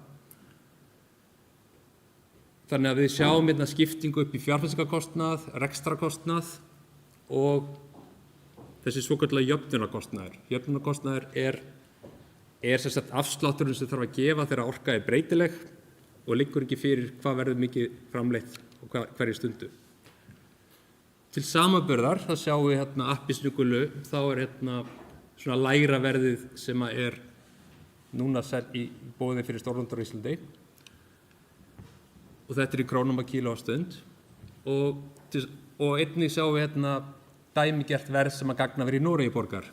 Þannig að við sjáum skiptingu upp í fjárfestingarkostnað, rekstrakostnað og þessi svokallaða jöfnunarkostnaður. Jöfnunarkostnaður er sem sagt afslátturinn sem þarf að gefa þegar orka er breytileg og liggur ekki fyrir hvað verður mikið framleitt og hverju stundu. Til samanburðar þá sjáum við appisnugulu, þá er svona lægra verðið sem er núna í boði fyrir stórnotendur á Íslandi og þetta er í krónum á kílóvattstund og einnig sjáum við dæmigert verð sem að gagnaver í Noregi borgar.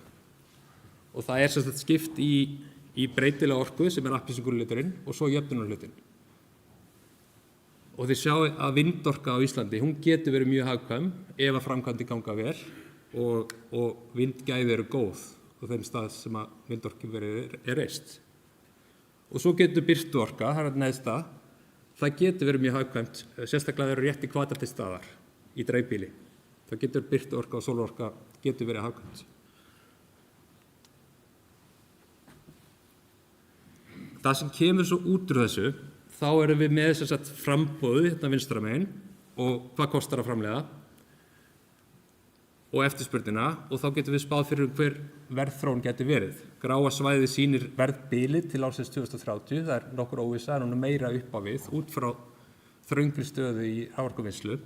Og það sem sagt skipt í breytilega orku sem appelsínugulur og svo jöfnunarhlutinn. Og þið sjáu að vindorka á Íslandi, hún getur verið mjög hagkvæm ef að framkvæmdi ganga vel og vindgæði eru góð á þeim stað sem að vindorki er reist. Og svo getur birtuorka, það neðsta, það getur verið mjög hagkvæmt, sérstaklega eru rétti hvatar til staðar í dreifbýli. Það getur birtuorka og sólorka getur verið hagkvæmt. Það sem kemur svo út úr þessu, þá erum við með þess að framboðu hérna vinstra megin og hvað kostar að framleiða og eftirspurnina og þá getum við spáð fyrir hver verðþróun getur verið. Gráa svæðið sýnir verðbilið til ársins 2030, það nokkur óvissa, en hún meira upp á við út frá þröngri stöðu í raforkuvinnslu.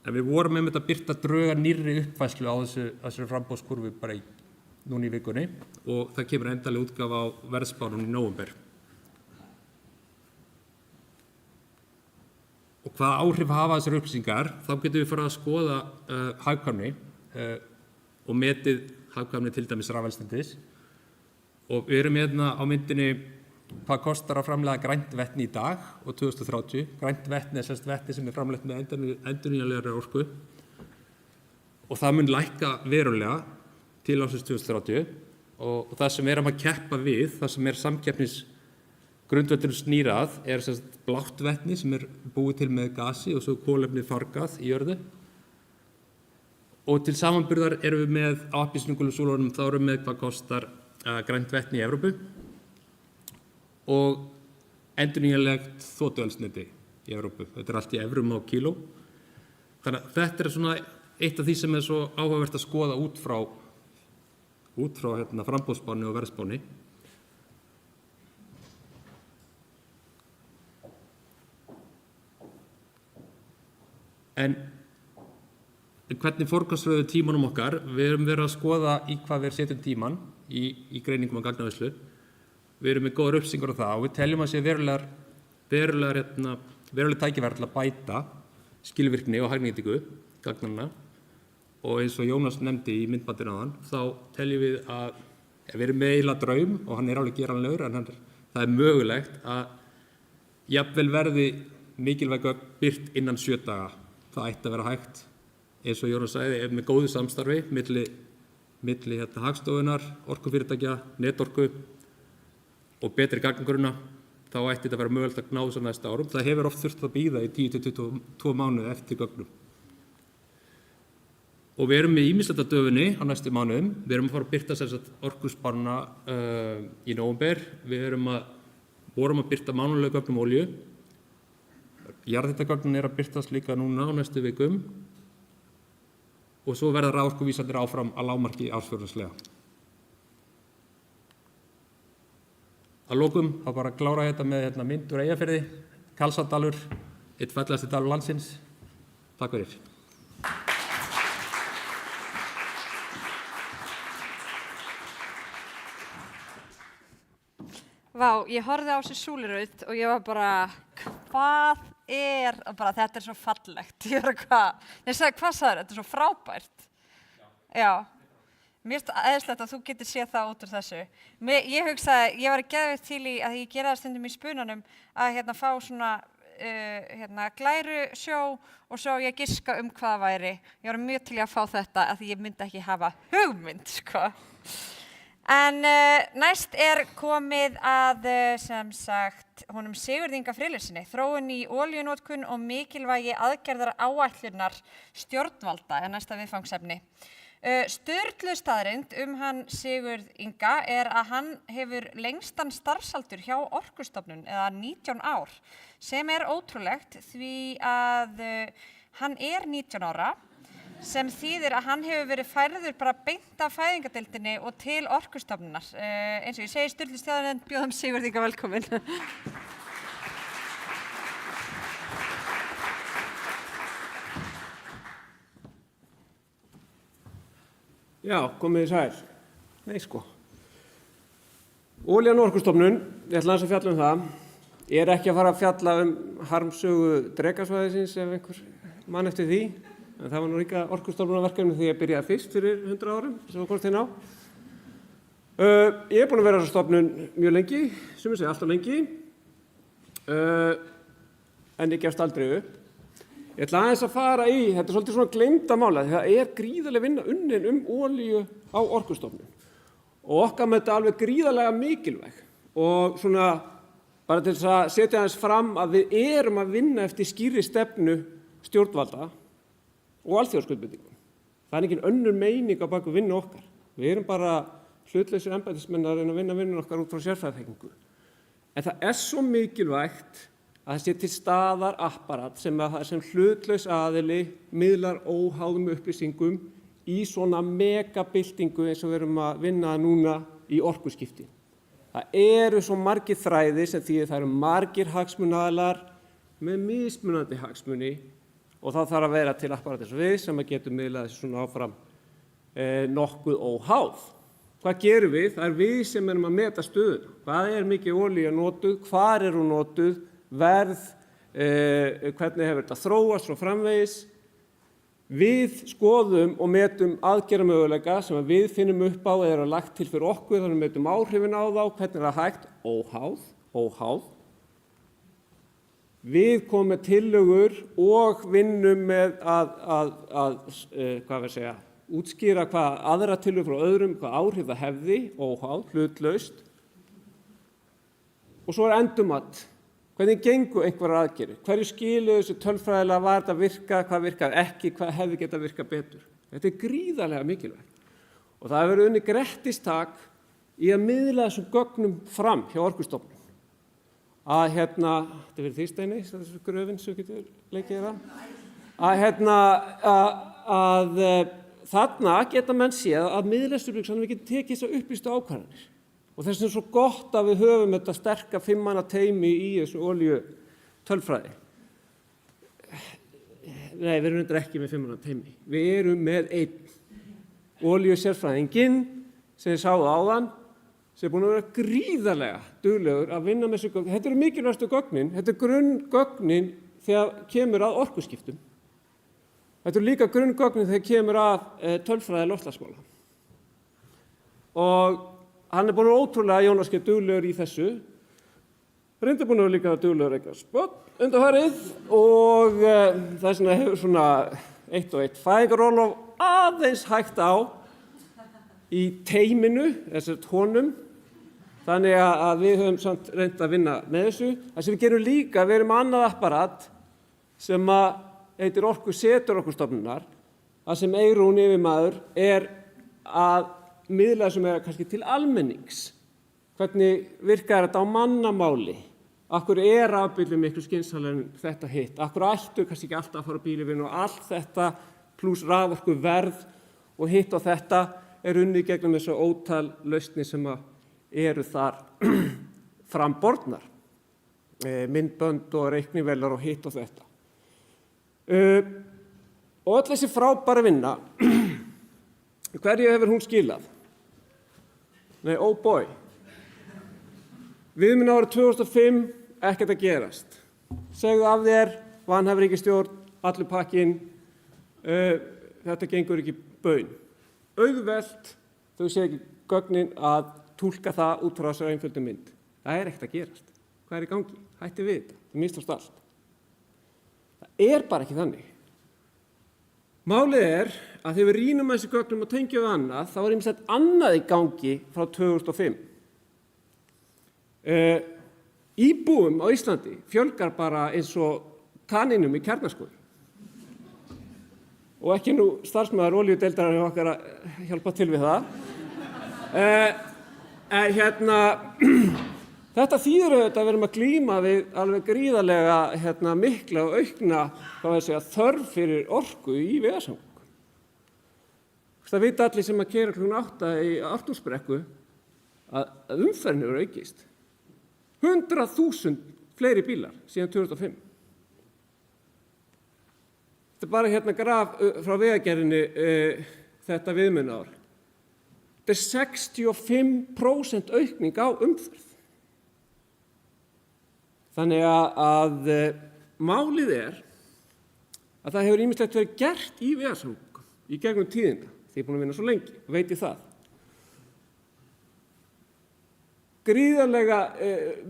En við vorum einmitt að birta drög að nýrri uppfærslu á þessari framboðskurvu bara núna í vikunni og það kemur endalega útgáfa á verðspánum í nóvember. Og hvaða áhrif hafa þessar upplýsingar, þá getum við farið að skoða hagkvæmni og metið hagkvæmni til dæmis rafeldsneytis. Og við erum hérna á myndinni hvað kostar að framleiða grænt vetni í dag og 2030. Grænt vetni er vetni sem er framleitt með endurnýjanlegri orku og það mun lækka verulega til ársins 2030 og það sem við erum að keppa við, það sem samkeppnisgrundvöllurinn snýr að, er blátt vetni sem er búið til með gasi og svo kolefni fargað í jörðu. Og til samanburðar erum við með á appelsínugulum súlunum, þá erum við með hvað kostar grænt vetni í Evrópu og endurnýjanlegt þotueldsneyti í Evrópu. Þetta er allt í evrum á kíló. Þannig að þetta er svona eitt af því sem er svo áhugavert að skoða út frá framboðsspánni og verðspánni. En hvernig forgangsröðum tímanum okkar, við erum verið að skoða í hvað við setjum tíman í greiningum á gagnavinnslu. Við erum með góðar upplýsingar á það og við teljum að sé veruleg tækifæri til að bæta skilvirkni og hagnýtingu gagnanna. Og eins og Jónas nefndi í myndbandinu áðan, þá teljum við að við erum með eiginlega draum og hann er alveg geranlegur en það er mögulegt að jafnvel verði mikilvæg gögn birt innan 7 daga. Það ætti að vera hægt, eins og Jónas sagði, með góðu samstarfi milli Hagstofunnar, orkufyrirtækja, netorku og betri gagnagrunna, þá ætti þetta að vera mögulegt að ná þessu næsta árum. Það hefur oft þurft að bíða í 10-22 mánuði eftir gögnum. Og við erum með ýmislegt að döfunni á næstu mánuðum. Við erum að fara að birta orkuspárna í nóvember. Við vorum að birta mánuðlega gögn um olíu. Jarðhitagögnin er að birtast líka núna á næstu vikum. Og svo verða raforkuvísarnir áfram að lágmarki ársfjórðungslega. Að lokum, þá bara að klára þetta með mynd úr Eyjafirði, Kalsárdalur, einn fallegasti dalur landsins. Takk fyrir. Vá, ég horfði á þessi súlurauð og ég var bara, hvað er, og bara þetta er svo fallegt. Ég var hvað sagði þetta er svo frábært. Já. Mér finnst æðislegt að þú getur séð það út úr þessu. Ég hugsaði, ég var geðveikt til í að ég gera það stundum í spunanum að fá svona glæru sjó og svo ég giska hvað það væri. Ég var mjög til í að fá þetta að því ég myndi ekki hafa hugmynd, sko. En næst er komið að sem sagt honum Sigurði Inga Friðleifssyni, þróun í olíunotkun og mikilvægi aðgerðar áætlunar stjórnvalda er næsta viðfangsefni. Sturluð staðreynd hann Sigurð Inga er að hann hefur lengstan starfsaldur hjá Orkustofnun eða 19 ár sem er ótrúlegt því að hann er 19 ára sem þýðir að hann hefur verið færður bara beint af fæðingardeildinni og til Orkustofnunar. Eins og ég segi, Sturluð staðreynd, bjóðum Sigurð Inga velkomin. Já, komið þið sæl. Nei, sko. Olían og Orkustofnun, ég ætla aðeins að fjalla það. Ég er ekki að fara að fjalla harmsögu Drekasvæðisins ef einhver mann eftir því. en það var nú líka orkustofnunarverkefni því ég byrjaði fyrst fyrir 100 árum, sem var komst inn á. Ég búinn að vera á þessari stofnun mjög lengi, sumir segja alltaf lengi, en ég gefst aldrei upp. Ég ætla aðeins að fara í, þetta svolítið svona gleymda mála, því það gríðarlega vinna unnin olíu á Orkustofnun. Og okkar með þetta alveg gríðarlega mikilvæg. Og svona, bara til þess að setja aðeins fram að við erum að vinna eftir skýrri stefnu stjórnvalda og alþjóðaskuldbindingum. Það engin önnur meining á baku vinnu okkar. Við erum bara hlutlausir embættismenn að reyna að vinna vinnun okkar út frá sérfræðiþekkingu. En það svo mikilvægt að það sé til staðar apparat sem hlutlaus aðili miðlar óháðum upplýsingum í svona megabyltingu eins og við erum að vinna núna í orkuskipti. Það eru svo margir þræðir sem þýðir það eru margir hagsmunaaðilar með mismunandi hagsmuni og þá þarf að vera til apparat eins og við sem að getum miðlað þessu svona áfram nokkuð óháð. Hvað gerum við? Það við sem erum að meta stöðuna. Hvað mikið olía notuð, hvar hún notuð, verð, hvernig hefur þetta þróast svo framvegis. Við skoðum og metum aðgerðamöguleika sem við finnum upp á eða lagt til fyrir okkur, þannig við metum áhrifin á þá, hvernig það hægt, óháð. Við komum með tillögur og vinnum með að útskýra hvað aðra tillögur frá öðrum, hvað áhrif það hefði, óháð, hlutlaust. Og svo endurmat. Hvernig gengur einhverjar aðgerðir? Hverju skiluðu þessu tölfræðilega var þetta virka, hvað virkaði ekki, hvað hefði getað virkað betur? Þetta gríðarlega mikilvægt. Og það hefur verið unnið grettistak í að miðla þessum gögnum fram hjá Orkustofnun. Að þetta verið því Steini, þessu gröfin sem getur leikið þarna geta menn séð að miðlæsturbyggsanum við getum tekið þessar upplýstu ákvarðanir. Og þess vegna svo gott að við höfum þetta sterka 5 manna teymi í þessu olíu tölfræði. Nei, við erum reyndar ekki með 5 manna teymi. Við erum með einn olíusérfræðinginn sem þið sáðu áðan, sem búin að vera gríðarlega duglegur að vinna með þessu gögn. Þetta eru mikilvægastu gögnin, þetta grunngögnin þegar kemur að orkuskiptum. Þetta eru líka grunngögnin þegar kemur að tölfræði loftslagsmála. Og hann búin að vera ótrúlega Jónas G. duglegur í þessu. Reyndar búin að vera líka duglegur eitthvað spott undanfarið og þess vegna hefur svona eitt og eitt fæðingarorlof aðeins hægt á í teyminu, honum. Þannig að við höfum samt reynt að vinna með þessu. Það sem við gerum líka, við erum annað apparat sem heitir Orkustofnunar, að sem Eyrún yfirmaður að miðla þessum kannski til almennings. Hvernig virkar þetta á mannamáli? Akkur rafbíllinn miklu skynsamlegri en þetta hitt? Akkur ættu kannski ekki alltaf að fara á bílinn og allt þetta pluss raforkuverð og hitt og þetta unnið gegnum þessu ótal lausnir sem eru þar frambornar. Myndbönd og reiknivélar og hitt og þetta. Og öll þessi frábæra vinna, hverju hefur hún skilað? Nei, oh boy. Viðmið árið 2005, ekkert að gerast. Segðu af þér, vanhæf ríkisstjórn, allur pakkinn, þetta gengur ekki baun. Auðvelt, þau séu ekki gögnin að túlka það út frá þessari einföldu mynd. Það ekkert að gerast. Hvað í gangi? Hætti við þetta, það mistókst allt. Það bara ekki þannig. Málið að þegar við rýnum þessi gögnum og tengjum við annað, þá ýmislegt annað í gangi frá 2005. Íbúum á Íslandi fjölgar bara eins og kanínum í Kjarnaskógi. Og ekki nú starfsmaður olíudeildarinnar okkar að hjálpa til við það. Þetta þýðir auðvitað að við erum að glíma við alveg gríðarlega mikla og aukna þörf fyrir orku í vegasamgöngum. Það vita allir sem að keyra klukkan 8 í Ártúnsbrekku að umferðin hefur aukist. 100.000 fleiri bílar síðan 2005. Þetta bara graf frá Vegagerðinni þetta viðmiðunarár. Þetta 65% aukning á umferð. Þannig að málið að það hefur ýmislegt verið gert í vegasamgöngum í gegnum tíðina. Því ég er búin að vinna svo lengi, veit ég það. Gríðarlega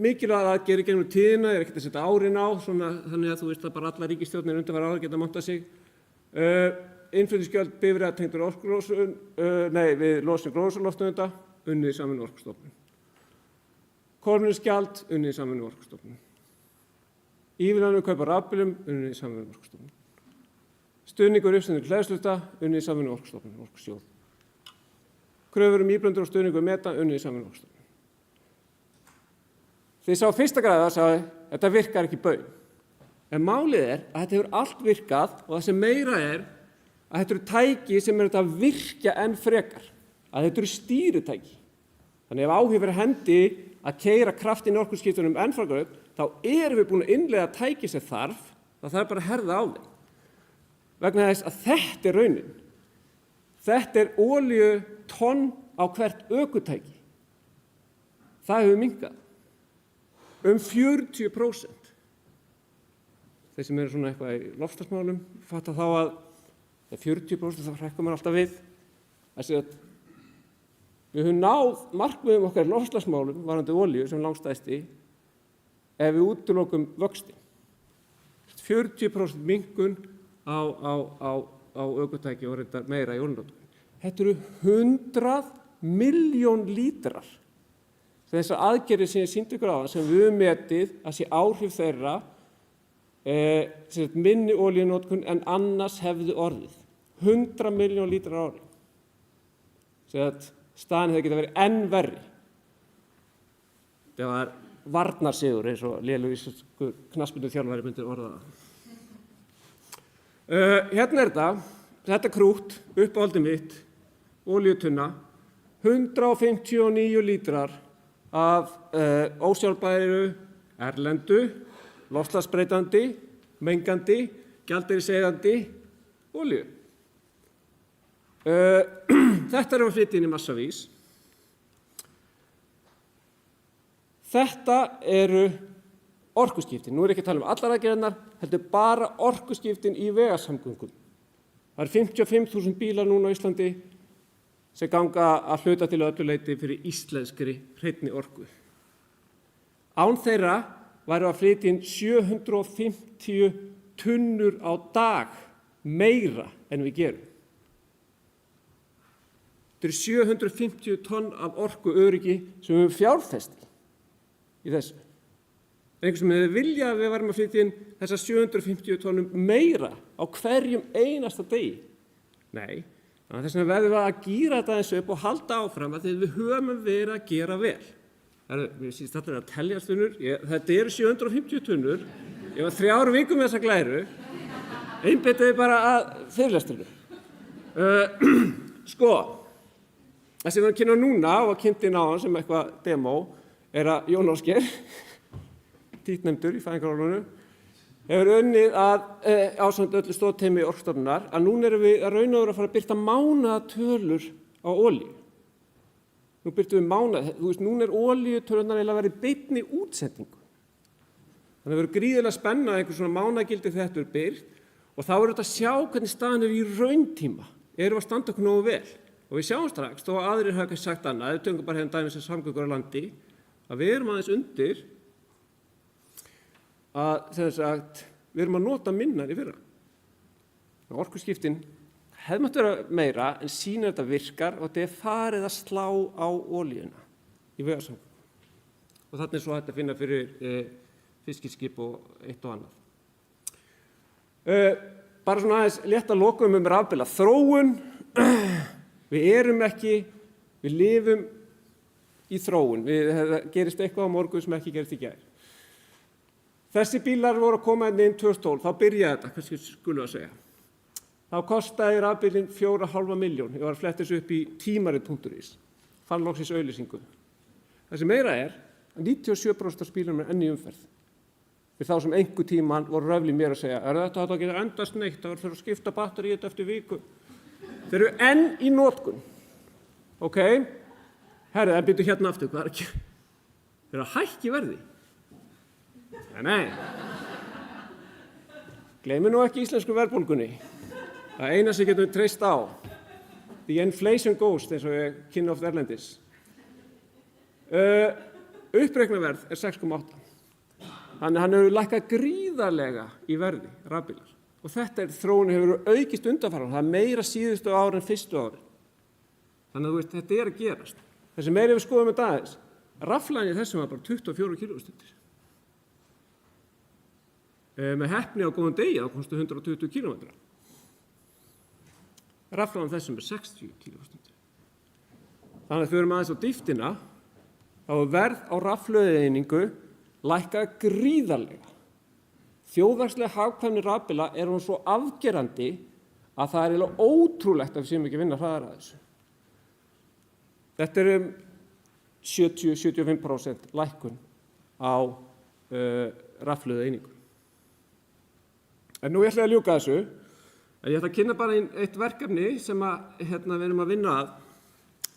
mikilvæg aðgerðir í gegnum tíðina, ekkert að setja árin á, þannig að þú veist að bara alla ríkisstjórnir undanfarna ára geta montað sig. Innflutningsgjöld bifreiðatengdur orkulosun, við losun gróðurhúsalofttegunda, unnið í samvinnu við Orkustofnun. Kolefnisgjald, unnið í samvinnu við Orkustofnun. Ívilnanir kaup á rafbílum, unnið í samvinnu við Orkustofnun. Stuðningur uppstending hleðsluta, unnið í samvinnu við Orkustofnun, Orkusjóð. Kröfur íblöndur og stuðningur meta, unnið í samvinnu við Orkustofnun. Þið sá fyrsta græða að sagði, þetta virkar ekki baun. En málið að þetta hefur allt virkað og það sem meira að þetta eru tæki sem þetta virkja enn frekar. Að þetta eru stýritæki. Þannig ef áhrif hendi að keyra kraftinn í orkuskiptunum enn frekar upp, þá erum við búin að innleiða tæki sem þarf, það þarf bara að herða á þeim. Vegna þess að þetta raunin. Þetta olíutonn á hvert ökutæki. Það hefur minnkað. 40%. Þeir sem eru svona eitthvað í loftslagsmálum fatta þá að 40% þá hrekkur maður alltaf við að segja að við höfum náð markmiðum okkar í loftslagsmálum varðandi olíu sem langstæðsti ef við útilokum vöxtinn. 40% minnkun á ökutæki og reyndar meira í olíunotkun. Þetta eru 100 milljón lítrar. Þessar aðgerðir sem ég sýndi ykkur á sem við höfum metið að sé áhrif þeirra minni olíunotkun en annars hefðu orðið. 100 milljón lítrar á ári. Staðan hefði getað verið enn verri. Það var varnarsigur eins og lélegur íslenskur knattspyrnuþjálfari myndi orða það. Hérna þetta krútt, uppáhaldið mitt, olíutunna, 159 lítrar af ósjálfbæru, erlendu, loftslagsbreytandi, mengandi, gjaldeyriseyðandi olíu. Þetta að flytja inn í massavís. Þetta eru orkuskiptin. Nú ekki að tala allar aðgerðirnar, heldur bara orkuskiptin í vegasamgöngum. Það eru 55.000 bílar núna á Íslandi sem ganga að hluta til öllu leyti fyrir íslenskri hreinni orku. Án þeirra væru að flytja inn 750 tunnur á dag meira en við gerum. Þetta eru 750 tonn af orkuöryggi sem við höfum fjárfest í þessu. Einhver sem hefði viljað að við varum að flytja inn þessar 750 tonnum meira á hverjum einasta degi. Nei. Þannig að þess vegna verðum við að gíra þetta eins upp og halda áfram að við höfum verið að gera vel. Mér sýnst allir að teljast tunnur. Þetta eru 750 tunnur. Ég var 3 vikum með þessa glæru. Einbeitaði bara að fyrirlesturinu. Það sem við erum að kynna núna og að kynnti inn á hann sem eitthvað demo að Jón Ásgeir, títtnefndur í fæðingarorlofinu, hefur unnið að ásamt öllu stoðteymi Orkustofnunar að núna erum við að raun og veru að fara að birta mánaðatölur á olíu. Nú birtum við mánaða, þú veist, núna olíutölurnar eiginlega verið beinni útsendingu. Þannig að það verður gríðarlega spennandi að einhver svona mánaðagildi þetta er byrt og þá verður þetta að sjá hvernig staðan er í rauntíma. Erum við að standa okkur nógu vel? Og við sjáum strax, þó að aðrir hafa kannski sagt annað, við tökum bara hérna dæmis sem samgöngur á landi, að við erum aðeins undir að við erum að nota minna í fyrra. Orkuskiptin hefði mátt vera meira en sýnir þetta virkar og þetta er farið að slá á olíuna í vegasamgöngum. Og þarna er svo hægt að finna fyrir fiskiskip og eitt og annað. Bara svona aðeins létt að lokum rafbíla. Þróun, við lifum í þróun. Það gerist eitthvað á morgun sem ekki gerist í gær. Þessi bílar voru að koma inn 2012, þá byrjaði þetta, kannski skulum að segja. Þá kostaði rafbílinn 4,5 milljón. Ég var að fletta þessu upp í tímarit.is, fann loksins auglýsingu. Það sem meira að 97% af bílunum enn í umferð. Fyrir þá sem einhver tíman voru röfli mér að segja, þetta að geta endast neitt, það var fyrir að skipta batteríið eftir viku. Þeir eru enn í notkun. Ok, herrið, en byrju hérna aftur, hvað ekki? Þeir eru að hækki verði. Nei. Gleymum nú ekki íslensku verðbólgunni. Það eina sem getum við treyst á. The inflation ghost, eins og ég kynni oft erlendis. Uppreiknarverð 6,8. Þannig hann hefur lækkað gríðarlega í verði, rafbílar. Og þetta þróunin hefur aukist undanfarið. Það meira síðustu ári en fyrstu ári. Þannig að þú veist, þetta að gerast. Þessi meiri við skoðum þetta aðeins. Raflagið þessum var bara 24 kWh. Með heppni á góðum degi, þá komstu 120 km. Raflagið þessum 60 kWh. Þannig að við erum aðeins á dýftina, þá verð á rafhlöðueiningu lækkað gríðarlega. Þjóðhagslega hagkvæmni rafbíla hún svo afgerandi að það eiginlega ótrúlegt að við séum ekki að vinna hraðar að þessu. Þetta 70-75% lækkun á rafhlöðueiningu. En nú ætla ég að ljúka þessu. Ég ætla að kynna bara eitt verkefni sem við erum að vinna að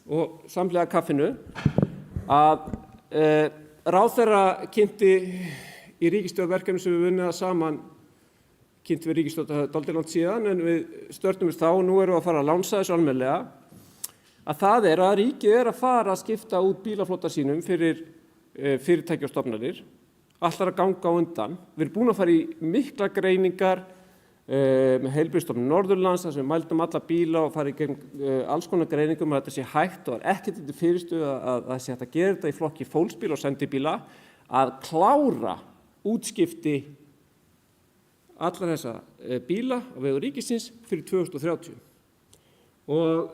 og samhliða kaffinu að ráðherra kynnti í ríkisstjórn verkefni sem við vunnið saman, kynnti við ríkisstjórn dálítið langt síðan en við störtum þá og nú erum við að fara að lánsa þessu almennilega, að það að ríkið að fara að skipta út bílaflota sínum fyrir fyrirtæki og stofnanir, allt að ganga á undan. Við erum búin að fara í mikla greiningar með Heilbrigðisstofnun Norðurlands þar sem við mældum alla bíla og farið gegn alls konar greiningum að þetta sé hægt og ekkert til fyrirstöðu að það sé hægt að gera þetta í flokki fólksbíla og sendibíla að klára útskipti allar þessa bíla á vegu ríkisins fyrir 2030. Og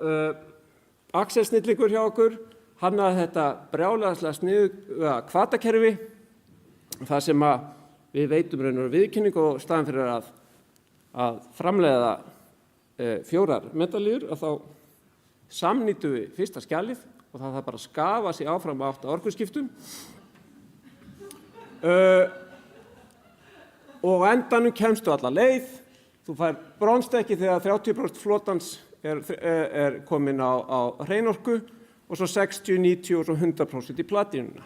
Axel Snillingur hjá okkur hannaði þetta brjálæðislega sniðuga hvatakerfi þar sem við veitum raun og viðurkenningu og staðinn fyrir að framleiða 4 metanlíur að þá samnýtum við fyrsta skjalið og það bara að skafa sig áfram á 8 orkuskiptum. Og á endanum kemstu alla leið, þú fær bronstekki þegar 30% flotans komin á hreinorku og svo 60, 90 og svo 100% í platínuna.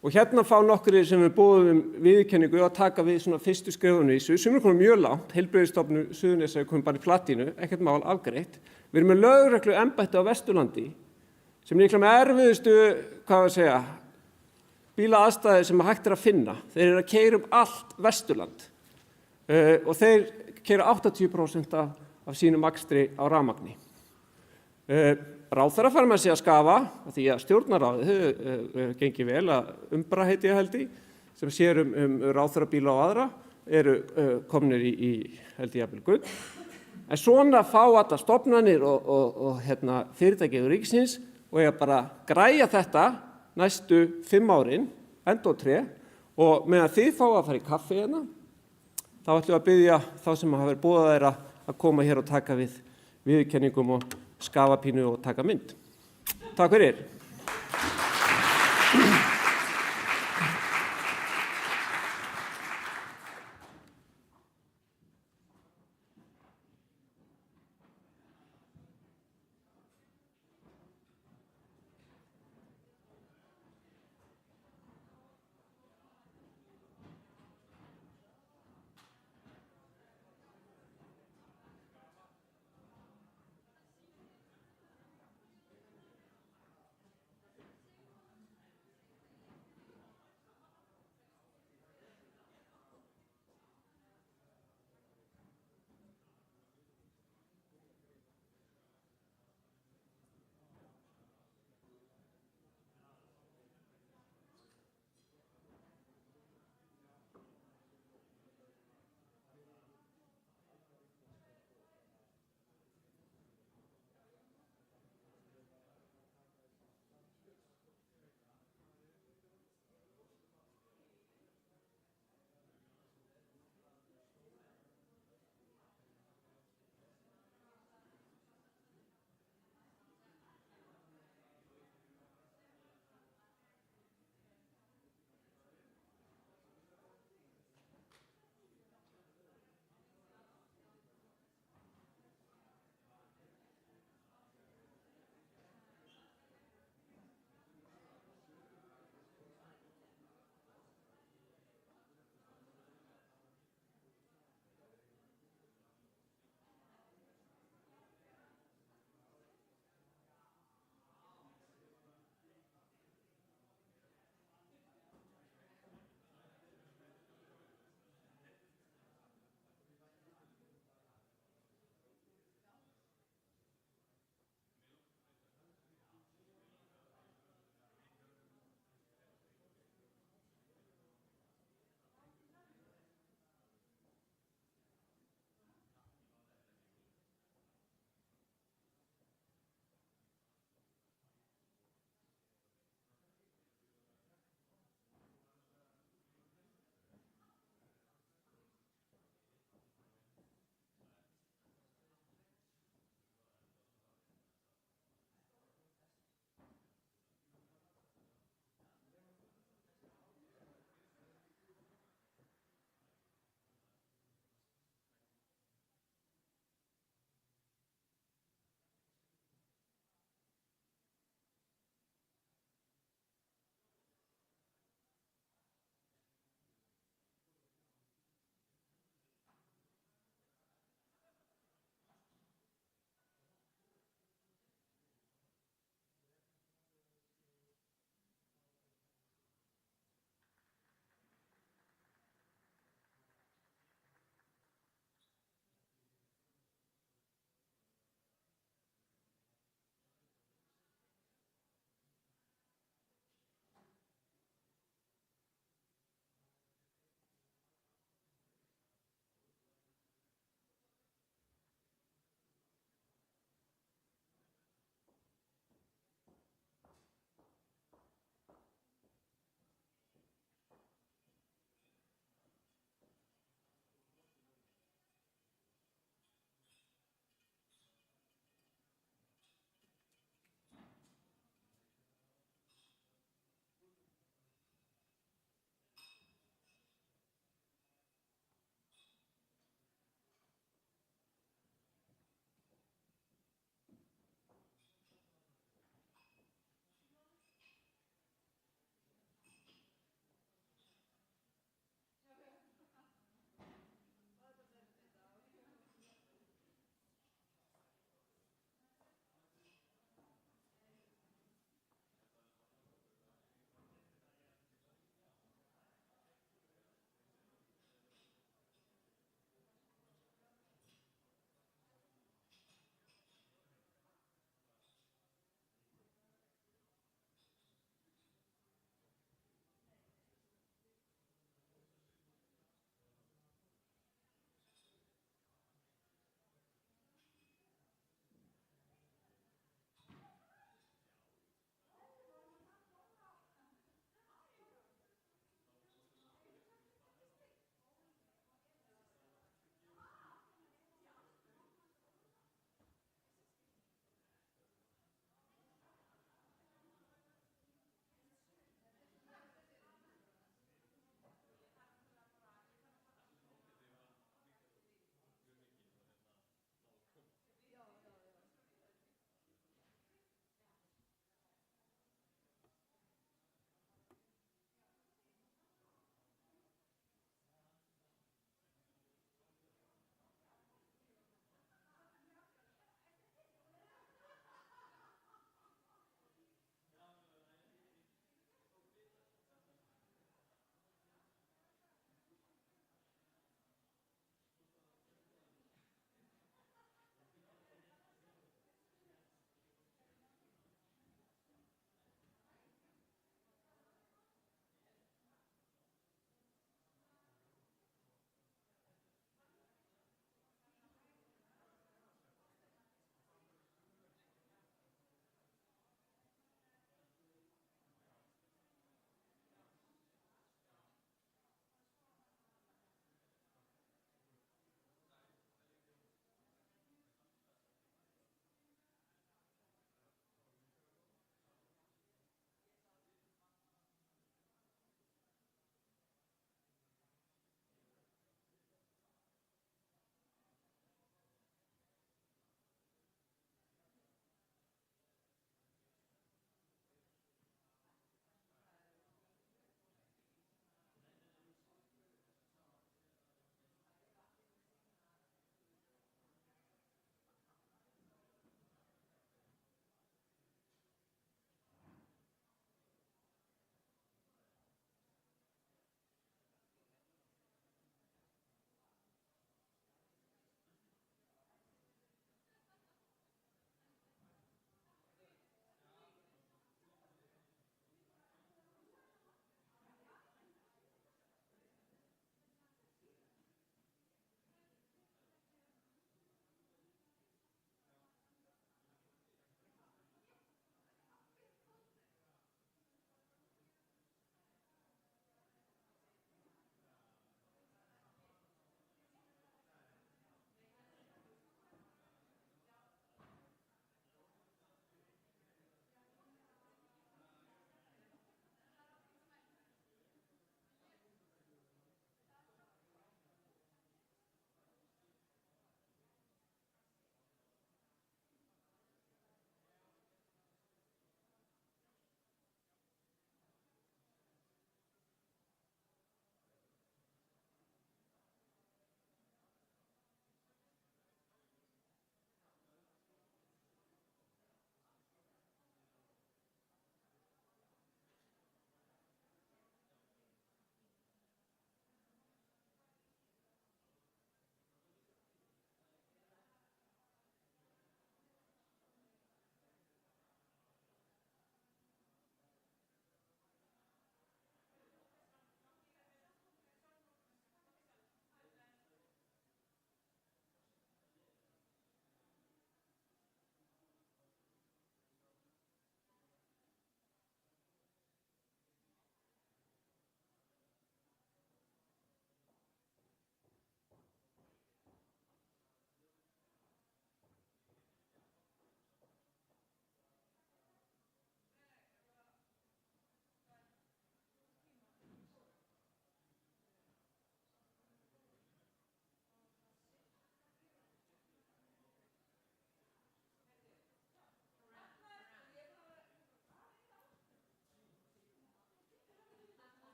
Og hérna fá nokkrir sem við búum viðurkenningu að taka við svona fyrstu skrefunu í þessu, sem komið mjög langt, Heilbrigðisstofnun Suðurnesja komið bara í platínu, ekkert mál afgreitt. Við erum með lögregluembætti á Vesturlandi sem líklega með erfiðustu, bílaaðstæður sem hægt að finna. Þeir að keyra allt Vesturland og þeir keyra 80% af sínum akstri á rafmagni. Ráðherra fær með sig að skafa því að stjórnarráðið gengi vel að Umbra heiti ég held í sem sér ráðherrabíla og aðra eru komnir í held ég jafnvel gull. En svona fá allar stofnanir og fyrirtæki og ríkisins og ég bara græja þetta næstu 5 árin, enda og 3 og meðan þið fá að fara í kaffi hérna þá ætlum við að biðja þá sem hafa verið boðaðir að koma hér og taka við viðurkenningum og skafa pínu og taka mynd. Takk fyrir.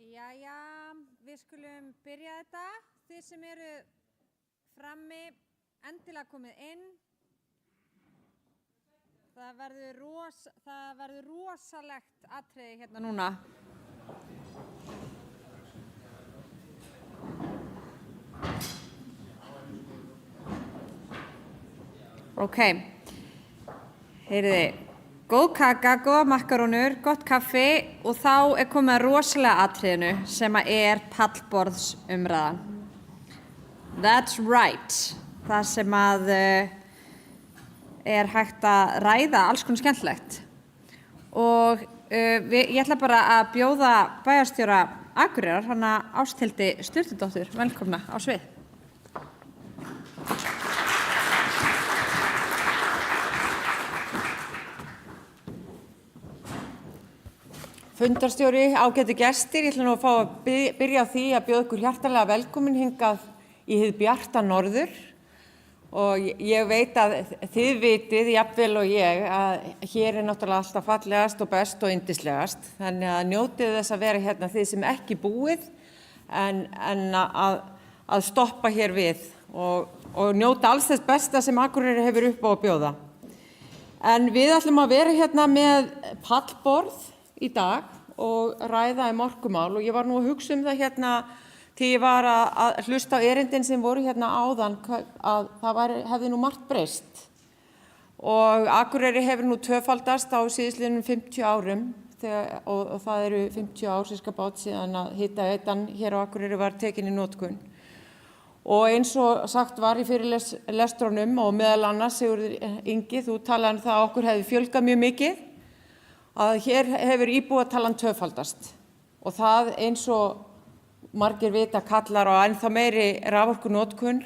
Jæja, við skulum byrja þetta. Þið sem eru frammi, endilega komið inn. Það verður rosalegt atriði hérna núna. Ok, heyriði, góð kaka, góða makkarónur, gott kaffi og þá komið að rosalega atriðinu sem er pallborðsumræðan. That's right, það sem að er hægt að ræða alls konar skemmtilegt. Og ég ætla bara að bjóða bæjarstjóra Akureyrar, hana Ásthildi Sturludóttur, velkomna á svið. Fundarstjóri, ágætu gestir, ég ætla nú að fá að byrja á því að bjóða ykkur hjartanlega velkomin hingað í hið bjarta norður og ég veit að þið vitið, jafnvel og ég, að hér er náttúrulega alltaf fallegast og best og yndislegast, þannig að njótið þess að vera hérna þið sem ekki búið en að stoppa hér við og njóta alls þess besta sem Akureyri hefur upp á að bjóða. En við ætlum að vera hérna með pallborð í dag og ræða orkumál og ég var nú að hugsa það hérna þegar ég var að hlusta á erindin sem voru hérna áðan að það hefði nú margt breyst og Akureyri hefur nú tvöfaldast á síðastliðnum 50 árum og það eru 50 ár sem bát síðan að hitaveitan hér á Akureyri var tekin í notkun. Og eins og sagt var í fyrirlestrunum og meðal annars Sigurður Ingi, þú talaði það að okkur hefði fjölgað mjög mikið að hér hefur íbúatalan tvöfaldast og það eins og margir vita kallar á ennþá meiri raforkunotkun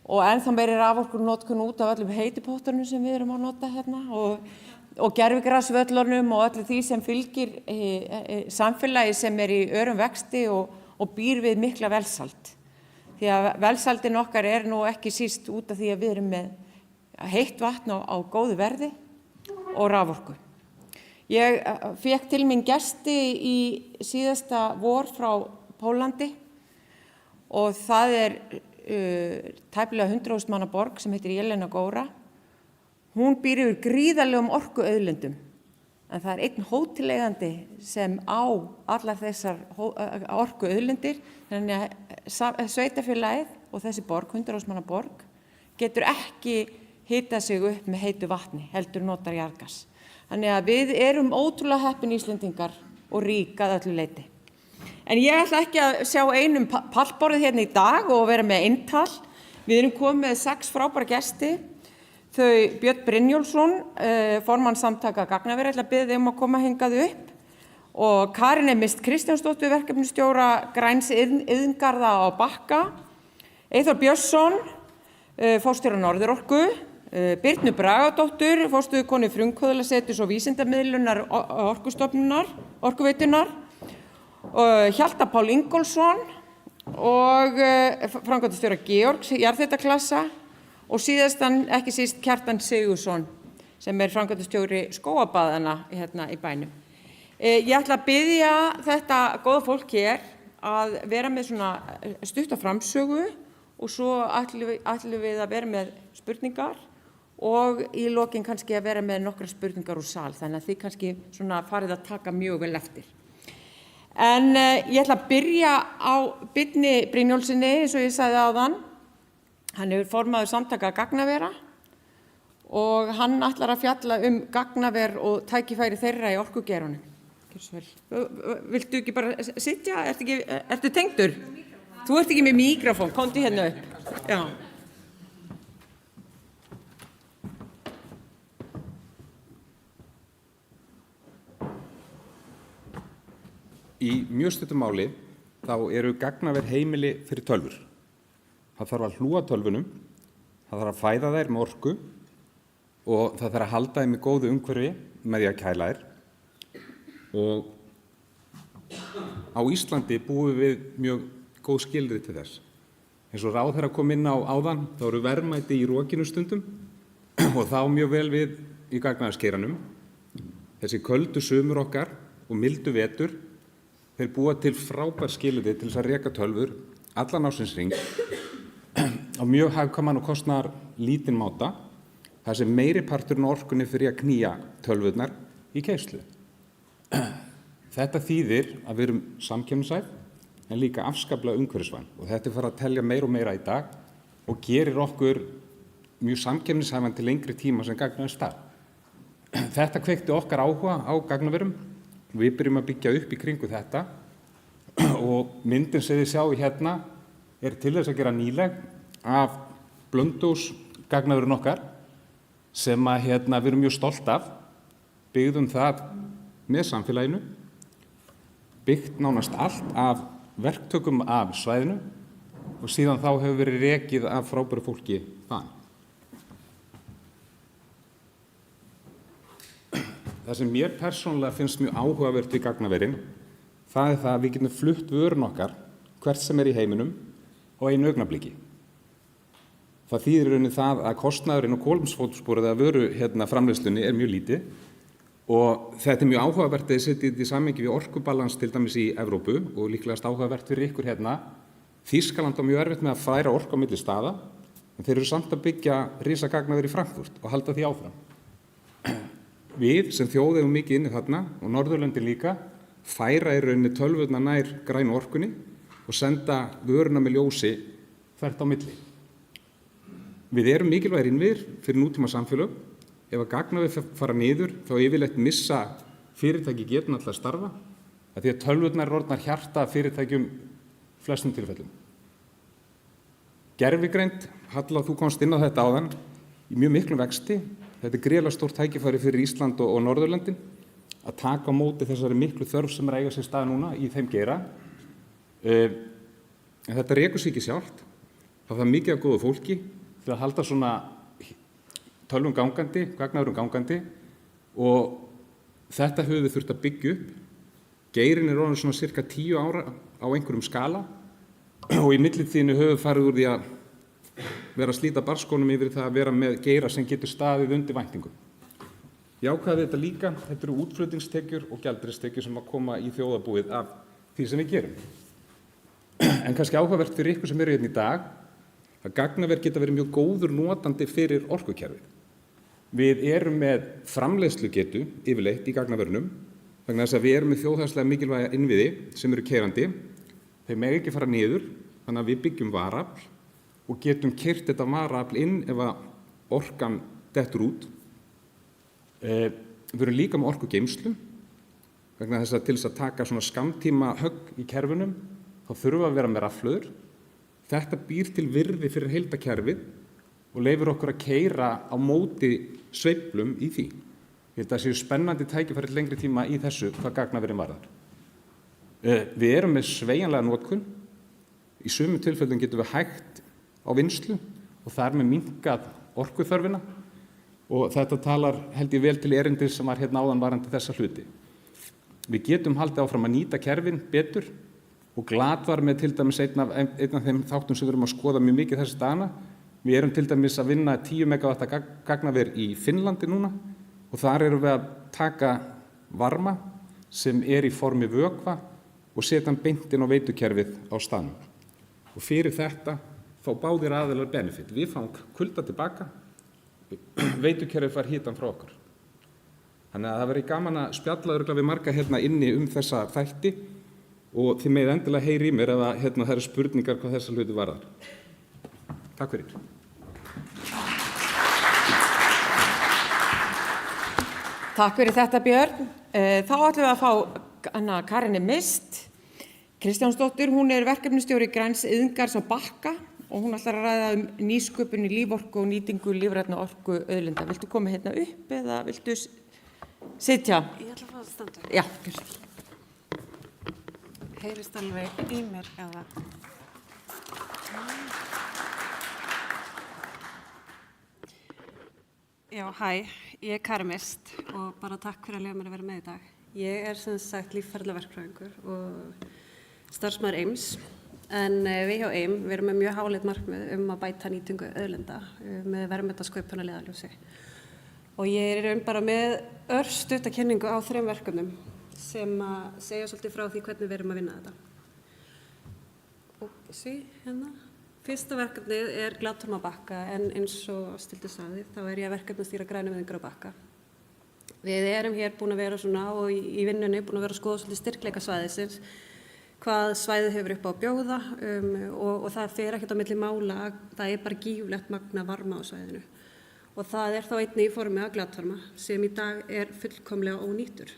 og ennþá meiri raforkunotkun út af öllum heitipottunum sem við erum að nota hérna og gervigrasvöllunum og öllu því sem fylgir samfélagi sem í örum vexti og býr við mikla velsæld. Því að velsældin okkar nú ekki síst út af því að við erum með heitt vatn á góðu verði og raforku. Ég fékk til mín gesti í síðasta vor frá Pólandi og það tæplega 100.000 manna borg sem heitir Jelena Góra. Hún býr yfir gríðarlegum orkuauðlindum en það einn hóteleigjandi sem á allar þessar orkuauðlindir, þannig að sveitarfélagið og þessi borg, 100.000 manna borg, getur ekki hitað sig upp með heitu vatni, heldur notar jarðgas. Þannig að við erum ótrúlega heppin Íslendingar og rík að öllu leyti. En ég ætla ekki að sjá einum pallborðið hérna í dag og vera með eintal. Við erum komið með 6 frábæra gesti. Þau Björn Brynjólfsson, formann samtaka Gagnavera, ætla að biðja þig að koma hingað upp. Og Karin Mist Kristjánsdóttir, verkefnisstjóra Græns iðngarða á Bakka. Eyþór Björnsson, forstjóri Norðurorku. Birnu Bragadóttur, forstöðukonu Frumkvöðlaseturs og vísindamiðlunar Orkuveitunar, Hjalta Pál Ingólfsson og framkvæmdastjóra Georgs jarðhitaklassa og síðastan ekki síst Kjartan Sigurðsson sem framkvæmdastjóri skógabaðana hérna í bænum. Ég ætla að biðja þetta góða fólk hér að vera með svona stutta framsögu og svo ætlum við að vera með spurningar og í lokin kannski að vera með nokkra spurningar úr sal, þannig að þið kannski svona farið að taka mjög vel eftir. En ég ætla að byrja á Birni Brynjólfsssyni, eins og ég sagði áðan. Hann hefur formaður samtaka Gagnavera og hann ætlar að fjalla gagnaver og tækifæri þeirra í orkugeiranum. Viltu ekki bara sitja? Ertu tengdur? Þú ert ekki með míkrafón, komdu hérna upp. Já. Í mjög stuttu máli þá eru gagnaver heimili fyrir tölvur. Það þarf að hlúa tölvunum, það þarf að fæða þær með orku og það þarf að halda þeim í góðu umhverfi með því að kæla þær. Og á Íslandi búum við mjög góð skilyrði til þess. Eins og ráðherra kom inn á áðan, þá eru verðmæti í rokinu stundum og þá mjög vel við í gagnaverskeiranum. Þessi köldu sumur okkar og mildu vetur Þeir búa til frábær skilyrði til þess að reka tölvur allan ársins hring á mjög hagkvæman og kostnaðar lítinn máta, þar sem meiri parturinn af orkunni fyrir að knýja tölvurnar í keyrslu. Þetta þýðir að við erum samkeppnishæf en líka afskaplega umhverfisvæn og þetta er farið að telja meira og meira í dag og gerir okkur mjög samkeppnishæfan til lengri tíma sem gagnaver stað. Þetta kveikti okkar áhuga á gagnaverum. Við byrjum að byggja upp í kringu þetta og myndin sem þið sjáu hérna er til þess að gera nýleg af Blönduós gagnaverun okkar sem að við erum mjög stolt af, byggðum það með samfélaginu, byggt nánast allt af verktökum af svæðinu og síðan þá hefur verið rekið af frábæru fólki þaðan. Það sem mér persónulega finnst mjög áhugavert við gagnaverin, það er það að við getum flutt vörun okkar hvert sem er í heiminum á einu augnabliki. Það þýðir í rauninni það að kostnaðurinn og kolefnisfótsporið að vöru framleiðslunni er mjög lítið og þetta er mjög áhugavert að þið setjið þetta í samhengi við orkubalans til dæmis í Evrópu og líklegast áhugavert fyrir ykkur hérna. Þýskaland á mjög erfitt með að færa orku á milli staða en þeir eru samt að byggja risagagnaver í Frankfurt og halda því áfram. Við sem þjóð eigum mikið inni þarna og Norðurlöndin líka færa í rauninni tölvurnar nær grænu orkunni og senda vöruna með ljósi þvert á milli. Við erum mikilvægir innviðir fyrir nútíma samfélög. Ef að gagnaver fara niður þá yfirleitt missa fyrirtæki getum alltaf að starfa af því að tölvurnar eru orðnar hjarta fyrirtækjum flestum tilfellum. Gervigreind, Halla, þú komst inn á þetta áðan, í mjög miklum vexti. Þetta er gríðarlega stórt tækifæri fyrir Ísland og Norðurlöndin að taka á móti þessari miklu þörf sem er að eiga sér stað núna í þeim geira. En þetta rekur sig ekki sjálft. Það er mikið af góðu fólki til að halda svona tölvum gangandi, gagnaverum gangandi og þetta höfum við þurft að byggja upp. Geirinn er orðinn svona cirka 10 ára á einhverjum skala og í millitíðinni höfum við farið úr því að vera að slíta barskónum yfir það að vera með geira sem getur staðið undir væntingum. Jákvæði þetta líka, þetta eru útflutningstekjur og gjaldeyristekjur sem að koma í þjóðarbúið af því sem við gerum. En kannski áhugavert fyrir ykkur sem eru hérna í dag að gagnaver geta verið mjög góður notandi fyrir orkukerfið. Við erum með framleiðslugetu yfirleitt í gagnaverunum vegna þess að við erum með þjóðhagslega mikilvæga innviði sem eru keyrandi. Þeir mega ekki fara niður, þannig að við byggjum varaafl og getum keyrt þetta varaafl inn ef að orkan dettur út. Við erum líka með orkugeymslu vegna þess að til þess að taka svona skammtíma högg í kerfunum þá þurfum við að vera með rafhlöður. Þetta býr til virði fyrir heildakerfið og leyfir okkur að keyra á móti sveiflum í því. Ég held að það séu spennandi tækifæri til lengri tíma í þessu hvað gagnaverin varðar. Við erum með sveigjanlega notkun. Í sumum tilfellum getum við hægt á vinnslu og þar með minnkað orkuþörfina og þetta talar held ég vel til erindis sem var hérna áðan varandi þessa hluti. Við getum haldið áfram að nýta kerfin betur og Glatvar með til dæmis einn af þeim þáttum sem við erum að skoða mjög mikið þessi dagana. Við erum til dæmis að vinna 10 megawatta gagnaver í Finnlandi núna og þar erum við að taka varma sem er í formi vökva og setja hann beint inn á veitukerfið á staðnum. Og fyrir þetta fá báðir aðilar benefit. Við fáum kulda tilbaka, veitukerfið fær hitann frá okkur. Þannig að það verður gaman að spjalla örugglega við marga hérna inni þessa þætti og þið megið endilega heyri í mér ef það eru spurningar hvað þessa hluti varðar. Takk fyrir. Takk fyrir þetta, Björn. Þá ætlum við að fá Karinni Mist Kristjánsdóttur. Hún er verkefnastjóri Græns iðngars á Bakka og hún ætlar að ræða nýsköpun í líforku og nýtingu lífrænna orku auðlinda. Viltu koma hérna upp eða viltu sitja? Ég ætla að fá að standa upp. Já. Heyrist alveg í mér eða? Já, hæ, ég er Karin Mist og bara takk fyrir að leyfa mér að vera með í dag. Ég er sem sagt líffæralaverkfræðingur og starfsmaður EIMS, en við hjá EIM, við erum með mjög háleit markmið að bæta nýtingu auðlinda með verðmætasköpun að leiðarljósi. Og ég er í raun bara með örstutta kynningu á 3 verkefnum sem að segja svolítið frá því hvernig við erum að vinna þetta. Hérna. Fyrsta verkefnið er Glattorma Bakka en eins og Ásthildur sagði þá er ég að verkefnastýra grænuviðingar á Bakka. Við erum hér búin að vera svona og í vinnunni búin að vera að skoða svolítið styrkleika svæðisins, hvað svæðið hefur upp á að bjóða og það fer ekkert á milli mála, það er bara gífurlegt magna varma á svæðinu. Og það er þá einnig í formi af glatvarma sem í dag er fullkomlega ónýtur.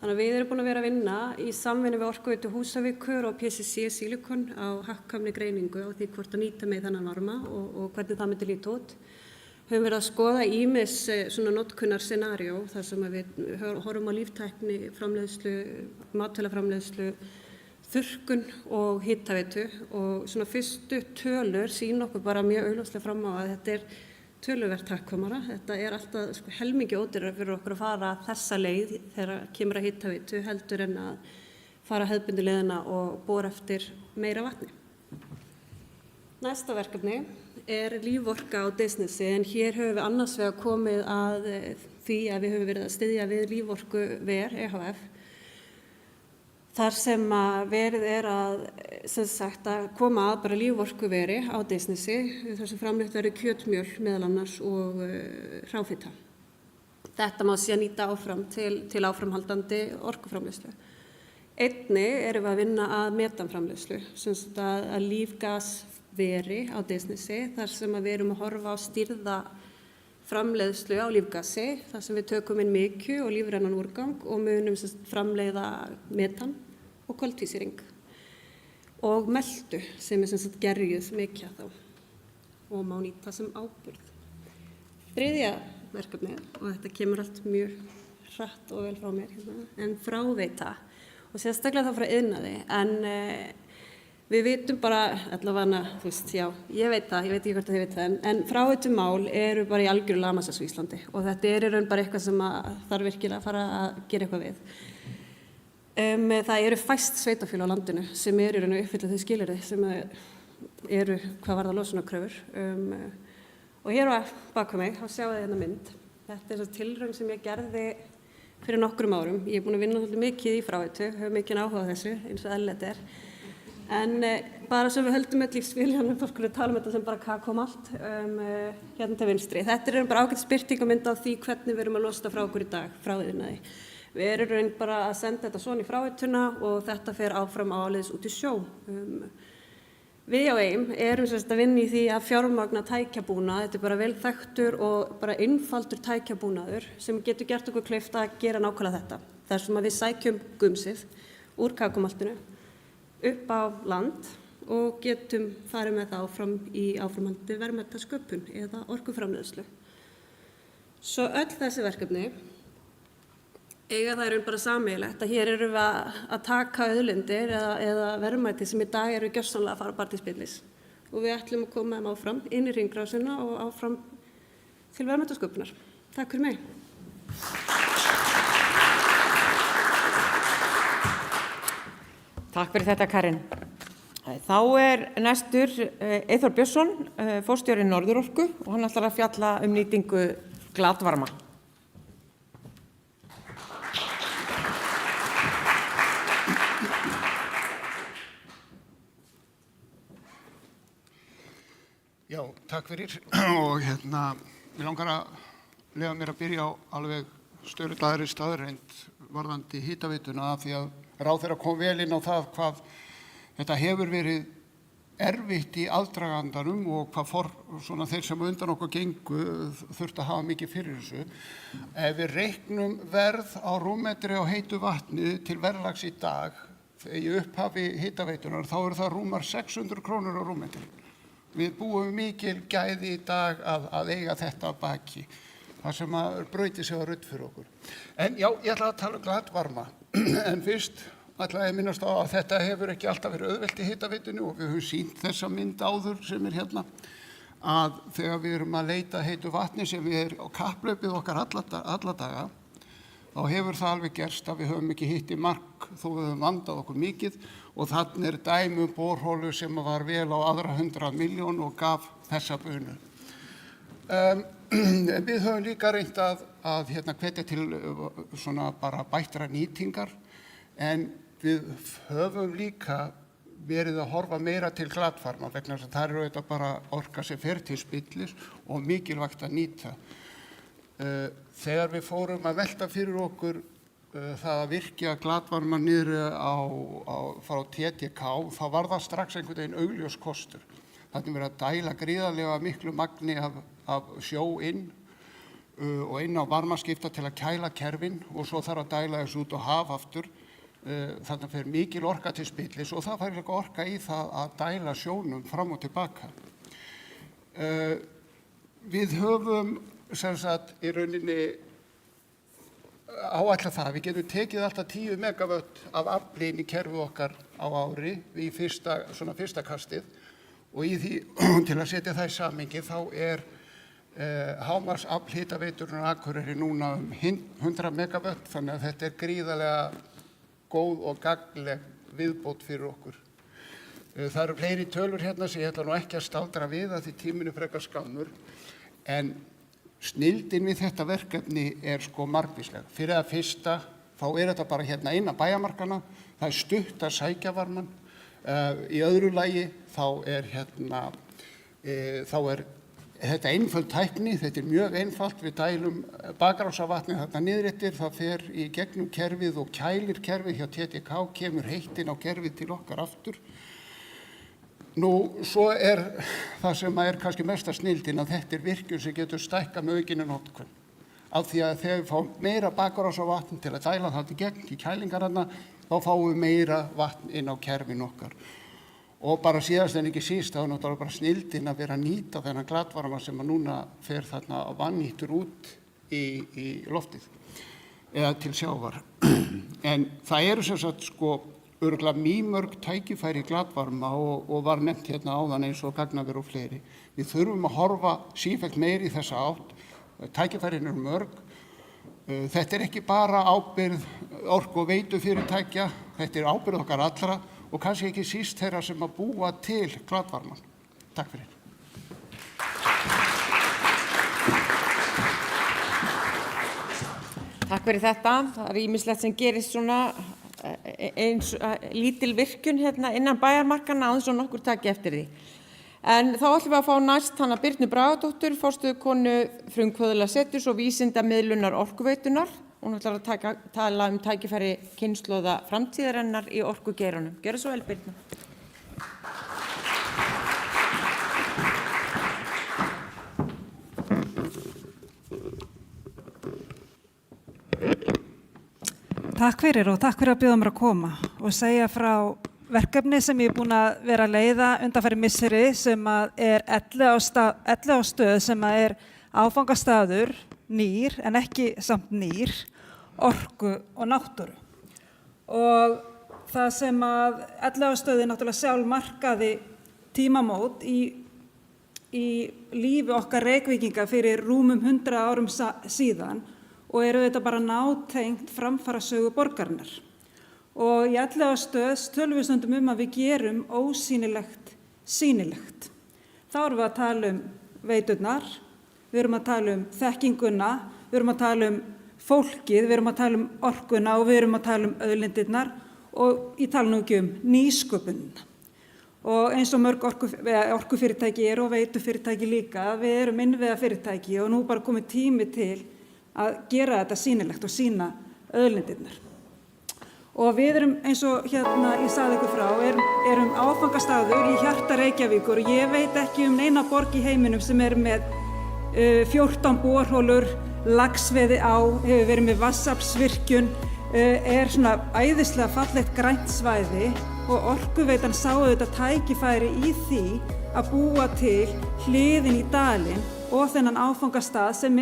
Þannig að við erum búin að vera að vinna í samvinnu við Orkuveitu Húsavíkur og PCC Silicon á hagkvæmni greiningu á því hvort að nýta með þennan varma og hvernig það myndi líta út. Höfum verið að skoða ýmis svona notkunar scenario þar sem við horfum á líftækni, framleiðslu, matvælaframleiðslu, þurrkun og hitaveitu og svona fyrstu tölur sýna okkur bara mjög augljóslega fram á að þetta er töluvert hagkvæmara. Þetta er alltaf helmingi ódýrara fyrir okkur að fara þessa leið þegar kemur að hitaveitu heldur en að fara hefðbundnu leiðina og bora eftir meira vatni. Næsta verkefni er líforka á Deisnesi en hér höfum við annars vegar komið að því að við höfum verið að styðja við Líforku Ver EHF þar sem að verið er að, sem sagt, að koma að bara líforkuveri á Deisnesi þar sem framleitt verður kjötmjöl meðal annars og hráfita. Þetta má síðan nýta áfram til áframhaldandi orkuframleiðslu. Einnig erum við að vinna að metanframleiðslu, sem sagt að lífgasveri á Deisnesi þar sem að við erum að horfa á stýrða framleiðslu á lífgasi þar sem við tökum inn mykju og lífrænan úrgang og munum framleiða metan og koltvísýring og meltu sem er gerjuð mykja þá og má nýta sem áburð. Þriðja verkefni, og þetta kemur allt mjög hratt og vel frá mér hérna, en fráveita og sérstaklega þá frá iðnaði en við vitum bara, allavega, þú veist, já, ég veit ekki hvort þið veit það, en fráveitumál eru bara í algjöru lamasessu í Íslandi og þetta er í raun bara eitthvað sem þarf virkilega að fara að gera eitthvað við. Það eru fæst sveitarfélög á landinu sem eru í raun að uppfylla þau skilyrði sem eru hvað varðar losunarkröfur og hér á bak við mig, þá sjáum við hérna mynd. Þetta er tilraun sem ég gerði fyrir nokkrum árum. Ég er búin að vinna svolítið mikið í fráveitu, hef mikið áhuga á þessu eins og eðlilegt er. En bara svo við höldum öll lífsviljanum, fólk eru að tala um þetta sem bara kakom allt hérna til vinstri. Þetta er bara ágætis birtingarmynd á því hvernig við erum að losa frá okkur í dag, frá iðnaði. Við erum bara að senda þetta svona í fráveituna og þetta fer áfram áleiðis út í sjó. Við á EIM erum að vinna í því að fjármagna tækjabúnað, þetta er bara vel þekktur og bara einfaldur tækjabúnaður sem getur gert okkur kleift að gera nákvæmlega þetta. Þar sem að við sækjum gumsið úr kakumaltinu upp á land og getum farið með það áfram í áframhaldandi verðmætasköpun eða orkuframleiðslu. Svo öll þessi verkefni eiga það bara sameiginlegt að hér erum við að taka auðlindir eða verðmæti sem í dag eru gjörsamlega að fara bara til spillis og við ætlum að koma þeim áfram inn í hringrásina og áfram til verðmætasköpunar. Takk fyrir mig. Takk fyrir þetta, Karin. Þá er næstur Eyþór Björnsson, forstjóri Norðurorku og hann ætlar að fjalla nýtingu glatvarma. Já, takk fyrir og mér langar að leyfa mér að byrja á alveg stöðuglegri staðreynd varðandi hitaveituna af því að ráðherra kom vel inn á það hvað þetta hefur verið erfitt í aðdragandanum og hvað þeir sem undan okkur gengu þurftu að hafa mikið fyrir þessu. Ef við reiknum verð á rúmmetri á heitu vatni til verðlags í dag í upphafi hitaveitunar þá eru það rúmar 600 krónur á rúmmetri. Við búum mikil gæði í dag að eiga þetta að baki. Það sem brauti sig að rudd fyrir okkur. En já, ég ætla að tala um glatvarma. En fyrst ætla ég að minnast á að þetta hefur ekki alltaf verið auðvelt í hitaveitunni og við höfum sýnt þessa mynd áður sem er hérna að þegar við erum að leita heitu vatni sem við erum á kapphlaupið okkar alla daga þá hefur það alveg gerst að við höfum ekki hitt í mark þó við höfum vandað okkur mikið og þannig dæmi borholu sem var vel á aðra 100 milljón og gaf þessa bunu. Við höfum líka reynt að hvetja til svona bara bættra nýtingar en við höfum líka verið að horfa meira til glatvarma vegna þess að það eru þetta bara orka sem fer til spillis og mikilvægt að nýta. Þegar við fórum að velta fyrir okkur það að virkja glatvarma niður frá TTK, þá var það strax einhvern veginn augljós kostur. Þannig verið að dæla gríðarlega miklu magni af sjó inn og inn á varmaskipta til að kæla kerfin og svo þarf að dæla þessu út á haf aftur. Þannig fer mikil orka til spillis og það fær líka orka í það að dæla sjónum fram og tilbaka. Við höfum sem sagt í rauninni áætla það. Við getum tekið alltaf 10 megavött af afli inn í kerfið okkar á ári í fyrsta kastið og í því til að setja það í samhengi þá hámarks afl hitaveitunnar Akureyri núna 100 megavött þannig að þetta gríðarlega góð og gagnleg viðbót fyrir okkur. Það eru fleiri tölur hérna sem ég ætla nú ekki að staldra við að því tíminn frekar skammur en snilldin við þetta verkefni sko margvísleg. Fyrir að fyrsta þá þetta bara hérna innan bæjarmarkana, það stutt að sækja varmann. Í öðru lagi þá þetta einföld tækni, þetta mjög einfalt, við dælum bakrásavatni þarna niður eftir, það fer í gegnum kerfið og kælir kerfið hjá TTK, kemur heitt inn á kerfið til okkar aftur. Nú, svo það sem kannski mesta snilldin að þetta virkjun sem getur stækkað með aukinni notkun. Af því að þegar við fáum meira bakrásavatn til að dæla það í gegn í kælingarna, þá fáum við meira vatn inn á kerfin okkar. Og bara síðast en ekki síst, þá náttúrulega bara snilldin að vera að nýta þennan glatvarma sem núna fer þarna vannýttur út í loftið eða til sjávar. En það eru sem sagt sko örugglega mýmörg tækifæri í glatvarma og var nefnt hérna áðan eins og gagnaver og fleiri. Við þurfum að horfa sífellt meir í þessa átt. Tækifærin eru mörg. Þetta ekki bara ábyrgð orku- og veitufyrirtækja, þetta ábyrgð okkar allra og kannski ekki síst þeirra sem að búa til glatvarmann. Takk fyrir. Takk fyrir þetta. Það ýmislegt sem gerist svona eins lítil virkjun hérna innan bæjarmarkanna áður svo nokkur taki eftir því. En þá ætlum við að fá næst hana Birnu Bragadóttur, forstöðukonu Frumkvöðlaseturs og vísindamiðlunar Orkuveitunar. Hún ætlar að tala tækifæri kynslóða framtíðarinnar í orkugeiranum. Gjörðu svo vel, Birna. Takk fyrir og takk fyrir að bjóða mér að koma og segja frá verkefni sem ég búin að vera að leiða undanfæri misseri sem að 11 stöð sem að áfangastaður, nýr en ekki samt nýr, orku og náttúru. Og það sem að 11 stöði náttúrulega sjálf markaði tímamót í lífi okkar Reykvíkinga fyrir rúmum 100 árum síðan og þetta bara nátengt framfarasögu borgarinnar. Og í 11 stöð tölum við stundum að við gerum ósýnilegt sýnilegt. Þá erum við að tala veiturnar, við erum að tala þekkinguna, við erum að tala fólkið, við erum að tala orkuna og við erum að tala auðlindirnar og ég tala nú ekki nýsköpunina. Og eins og mörg orkufyrirtæki og veitufyrirtæki líka, við erum innviðafyrirtæki og nú bara komið tími til að gera þetta sýnilegt og sýna auðlindirnar. Og við erum eins og hérna ég sagði ykkur frá, erum áfangastaður í hjarta Reykjavíkur og ég veit ekki neina borg í heiminum sem með 14 borholur, laxveiði á, hefur verið með vatnsaflsvirkjun, svona æðislega fallegt grænt svæði og Orkuveitan sáu þetta tækifæri í því að búa til hliðin í dalinn og þennan áfangastað sem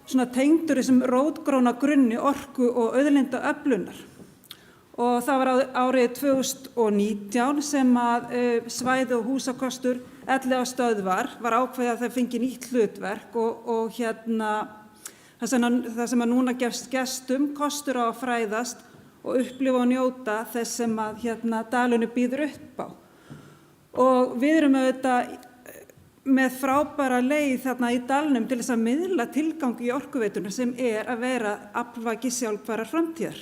svona tengdur þessum rótgróna grunni orku og auðlindaöflunar. Og það var árið 2019 sem að svæði og húsakostur 11 stöðvar var ákveðið að það fengi nýtt hlutverk og hérna það sem að núna gefst gestum kostur á að fræðast og upplifa og njóta þess sem að hérna dalurinn býður upp á. Og við erum auðvitað með frábæra leið þarna í dalnum til þess að miðla tilgangi í orkuveitunum sem að vera aflvaki sjálfbærrar framtíðar.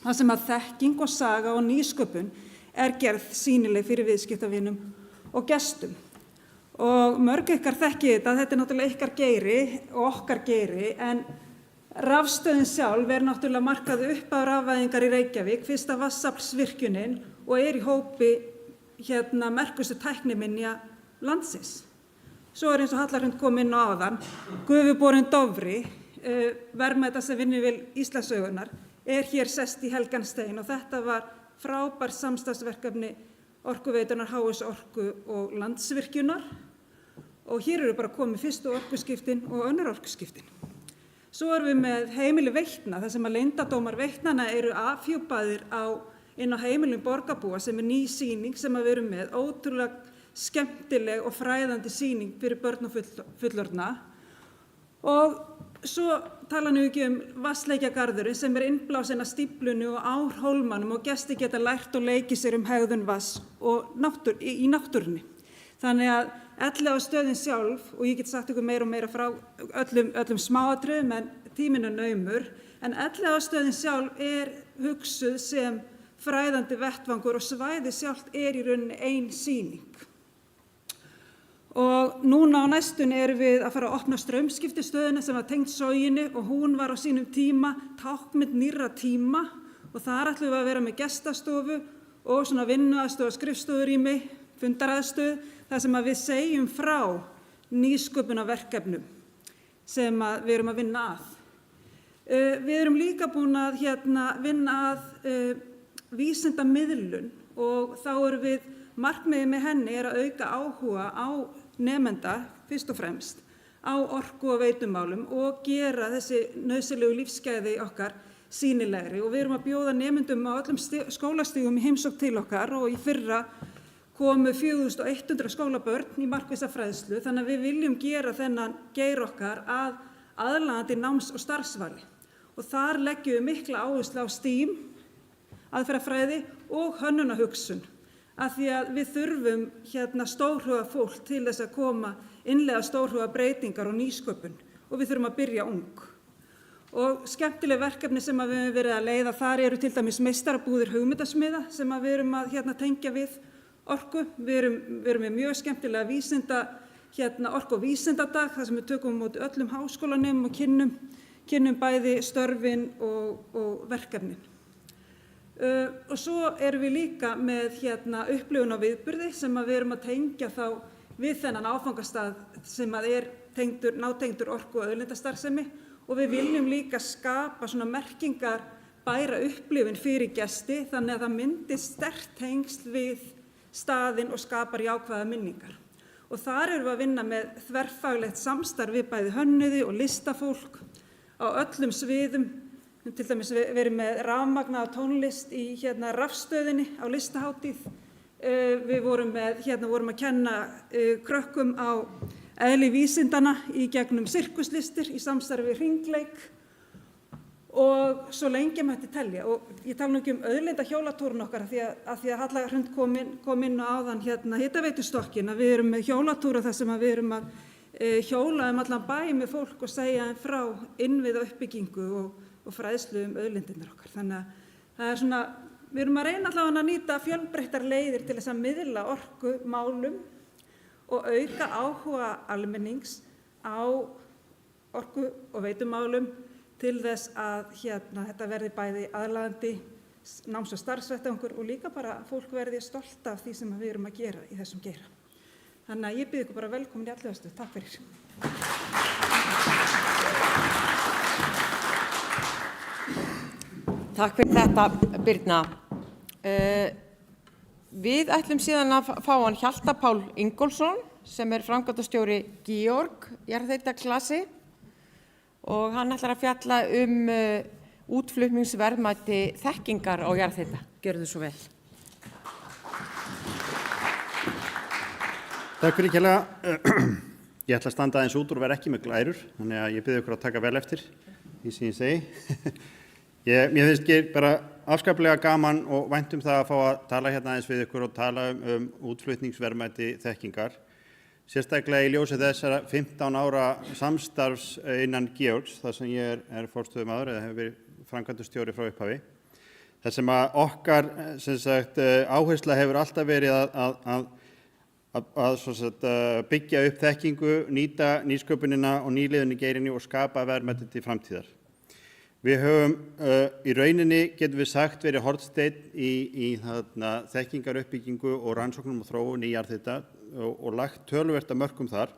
þar sem að þekking og saga og nýsköpun gerð sýnileg fyrir viðskiptavinum og gestum. Og mörg ykkar þekkið þetta náttúrulega ykkar geiri og okkar geiri, en rafstöðin sjálf náttúrulega markað upp á rafvæðingar í Reykjavík, fyrsta vatnsaflsvirkjunin, og í hópi merkustu tækniminja landsins. Svo eins og Halla Hrund kom inn á áðan, gufuborinn Dofri, verðmætasta vinnuvél Íslandssögunnar, hér sest í helgan stein, og þetta var frábært samstarfsverkefni Orkuveitunnar, HS Orku og Landsvirkjunar, og hér eru bara komið fyrstu orkuskiptin og önnur orkuskiptin. Svo erum við með heimili Veitna, þar sem að leyndardómar Veitnanna eru afhjúpaðir inn á heimilum borgarbúa, sem ný sýning sem við erum með, ótrúlega skemmtileg og fræðandi sýning fyrir börn og fullorðna. Og svo tala nú ekki vatnsleikjagarðurinn sem innblásinn af stíflunni og árhólmanum, og gestir geta lært og leikið sér hegðun vatns og í náttúrunni. Þannig að Elliðaárstöðin sjálf, og ég get sagt ykkur meira og meira frá öllum smáatriðum, en tíminn naumur, en Elliðaárstöðin sjálf hugsuð sem fræðandi vettvangur, og svæðið sjálft í rauninni ein sýning. Og núna á næstunni erum við að fara að opna straumskiptistöðina sem var tengd Soginni, og hún var á sínum tíma táknmynd nýrra tíma, og þar ætlum við að vera með gestastofu og svona vinnuaðstöð, skrifstofurými, fundaraðstöð, þar sem við segjum frá nýsköpunarverkefnum sem við erum að vinna að. Við erum líka búin að vinna að vísindamiðlun, og þá erum við markmiðið með henni að auka áhuga á nemenda, fyrst og fremst, á orku- og veitumálum, og gera þessi nauðsynlegu lífsgæði okkar sýnilegri. Og við erum að bjóða nemendum á öllum skólastigum í heimsókn til okkar, og í fyrra komu 4100 skólabörn í markvissa fræðslu, þannig að við viljum gera þennan geir okkar að aðlaðandi náms- og starfsvali. Og þar leggjum við mikla áherslu á STEAM, aðferðafræði og hönnunarhugsun, af því að við þurfum stórhuga fólk til þess að innleiða stórhuga breytingar og nýsköpun, og við þurfum að byrja ung. Og skemmtileg verkefni sem við höfum verið að leiða, þar eru til dæmis meistarabúðir hugmyndasmiða sem við erum að tengja við orku. Við erum með mjög skemmtilega orku- og vísindadag, þar sem við tökum á móti öllum háskólanemum og kynnum bæði störfin og verkefnin. Og svo erum við líka með upplifun á viðburði sem við erum að tengja þá við þennan áfangastað sem nátengdur orku- og auðlindastarfsemi, og við viljum líka skapa svona merkingar bæra upplifun fyrir gesti, þannig að það myndist sterkt tengsl við staðinn og skapar jákvæðar minningar. Og þar erum við að vinna með þverfaglegt samstarf við bæði hönnuði og listafólk á öllum sviðum. Til dæmis verið með rafmagnaða tónlist í rafstöðinni á listahátíð. Við vorum að kenna krökkum á eðli vísindana í gegnum sirkuslistir í samstarfi við Hringleik, og svo lengi mætti telja. Og ég tala nú ekki auðlindahjólatúrinn okkar, af því að Halla Hrund kom inn á áðan hitaveitustokkin, að við erum með hjólatúra þar sem við erum að hjóla allan bæ með fólk og segja þeim frá innviðauppbyggingu og fræðslu auðlindirnar okkar. Þannig að það svona, við erum að reyna allavega að nýta fjölbreyttar leiðir til þess að miðla orkumálum og auka áhuga almennings á orku- og veitumálum til þess að þetta verði bæði aðlaðandi náms- og starfsvettvangur, og líka bara að fólk verði stolt af því sem við erum að gera í þessum geira. Þannig að ég býð ykkur bara velkomin í Elliðaárstöð. Takk fyrir. Takk fyrir þetta, Birna. Við ætlum síðan að fá hann Hjalta Pál Ingólfsson, sem framkvæmdastjóri Georg jarðhitaklasi, og hann ætlar að fjalla útflutningsverðmæti þekkingar á jarðhita. Gjörðu svo vel. Takk fyrir kærlega. Ég ætla að standa aðeins út og vera ekki með glærur, þannig að ég bið ykkur að taka vel eftir því sem ég segi. Mér finnst bara afskaplega gaman og vænt það að fá að tala aðeins við ykkur og tala útflutningsverðmæti þekkingar. Sérstaklega í ljósi þessara 15 ára samstarfs innan Georgs, þar sem ég forstöðumaður eða hefur verið framkvæmdastjóri frá upphafi. Það sem að okkar áhersla hefur alltaf verið að byggja upp þekkingu, nýta nýsköpunina og nýliðun í geirinni og skapa verðmæti til framtíðar. Við höfum í rauninni, getum við sagt, verið hornsteinn í þekkingaruppbyggingu og rannsóknum og þróun í jarðhita og lagt töluvert af mörkum þar.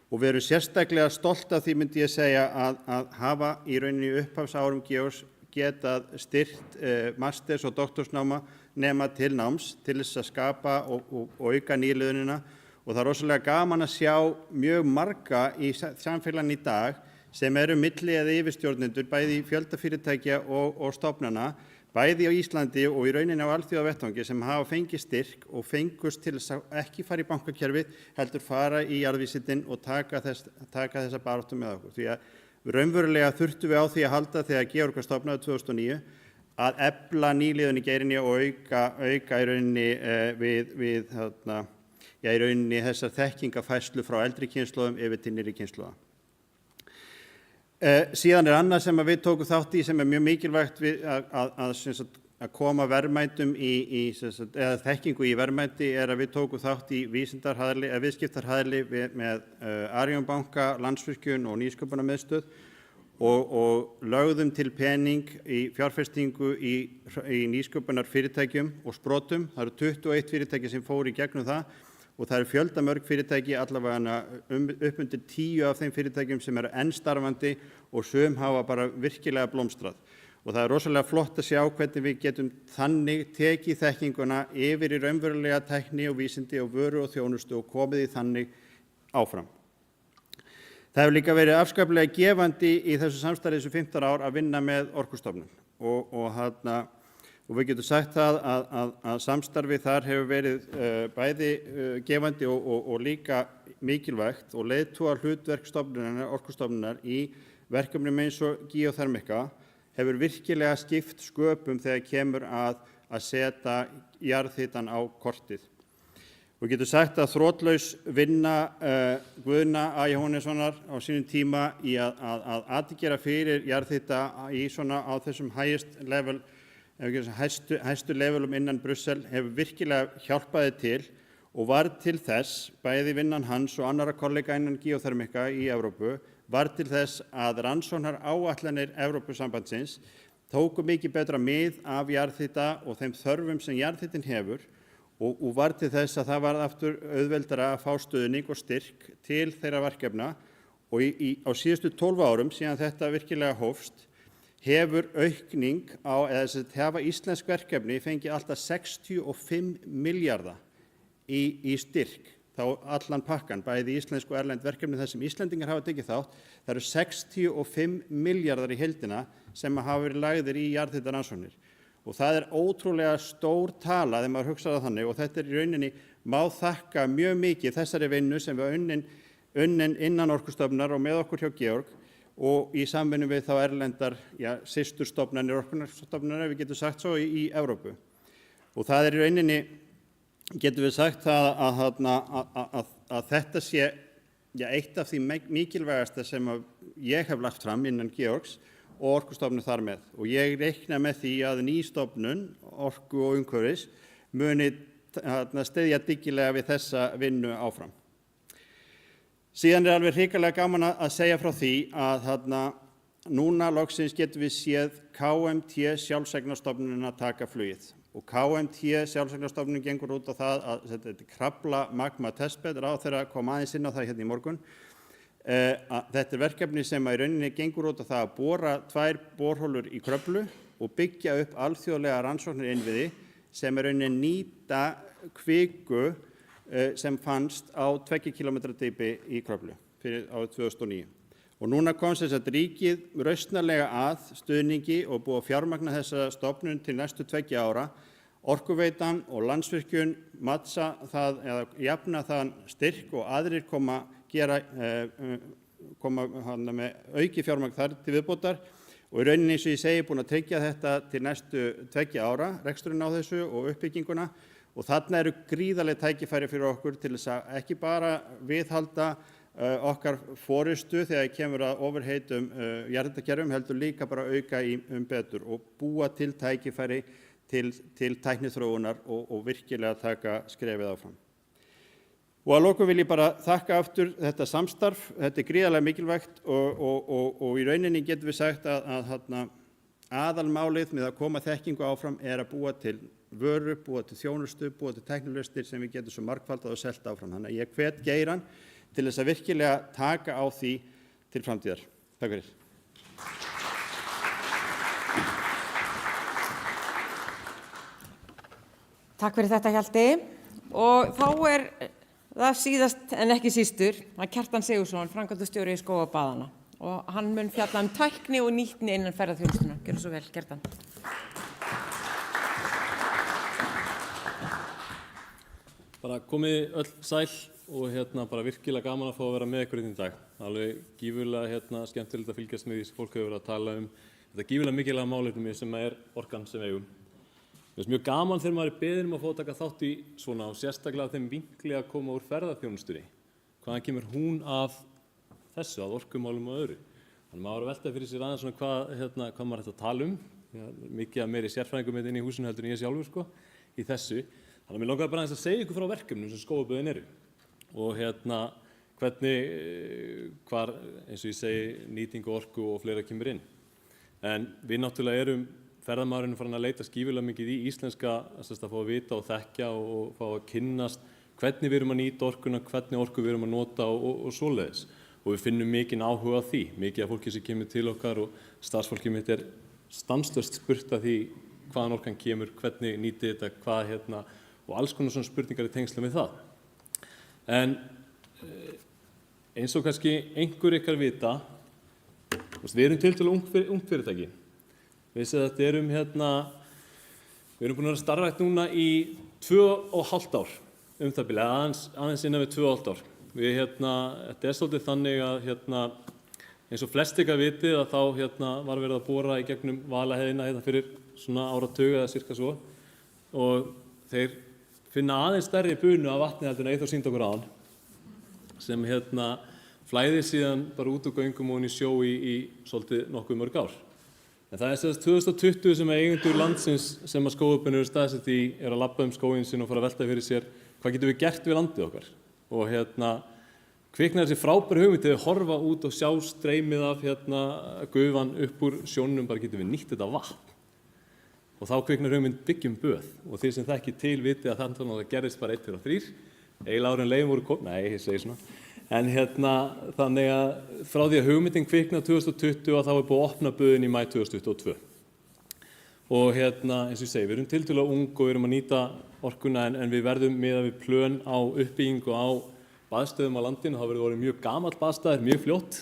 Og við erum sérstaklega stolt af því, myndi ég segja, að hafa í rauninni upphafsárum Georgs getað styrkt masters- og doktorsnáma nema til náms til þess að skapa og auka nýliðunina. Og það er rosalega gaman að sjá mjög marga í samfélaginu í dag sem eru milli eða yfirstjórnendur, bæði í fjöldafyrirtækja og stofnana, bæði á Íslandi og í rauninni á alþjóðavettvangi sem hafa fengið styrk og fengust til þess að ekki fara í bankakerfið, heldur fara í jarðvísindin og taka þessa baráttu með okkur. Því að raunverulega þurftum við á því að halda þegar Georg var stofnaður 2009 að efla nýliðun í geirinni og auka í rauninni í rauninni þessar þekkingafærslu frá eldri kynslóðum yfir til nýrri kynslóða. Síðan annað sem við tókum þátt í sem mjög mikilvægt að koma verðmætum eða þekkingu í verðmæti að við tókum þátt í viðskiptarhæðli með Arion banka, Landsvirkjun og Nýsköpunarmiðstöð og lögðum til pening í fjárfestingu í nýsköpunarfyrirtækjum og sprotum. Það eru 21 fyrirtæki sem fóru í gegnum það. Og það eru fjöldamörg fyrirtæki, allavega upp undir 10 af þeim fyrirtækjum sem eru enn starfandi og sum hafa bara virkilega blómstrað. Og það er rosalega flott að sjá hvernig við getum þannig tekið þekkinguna yfir í raunverulega tækni og vísindi og vöru og þjónustu og komið í þannig áfram. Það hefur líka verið afskaplega gefandi í þessu samstarfi þessu 15 ár að vinna með Orkustofnun og við getum sagt það að samstarfið þar hefur verið bæði gefandi og líka mikilvægt og leiðtogar hlutverk Orkustofnunar í verkefnum eins og Geothermika hefur virkilega skipt sköpum þegar kemur að setja jarðhitann á kortið. Við getum sagt að þrotlaus vinna Guðna A. Jóhannessonar á sínum tíma í að athygja fyrir jarðhita á þessum hæstu levelum innan Brussel hefur virkilega hjálpaði til og var til þess, bæði vinnan hans og annarra kollega innan Geothermika í Evrópu, var til þess að rannsóknar áætlanir Evrópusambandsins tóku mikið betra mið af jarðhita og þeim þörfum sem jarðhitin hefur og var til þess að það var aftur auðveldara að fá stuðning og styrk til þeirra verkefna og á síðustu 12 árum síðan þetta virkilega hófst hefur aukning hafa íslensk verkefni fengið alltaf 65 milljarða í styrk, þá allan pakkan, bæði íslensk og erlend verkefni þar sem Íslendingar hafa tekið þátt, það eru 65 milljarðar í heildina sem hafa verið lagðir í jarðhitarannsóknir. Og það er ótrúlega stór tala þegar maður hugsaði þannig og þetta í rauninni má þakka mjög mikið þessari vinnu sem við unnin innan Orkustofnunar og með okkur hjá Georg og í samvinnu við þá erlendar systurstofnanir Orkustofnunar, ef við getum sagt svo, í Evrópu. Og það í rauninni, getum við sagt að þetta sé eitt af því mikilvægasta sem ég hef lagt fram innan Georgs og Orkustofnun þar með. Og ég reikna með því að ný stofnun, Orku og umhverfis, muni styðja dyggilega við þessa vinnu áfram. Síðan alveg hrikalega gaman að segja frá því að núna loksins getum við séð KMT sjálfseignarstofnunina taka flugið. Og KMT sjálfseignarstofnunin gengur út á það að þetta er Krafla magma testbed, ráðherra kom aðeins inn á það hérna í morgun. Þetta er verkefni sem í rauninni gengur út á það að bora 2 borholur í Kröflu og byggja upp alþjóðlega rannsóknir innviði sem í rauninni nýta kviku sem fannst á 2 km dýpi í Kröflu fyrir árið 2009. Og núna kom þess að ríkið rausnarlega að stuðningi og búið að fjármagna þessa stofnun til næstu 2 ára. Orkuveitan og Landsvirkjun matsa það eða jafna þann styrk og aðrir koma með auki fjármagn þar til viðbótar og í rauninni eins og ég segi búin að tryggja þetta til næstu 2 ára, reksturinn á þessu og uppbygginguna. Og þarna eru gríðarleg tækifæri fyrir okkur til þess að ekki bara viðhalda okkar forystu þegar kemur að ofurheitum jarðhitakerfum heldur líka bara auka í betur og búa til tækifæri til tækniþróunar og virkilega taka skrefið áfram. Og að lokum vil ég bara þakka aftur þetta samstarf, þetta gríðarlega mikilvægt og í rauninni getum við sagt að aðalmálið með að koma þekkingu áfram að búa til vöru, búa til þjónustu, búa til tæknilausnir sem við getum svo margfaldað og selt áfram. Þannig að ég hvet Geirann til þess að virkilega taka á því til framtíðar. Takk fyrir. Takk fyrir þetta, Hjalti. Og þá það síðast en ekki sístur að Kjartan Sigurðsson, framkvæmdastjóri í Skógarbæðanna. Og hann mun fjalla tækni og nýtni innan ferðaþjónustunnar. Gjörðu svo vel, Kjartan. Bara komið öll sæl og bara virkilega gaman að fá að vera með ykkur í dag. Alveg gífurlega skemmtilegt að fylgjast með því sem fólk hefur verið að tala þetta gífurlega mikilvæga málefni sem orkan sem við eigum. Mér finnst mjög gaman þegar maður beðinn að fá að taka þátt í svona og sérstaklega þeim vinkli að koma úr ferðaþjónustunni. Hvaðan kemur hún af þessu, að orkumálum og öðru. Þannig maður að velta fyrir sér aðeins svona hvað maður ætti að tala mikið af meiri sérfræðingum inn í húsinu heldur en ég sjálfur í þessu. Þannig að mér langaði bara aðeins að segja ykkur frá verkefnum sem Skógarböðin eru og hvernig, hvar, eins og ég segi, nýting og orku og fleira kemur inn. En við náttúrulega ferðamaðurinn farin að leita skífulega mikið í íslenska að fá að vita og þekkja og fá að kynnast hvernig við erum að nýta orkuna, hvernig orku við erum að nota og svoleiðis. Og við finnum mikinn áhuga á því, mikið af fólki sem kemur til okkar og starfsfólkið mitt stanslaust spurt að því hvaðan orkan kemur, hvernig nýtið þetta, hvað og alls konar svona spurningar í tengslum við það. En eins og kannski einhver ykkar vita, við erum tiltölulega ungt fyrirtæki. Við séum að við erum búin að vera starfrækt núna í 2,5 ár, það byrja, aðeins innan við 2,5 ár. Þetta svolítið þannig að eins og flest ykkar vitið að þá var verið að bora í gegnum Vaðlaheiðina fyrir svona áratug eða cirka svo og þeir finna aðeins stærri bunu af vatni heldur en Eyþór sýndi okkur áðan sem flæðir síðan bara út úr göngum og inn í sjó í svolítið nokkuð mörg ár. En það sem 2020 sem eigendur landsins sem að Skógarböðin eru staðsett í að labba skóginn sinn og fara að velta fyrir sér hvað getum við gert við landið okkar. Og kviknaði þessi frábæru hugmynd til að horfa út og sjá streymið af gufan upp úr sjónum, bara getum við nýtt þetta vatn. Og þá kviknar hugmynd byggjum böð og þeir sem þekki til viti að það gerðist bara 1, 2 og 3. Eiginlega áður en leiðin voru komið, nei, ég segi svona. En þannig að frá því að hugmyndin kviknaði 2020 og þá búið að opna böðin í maí 2022. Og eins og ég segi, við erum tiltölulega ung og við erum að nýta orkuna en við verðum miðað við plön á uppbyggingu á baðstöðum á landinu. Það verður orðið mjög gamall baðstæður, mjög fljótt.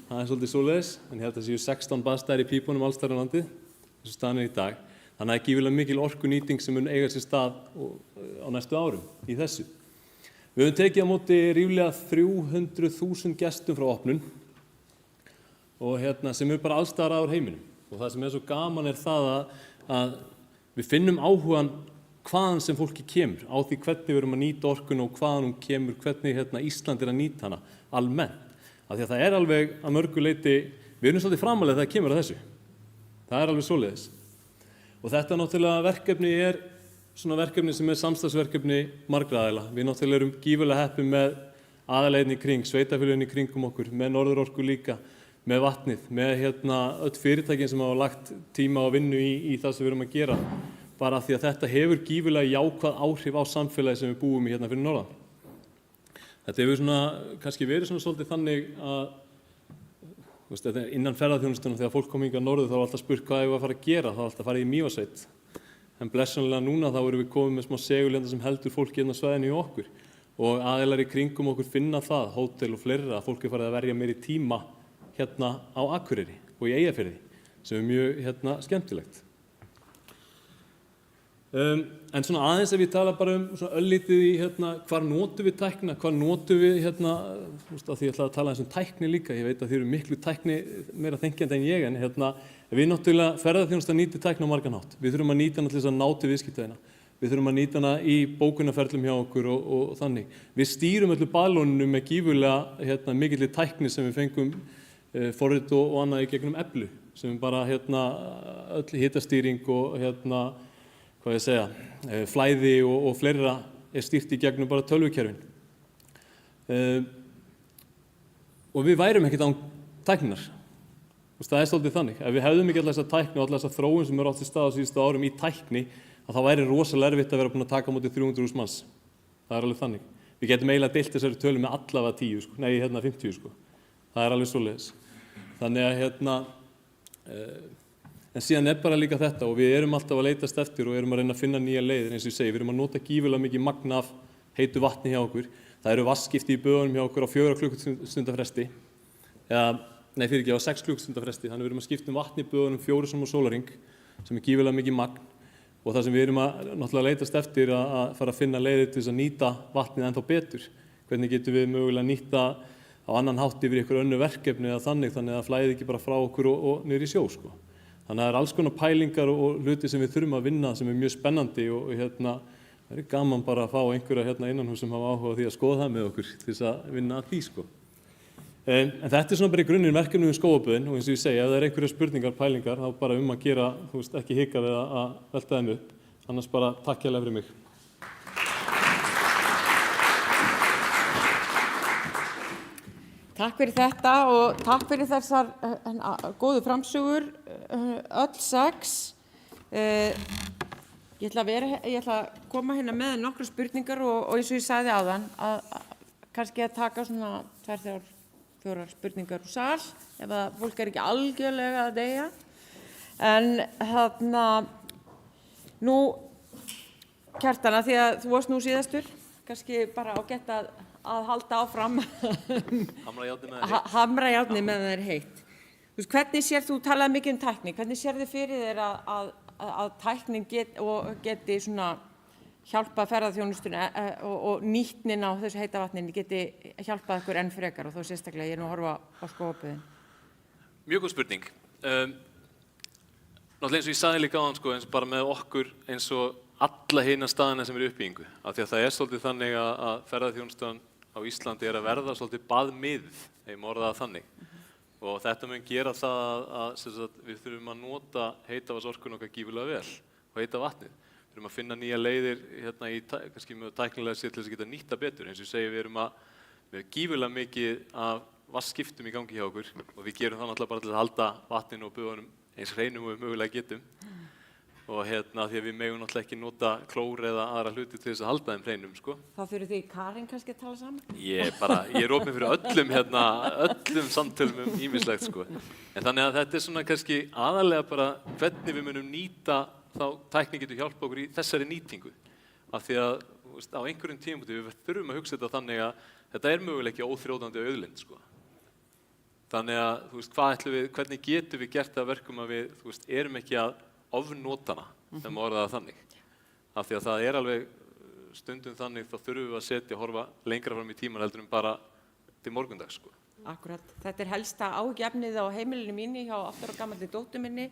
Það svolítið svoleiðis, en ég held að séu 16 baðstæðir í pípunum alls staðar á landið, eins og staðan í dag. Þannig að gífurlega mikil orkunýting sem mun eiga sér stað á næstu árum í þessu. Við höfum tekið á móti ríflega 300.000 gestum frá opnun og sem bara alls staðar á heiminum. Og það sem svo gaman það að við finnum áhugan hvaðan sem fólki kemur, á því hvernig við erum að nýta orkuna og hvaðan hún kemur, hvernig Ísland að nýta hana almennt. Af því að það alveg að mörgu leyti, við erum svolítið framalega þegar það kemur að þessu. Það alveg svoleiðis. Og þetta náttúrulega verkefni svona verkefni sem samstarfsverkefni margra aðila. Við náttúrulega erum gífurlega heppin með aðaleiðin í kring, sveitafélögin í kringum okkur, með Norðurorku líka, með vatnið, með öll fyrirtækin sem hafa lagt tíma og vinnu í það sem við erum að gera. Bara því að þetta hefur gífurlega jákvæð áhrif á samfélagi sem við búum í fyrir norðan. Þetta hefur kannski verið svolítið þannig að innan ferðaþjónustunum þegar fólk kom hingað norður þá var alltaf spurt hvað við að fara að gera, þá var alltaf að fara í Mývatnssveit. En blessunarlega núna þá erum við komið með smá segulenda sem heldur fólki svæðinu í okkur og aðilar í kringum okkur finna það, hótel og fleira, að fólk farið að verja meiri tíma á Akureyri og í Eyjafirði sem mjög skemmtilegt. En svona aðeins ef ég tala bara öllítið í hvar notum við tæknina, hvar notum við af því ég ætla að tala tækni líka, ég veit að þið eru miklu tækni meira þenkjandi en ég, en við náttúrulega ferðaþjónusta nýtir tækni á margan hátt. Við þurfum að nýta hana til þess að ná til viðskiptavina. Við þurfum að nýta hana í bókunarferlum hjá okkur og þannig. Við stýrum öllu balóninu með gífurlega mikilli tækni sem við fengum forrit og annað í gegnum Eblu, sem bara öll hitastýring og flæði og fleira stýrt í gegnum bara tölvukerfin. Og við værum ekkert án tækninar. Það svolítið þannig. Ef við hefðum ekki alltaf þessa tækni og alltaf þessa þróun sem átt sér stað á síðustu árum í tækni, að þá væri rosalega erfitt að vera búin að taka á móti 300.000 manns. Það alveg þannig. Við getum eiginlega deilt þessari tölu með allavega 10, 50. Það alveg svoleiðis. Þannig að en síðan bara líka þetta, og við erum alltaf að leitast eftir og erum að reyna að finna nýja leiðir, eins og ég segi, við erum að nota gífurlega mikið magn af heitu vatni hjá okkur. Það eru vatnsskipti í böðunum hjá okkur á 4 klukkustunda fresti, á 6 klukkustunda fresti, þannig við erum að skipta vatni í böðunum 4 sinnum á sólarhring, sem gífurlega mikið magn, og það sem við erum að náttúrulega leitast eftir að fara að finna leiðir til þess að nýta vatnið ennþá betur. Hvernig getum við mögulega nýta á annan hátt yfir ykkur önnur verkefni eða þannig að það flæði ekki bara frá okkur og niður í sjó, sko. Þannig að það alls konar pælingar og hluti sem við þurfum að vinna sem mjög spennandi og það gaman bara að fá einhverja innanhús sem hafa áhuga á því að skoða það með okkur til þess að vinna að því, sko. En þetta svona bara í grunninn verkefni við skógaböðin, og eins og ég segi, ef það einhverja spurningar, pælingar, þá bara að gera, ekki hika við að velta þeim upp. Annars bara takk hérlega fyrir mig. Takk fyrir þetta og takk fyrir þessar góðu framsögur, öll 6. Ég ætla að koma hérna með nokkra spurningar og eins og ég sagði áðan, kannski að taka svona 2-4 spurningar úr sal, ef að fólk ekki algjörlega að deyja. En nú, Kjartan, því að þú varst nú síðastur, kannski bara ágætt að halda áfram hamra járnið með það heitt. Hvernig sér þú talaði mikið um tækni, hvernig sér þið fyrir þér að tæknin geti svona hjálpað ferðaþjónustunni og nýtnin á þessu heita vatninu geti hjálpað ykkur enn frekar, og þó sérstaklega ég nú að horfa á skógaböðin? Mjög góð spurning. Náttúrulega eins og ég sagði líka áðan, eins og bara með okkur eins og alla hina staðina sem eru uppbyggingu, af því að það svolítið þannig að ferðaþjónustan á Íslandi að verða svolítið baðmiðið, ef ég má orða það þannig. Og þetta mun gera það að við þurfum að nota heitavatnsorkuna okkar gífurlega vel og heita vatnið. Við þurfum að finna nýja leiðir kannski með tæknilega sér til þess að geta nýta betur. Eins og ég segi, við erum með gífurlega mikið af vatnsskiptum í gangi hjá okkur og við gerum það náttúrulega bara til að halda vatninu og böðunum eins hreinum og við mögulega getum. Og því að við megum náttúrulega ekki nota klór eða aðra hluti til þess að halda þeim hreinum, sko. Þá þurfið þið Karin kannski að tala saman? Ég er opinn fyrir öllum samtölum ýmislegt, sko. En þannig að þetta svona kannski aðalega bara hvernig við munum nýta þá tækni getur hjálpa okkur í þessari nýtingu. Af því að á einhverjum tímapunkti við þurfum að hugsa þetta þannig að þetta mögulega ekki óþrjótandi auðlind, sko. Þannig að hvernig getum við gert það verkum að við erum ekki að ofnótana, þegar maður orðaði það þannig. Af því að það alveg stundum þannig, þá þurfum við að horfa lengra fram í tíman heldur bara til morgundags, sko. Akkurat. Þetta helsta áhyggjuefnið á heimilinu mínu hjá 8 ára gamalli dóttur minni,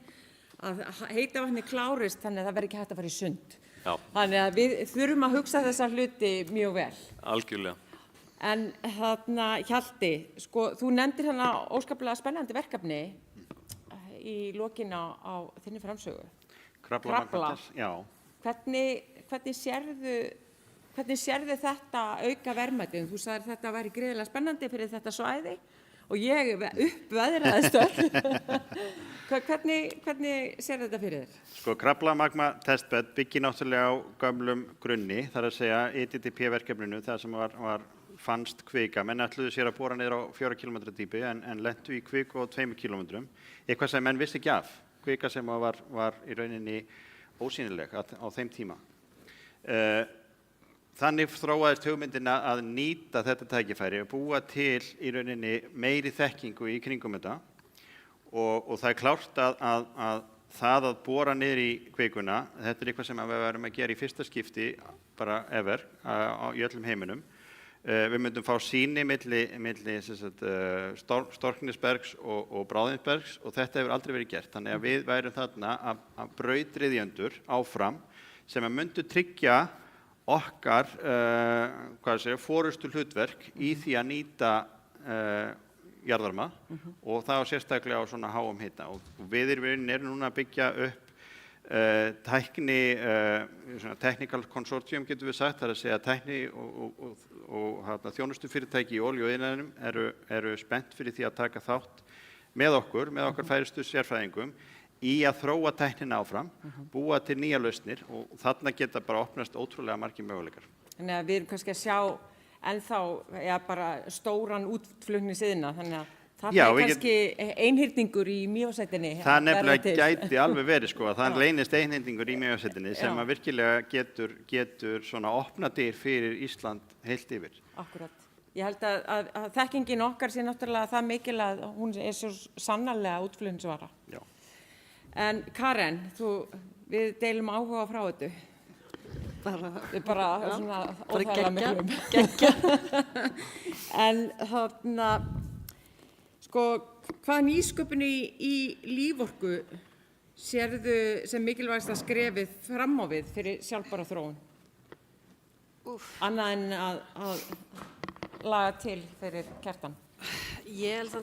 að heita vatni klárist þannig að það verði ekki hægt að fara í sund. Já. Þannig að við þurfum að hugsa þessa hluti mjög vel. Algjörlega. En Hjalti, sko, þú nefndir óskaplega spennandi verkefni í lokin á þinni framsögu. Krafla. Já. Hvernig sérðu þetta auka verðmætið? Þú sagðir þetta væri gríðarlega spennandi fyrir þetta svæði og ég uppveðraðist öll. Hvernig sérðu þetta fyrir þér? Sko, Krafla magma testbed byggir náttúrulega á gömlum grunni, þar að segja ETTP-verkefninu, það sem fannst kvika. Menn ætluðu sér að bora niður á 4 km dýpi en lentu í kviku á 2 km. Eitthvað sem menn vissi ekki af, kvika sem var í rauninni ósýnileg á þeim tíma. Þannig þróaðist hugmyndina að nýta þetta tækifæri og búa til í rauninni meiri þekkingu í kringum þetta og það klárt að það að bora niður í kvikuna, þetta eitthvað sem við verðum að gera í fyrsta skipti bara ever í öllum heiminum. Við myndum fá sýni milli Storknesbergs og Bráðinsbergs og þetta hefur aldrei verið gert. Þannig að við værum þarna að brautryðjendur áfram sem að myndu tryggja okkar forystu hlutverk í því að nýta jarðvarma og það á sérstaklega á svona háum hita. Og við erum núna að byggja upp technical consortium getum við sagt, það er að segja tækni og þjónustufyrirtæki í olíu og iðnaðinum eru spennt fyrir því að taka þátt með okkar færustu sérfræðingum í að þróa tæknina áfram, búa til nýja lausnir og þarna geta bara opnast ótrúlega margir möguleikar. Þannig að við erum kannski að sjá ennþá bara stóran útflutningsiðnað, þannig að það er kannski einhyrningur í Mývatnssveitinni. Það nefnilega gæti alveg verið að það leynist einhyrningur í Mývatnssveitinni sem að virkilega getur svona opna dyr fyrir Ísland heilt yfir. Akkúrat. Ég held að þekkingin okkar sé náttúrulega það mikil að hún er svo sannarlega útflutningsvara. Já. En Karen, við deilum áhuga frá þetta. Bara svona óþægilega miklum. Geggja. En þarna, hvaða nýsköpun í líforku sérðu sem mikilvægasta skrefið fram á við fyrir sjálfbæra þróun? Annað en að laga til fyrir Kjartan. Ég held að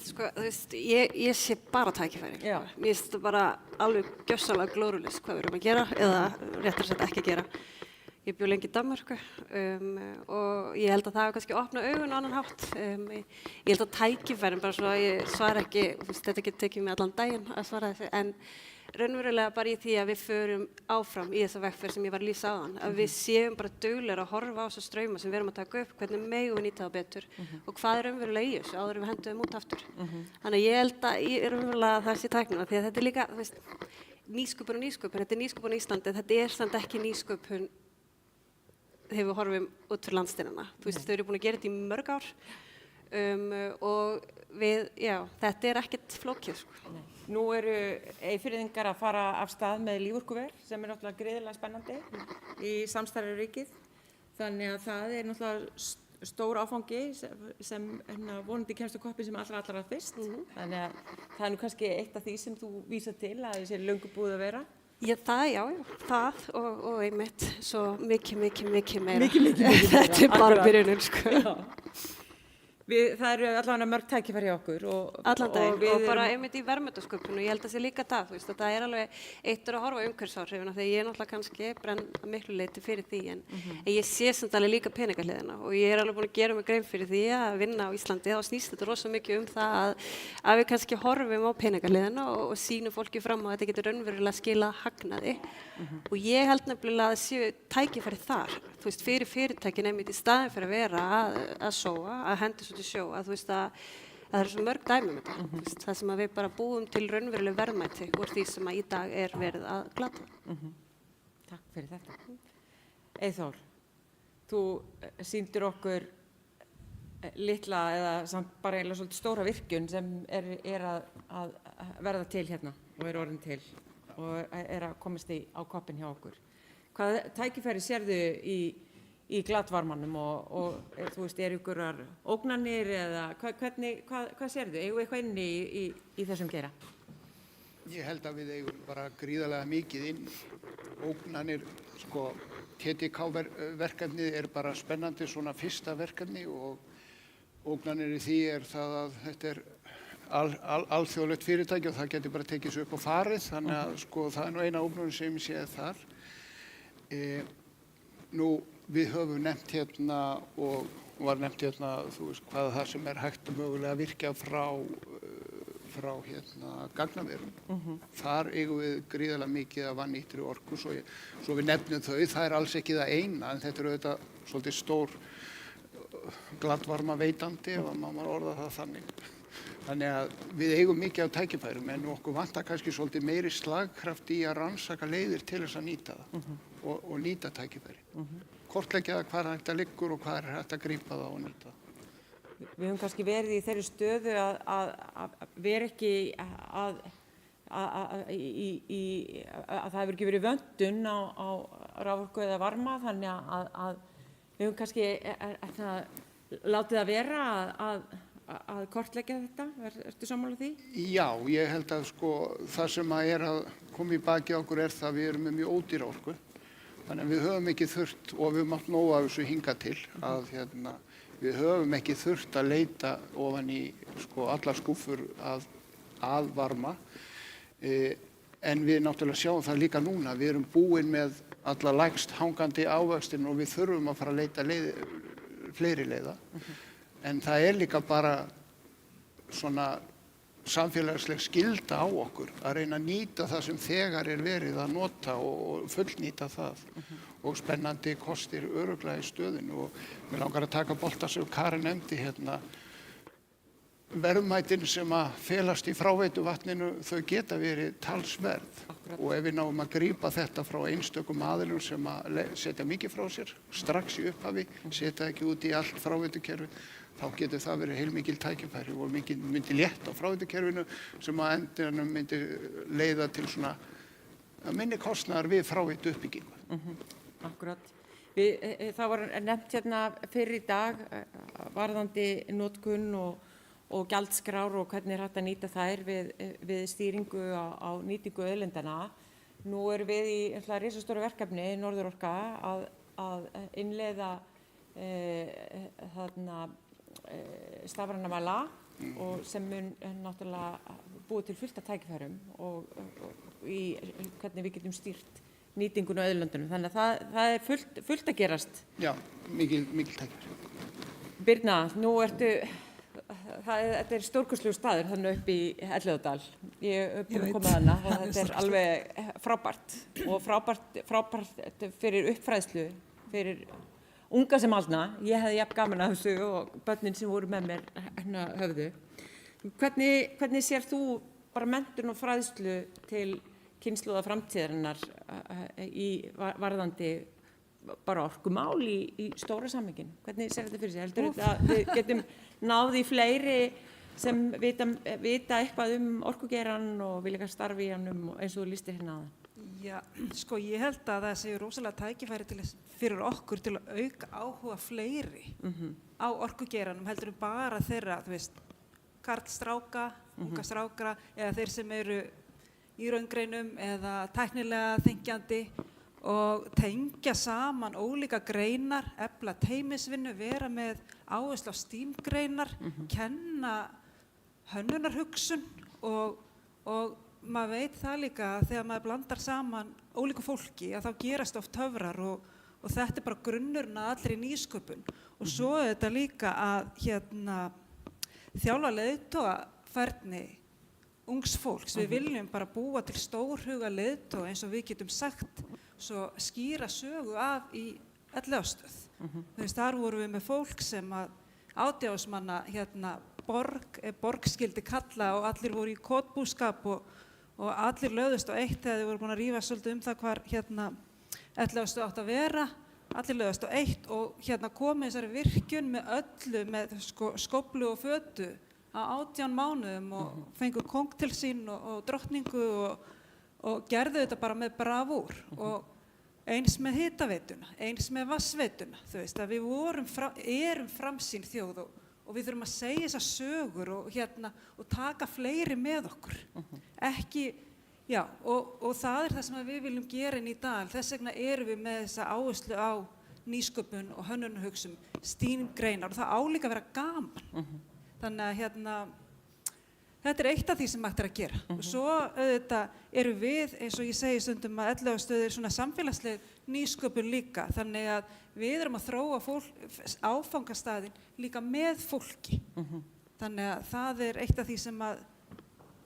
ég sé bara tækifæri. Mér finnst þetta bara alveg gjörsamlega glórulaust hvað við erum að gera eða réttar sagt ekki að gera. Ég bjó lengi í Danmörku og ég held að það hefur kannski opnað augun á annan hátt. Ég held að tækifærin, bara svo að ég svara ekki, þetta getur tekið mig allan daginn að svara þessu, en raunverulega bara í því að við förum áfram í þessa vegferð sem ég var að lýsa áðan, að við séum bara duglegir að horfa á þessa strauma sem við erum að taka upp, hvernig megum við nýta það betur og hvað er raunverulega í þessu áður en við hendum þeim út aftur. Þannig að ég held að raunverulega það sé tæknina, því að þetta er líka nýsköpun og nýsköpun, þetta er nýsköpun í Íslandi, þetta er samt ekki nýsköpun þegar við horfum út fyrir landsteinana. Þau eru búin að gera þetta í mörg ár og þetta er ekkert flókið. Nú eru Eyfirðingar að fara af stað með líforkuver sem er náttúrulega gríðarlega spennandi í samstarfi við ríkið. Þannig að það er náttúrulega stór áfangi sem vonandi kemst á koppinn sem allra fyrst. Þannig að það er nú kannski eitt af því sem þú vísar til að þessi er löngu búið að vera. Það og einmitt svo mikið meira. Þetta er bara byrjunin, Það eru allavega mörg tækifæri hjá okkur. Allan daginn og bara einmitt í verðmætasköpun og ég held að það sé líka það, það er alveg eitt að horfa umhverfisáhrifina þegar ég er náttúrulega kannski brenn miklu leyti fyrir því en ég sé samt alveg líka peningahliðina og ég er alveg búin að gera mig grein fyrir því að vinna á Íslandi, þá snýst þetta rosa mikið það að við kannski horfum á peningahliðina og sýnum fólki fram á að þetta getur raunverulega skila hagnaði og ég held nefnilega að það séu tækifæri þar, fyrir fyrirtækin einmitt í staðinn fyrir að vera að sóa, að henda svo til sjó, að það eru svo mörg dæmi um þetta, það sem að við bara búum til raunveruleg verðmæti úr því sem að í dag er verið að glata. Takk fyrir þetta. Eyþór, þú sýndir okkur litla eða samt bara eiginlega svolítið stóra virkjun sem er að verða til hérna og er orðin til og er að komast á koppinn hjá okkur. Hvað tækifæri sérðu í glatvarmanum og eru ykkurar ógnanir eða hvað sérðu? Eigum við eitthvað inni í þessum geira? Ég held að við eigum bara gríðarlega mikið inn. Ógnanir, TTK-verkefnið er bara spennandi svona fyrsta verkefni og ógnanir í því er það að þetta er alþjóðlegt fyrirtæki og það getur bara tekið sig upp á farið, þannig að það er nú eina ógnanir sem ég séð þar. Við höfum nefnt hérna og var nefnt hérna, hvað það sem er hægt mögulega að virkja frá gagnaverum. Þar eigum við gríðarlega mikið af vannýttri orku, svo við nefnum þau, það er alls ekki það eina, en þetta er auðvitað svolítið stór glatvarma veitandi, ef maður orða það þannig. Þannig að við eigum mikið af tækifærum, en okkur vantar kannski svolítið meiri slagkraft í að rannsaka leiðir til þess að nýta það og nýta tækifæri. Kortleggja það hvað þetta liggur og hvað er hægt að grípa það og nýta það. Við höfum kannski verið í þeirri stöðu að vera ekki að það hefur ekki verið vöndun á raforku eða varma, þannig að við höfum kannski látið að vera að kortleggja þetta. Ertu sammála því? Já, ég held að það sem er að koma í baki okkur er það að við erum með mjög ódýra orku Þannig að við höfum ekki þurft, og við höfum átt nóg af þessu hingað til, að við höfum ekki þurft að leita ofan í allar skúffur að varma. En við náttúrulega sjáum það líka núna. Við erum búin með alla lægst hangandi ávöxtin og við þurfum að fara að leita fleiri leiða. En það er líka bara svona samfélagsleg skylda á okkur að reyna að nýta það sem þegar er verið að nota og fullnýta það og spennandi kostir örugglega í stöðinu. Og mér langar að taka bolta sem Karen nefndi verðmætin sem að felast í fráveituvatninu, þau geta verið talsverð. Og ef við náum að grípa þetta frá einstökum aðilum sem að setja mikið frá sér strax í upphafi, setja ekki út í allt fráveitukerfi, þá getur það verið heilmikil tækifæri og myndi létt á fráveitukerfinu sem að endanum myndi leiða til svona minni kostnaðar við fráveitu uppbyggingu. Akkurat. Það var nefnt hérna fyrr í dag varðandi notkun og gjaldskrár og hvernig er hægt að nýta þær við stýringu á nýtingu auðlindana. Nú erum við í risastóru verkefni Norðurorka að innleiða stafræna mæla og sem mun náttúrulega búið til fullt af tækifærum og í hvernig við getum stýrt nýtingun á auðlindunum. Þannig að það er fullt að gerast. Já, mikil tækifæri. Birna, nú þetta er stórkostlegur staður þannig upp í Elliðaárdal. Ég hef búin að koma þarna og þetta er alveg frábært og frábært fyrir uppfræðslu, fyrir unga sem aldna. Ég hefði jafn gaman af þessu og börnin sem voru með mér höfðu. Hvernig sér þú bara menntun og fræðslu til kynslóða framtíðarinnar varðandi bara orkumál í stóra samhenginu? Hvernig sér þetta fyrir sig? Heldur þetta að við getum náð í fleiri sem vita eitthvað orkugeirann og vilja starfa í hann eins og þú lýstir hérna áðan? Já, ég held að það séu rosalega tækifæri fyrir okkur til að auka áhuga fleiri á orkugeiranum heldur bara þeirra, karlstráka, unga strákra eða þeir sem eru í raungreinum eða tæknilega þenkjandi og tengja saman ólíka greinar, efla teymisvinnu, vera með áherslu á STEAM-greinar, kenna hönnunarhugsun og maður veit það líka að þegar maður blandar saman ólíku fólki að þá gerast oft töfrar og þetta er bara grunnurinn að allri nýsköpun. Og svo er þetta líka að þjálfa leiðtogafærni ungs fólks. Við viljum bara búa til stórhuga leiðtoga eins og við getum sagt svo skýra sögu af í Elliðaárstöð. Þar vorum við með fólk sem að 18 árs manna borg skildi kalla og allir voru í kotbúskap og allir lögðust á eitt þegar þið voru búin að rífa svolítið það hvar Elliðaárstöð átt að vera. Allir lögðust á eitt og komið þessari virkjun með öllu, með skóflu og fötu á 18 mánuðum og fengu kóng til sín og drottningu og gerðu þetta bara með bravúr og eins með hitaveituna, eins með vatnsveituna. Að við erum framsýn þjóð og við þurfum að segja þessar sögur og taka fleiri með okkur. Og það er það sem við viljum gera inn í Dal. Þess vegna erum við með þessa áherslu á nýsköpun og hönnunarhugsun, STEAM-greinar og það á líka að vera gaman. Þannig að þetta er eitt af því sem hægt er að gera. Og svo auðvitað erum við, eins og ég segi stundum að Elliðaárstöð er svona samfélagsleg nýsköpun líka. Þannig að við erum að þróa áfangastaðinn líka með fólki. Þannig að það er eitt af því sem að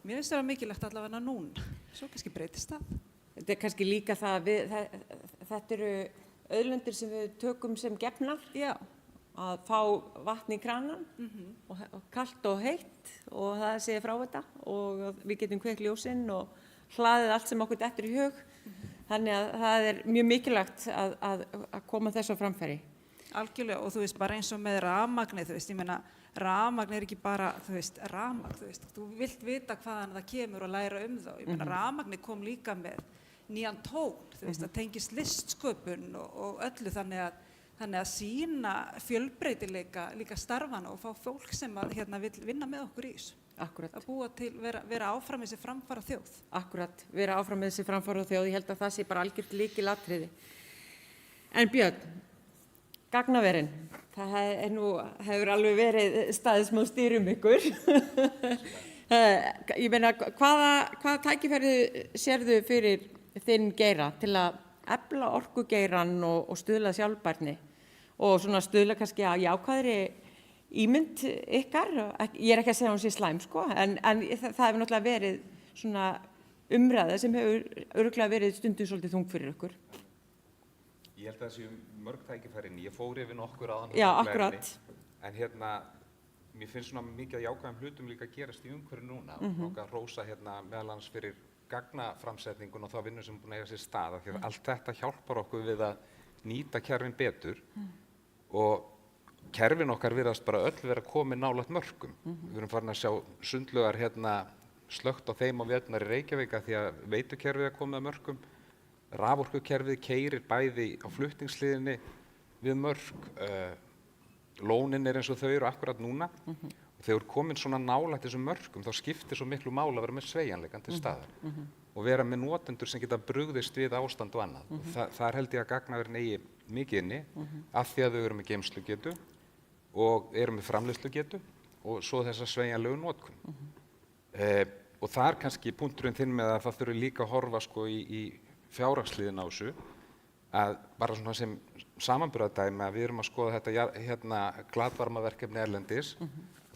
mér finnst það mikilvægt allavega núna. Svo kannski breytist það. Þetta er kannski líka það þetta eru auðlindir sem við tökum sem gefnar. Já. Að fá vatn í kranan og kalt og heitt og það sé frá þetta og við getum kveikt ljósinn og hlaðið allt sem okkur dettur í hug. Þannig að það er mjög mikilvægt að koma þessu á framfæri. Algjörlega og bara eins og með rafmagnið, ég meina rafmagn er ekki bara, rafmagn, þú vilt vita hvaðan það kemur og læra þá. Ég meina rafmagnið kom líka með nýjan tón, það tengist listsköpun og öllu þannig að sýna fjölbreytileika líka starfana og fá fólk sem vill vinna með okkur í þessu. Akkurat. Að búa til, vera áfram þessi framfara þjóð. Akkurat, vera áfram þessi framfara þjóð, ég held að það sé bara algjört lykilatriði. En Björn, gagnaverin, það hefur alveg verið staðið smá stýrum ykkur. Ég meina, hvaða tækifæri sérðu fyrir þinn geira til að efla orkugeiran og stuðla sjálfbærni og svona stuðla kannski að jákvæðri ímynd ykkar? Ég er ekki að segja hún sé slæm, sko, en það hefur náttúrulega verið svona umræða sem hefur örugglega verið stundum svolítið þung fyrir ykkur. Ég held að það séu mörg tækifærin. Ég fór yfir nokkur áðan. Já, akkurat. En mér finnst svona mikið að jákvæðum hlutum líka gerast í umhverju núna. Og að rósa meðal annars fyrir gagnaframsetningun og þá vinnu sem er búin að eiga sér stað. Því að allt þetta hjálpar okkur við að nýta kerfin betur og kerfin okkar virðast bara öll vera komið nálægt mörkum. Við erum farin að sjá sundlaugar slökkt á þeim á veturnar í Reykjavík því að veitukerfið komið að mörkum. Raforkukerfið keyrir bæði á flutningshliðinni við mörk. Lónin eins og þau eru akkurat núna. Og þegar komin svona nálægt þessum mörkum þá skiptir svo miklu máli að vera með sveigjanleikann til staðar og vera með notendur sem geta brugðist við ástand og annað. Þar held ég að gagnaverin eigi mikið inni af því að þau eru með geymslugetu og eru með framleiðslugetu og svo þessa sveigjanlegu notkun. Og það er kannski punkturinn þinn með að það þurfi líka að horfa sko í fjárhagshliðina á þessu að bara svona sem samanburðardæmi að við erum að skoða þetta glatvarmaverkefni erlendis.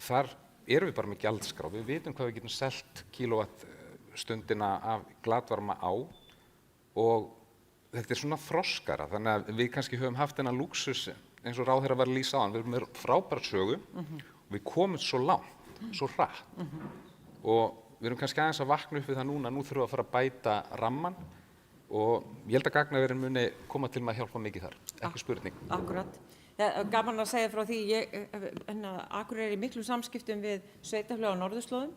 Þar erum við bara með gjaldskrá. Við vitum hvað við getum selt kílóvattstundina af glatvarma á og þetta svona þroskara. Þannig að við kannski höfum haft þennan lúxus eins og ráðherra var að lýsa á hann. Við erum með frábæra sögu og við komum svo langt, svo hratt. Og við erum kannski aðeins að vakna upp við það núna. Nú þurfum við að fara að bæta ramman og ég held að gagnaverin muni koma til með að hjálpa mikið þar. Ekki spurning. Akkurat. Gaman að segja frá því, Akureyri er í miklum samskiptum við sveitarfélög á norðurslóðum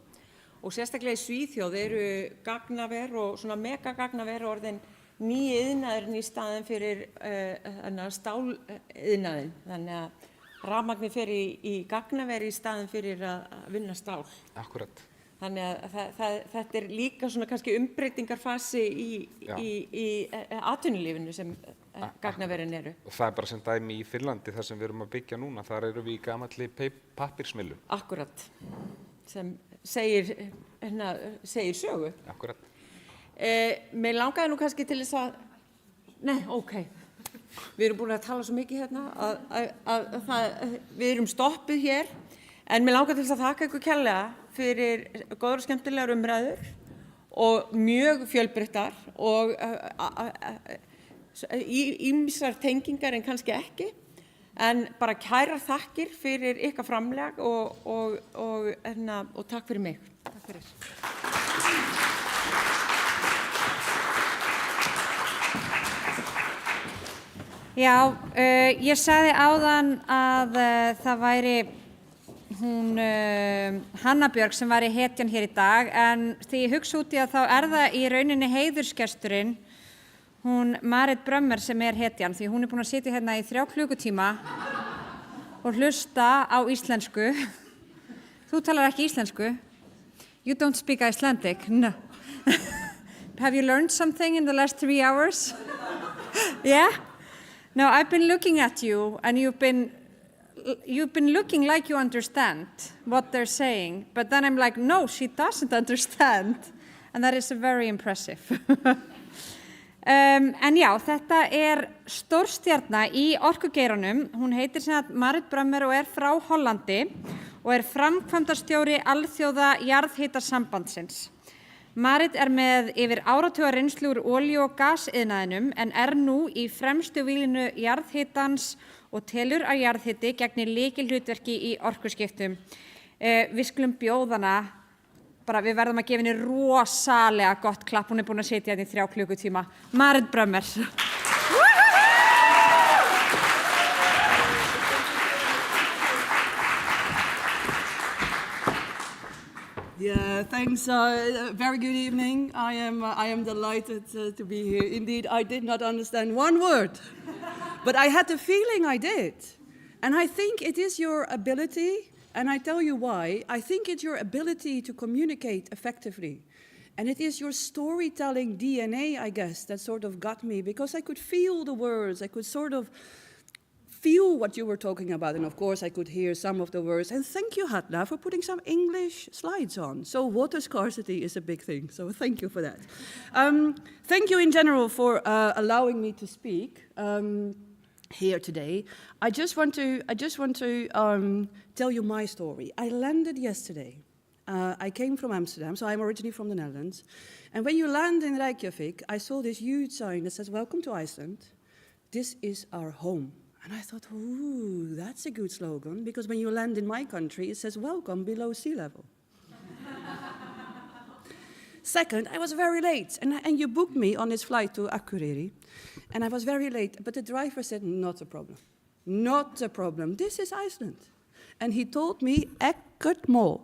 og sérstaklega í Svíþjóð eru gagnaver og svona megagagnaver orðin nýi iðnaðurinn í staðinn fyrir stáliðnaðinn. Þannig að rafmagni fer í gagnaver í staðinn fyrir að vinna stál. Akkurat. Þannig að þetta er líka svona kannski umbreytingarfasi í atvinnulífinu sem gagnaverin eru. Og það er bara sem dæmi í Finnlandi þar sem við erum að byggja núna, þar eru við í gamalli pappírsmillu. Akkurat, sem segir sögu. Akkurat. Mér langaði nú kannski til þess að, við erum búin að tala svo mikið að við erum stoppuð hér, en mér langaði til þess að þakka ykkur kærlega fyrir góðar og skemmtilegar umræður og mjög fjölbreyttar og ýmsar tengingar en kannski ekki, en bara kærar þakkir fyrir ykkar framlag og takk fyrir mig. Takk fyrir. Já, ég sagði áðan að það væri hún Hanna Björg sem var í hetjan hér í dag, en þegar ég hugsa út í að þá er það í rauninni heiðursgesturinn, hún Marit Brömmer sem er hetjan, því hún er búin að sitja hérna í 3 klukkutíma og hlusta á íslensku. Þú talar ekki íslensku? You don't speak Icelandic? No. Have you learned something in the last 3 hours? Yeah? No, I've been looking at you and you've been looking like you understand what they're saying, but then I'm like, no, she doesn't understand, and that is very impressive. En já, þetta stórstjarna í orkugeiranum, hún heitir sem sagt Marit Brömmer og frá Hollandi og framkvæmdastjóri Alþjóða jarðhitasambandsins. Marit með yfir áratuga reynslu úr olíu- og gasiðnaðinum en nú í fremstu víglínu jarðhitans og telur að jarðhiti gegnir lykilhlutverki í orkuskiptum. Við skulum bjóða hana, við verðum að gefa henni rosalega gott klapp, hún er búin að sitja hérna í 3 klukkutíma. Marit Brömmer. Yeah, thanks. Very good evening. I am delighted to be here. Indeed, I did not understand one word, but I had the feeling I did. And I think it is your ability, and I tell you why. I think it's your ability to communicate effectively. And it is your storytelling DNA, I guess, that sort of got me, because I could feel the words, I could sort of feel what you were talking about, and of course I could hear some of the words. And thank you, Hatla, for putting some English slides on. So water scarcity is a big thing, so thank you for that. Thank you in general for allowing me to speak here today. I just want to tell you my story. I landed yesterday. I came from Amsterdam, so I'm originally from the Netherlands. And when you land in Reykjavik, I saw this huge sign that says, "Welcome to Iceland. This is our home." And I thought, ooh, that's a good slogan, because when you land in my country, it says, "Welcome below sea level." Second, I was very late, and you booked me on this flight to Akureyri, and I was very late, but the driver said, "Not a problem, not a problem, this is Iceland." And he told me, "Ekkert mál."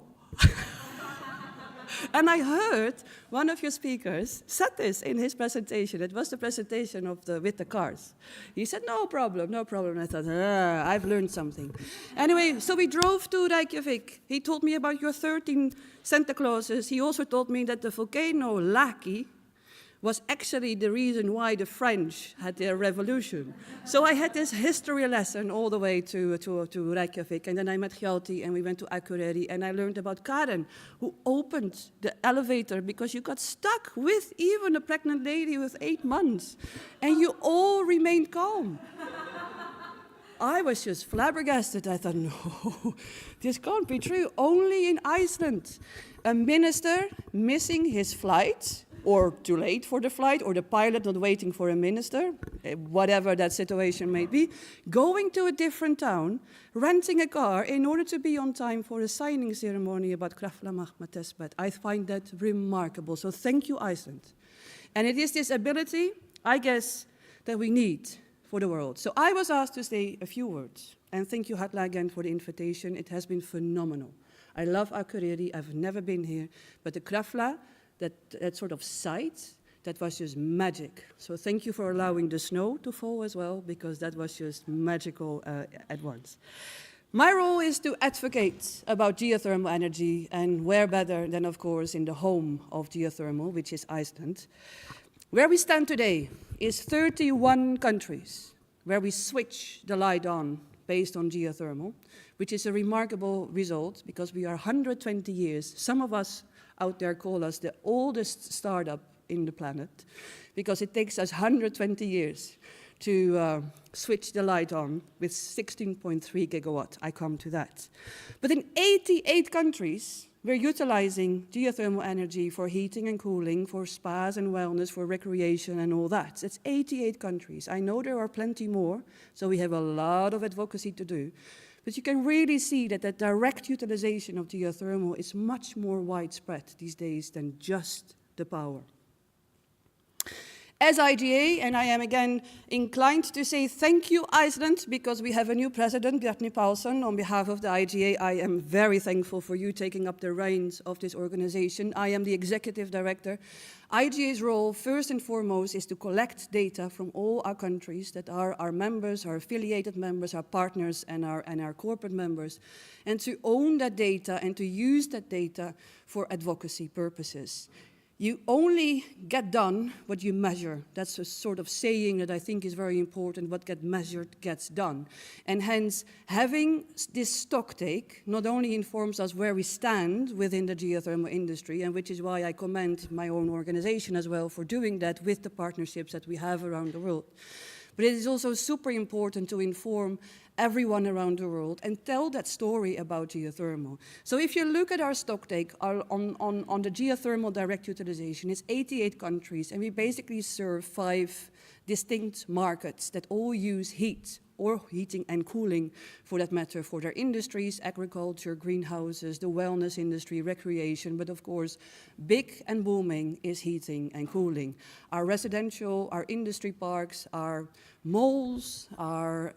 And I heard one of your speakers said this in his presentation. It was the presentation with the cars. He said, "No problem, no problem." I thought, I've learned something. Anyway, so we drove to Reykjavik. He told me about your 13 Santa Clauses. He also told me that the volcano Laki was actually the reason why the French had their revolution. So I had this history lesson all the way to Reykjavik, and then I met Hjalti, and we went to Akureyri, and I learned about Karen, who opened the elevator because you got stuck with even a pregnant lady with 8 months, and you all remained calm. I was just flabbergasted. I thought, no, this can't be true. Only in Iceland, a minister missing his flight, or too late for the flight, or the pilot not waiting for a minister, whatever that situation may be, going to a different town, renting a car in order to be on time for a signing ceremony about Krafla Magma testbed. I find that remarkable. So thank you, Iceland. And it is this ability, I guess, that we need for the world. So I was asked to say a few words. And thank you, Hatla, again, for the invitation. It has been phenomenal. I love Akureyri. I've never been here. But the Krafla, that sort of site, that was just magic. So thank you for allowing the snow to fall as well, because that was just magical at once. My role is to advocate about geothermal energy, and where better than, of course, in the home of geothermal, which is Iceland. Where we stand today is 31 countries where we switch the light on based on geothermal, which is a remarkable result, because we are 120 years. Some of us out there call us the oldest startup in the planet, because it takes us 120 years to switch the light on with 16.3 gigawatt. I come to that. But in 88 countries, we're utilizing geothermal energy for heating and cooling, for spas and wellness, for recreation and all that. It's 88 countries. I know there are plenty more, so we have a lot of advocacy to do. But you can really see that the direct utilization of geothermal is much more widespread these days than just the power. As IGA, and I am again inclined to say thank you, Iceland, because we have a new president, Bjarni Pálsson. On behalf of the IGA, I am very thankful for you taking up the reins of this organization. I am the executive director. IGA's role, first and foremost, is to collect data from all our countries that are our members, our affiliated members, our partners, and our corporate members, and to own that data and to use that data for advocacy purposes. You only get done what you measure. That's a sort of saying that I think is very important. What gets measured gets done. And hence, having this stock take not only informs us where we stand within the geothermal industry, and which is why I commend my own organization as well for doing that with the partnerships that we have around the world, but it is also super important to inform everyone around the world and tell that story about geothermal. So if you look at our stock take on the geothermal direct utilization, it's 88 countries, and we basically serve 5 distinct markets that all use heat, or heating and cooling for that matter, for their industries, agriculture, greenhouses, the wellness industry, recreation, but of course, big and booming is heating and cooling. Our residential, our industry parks, our malls, our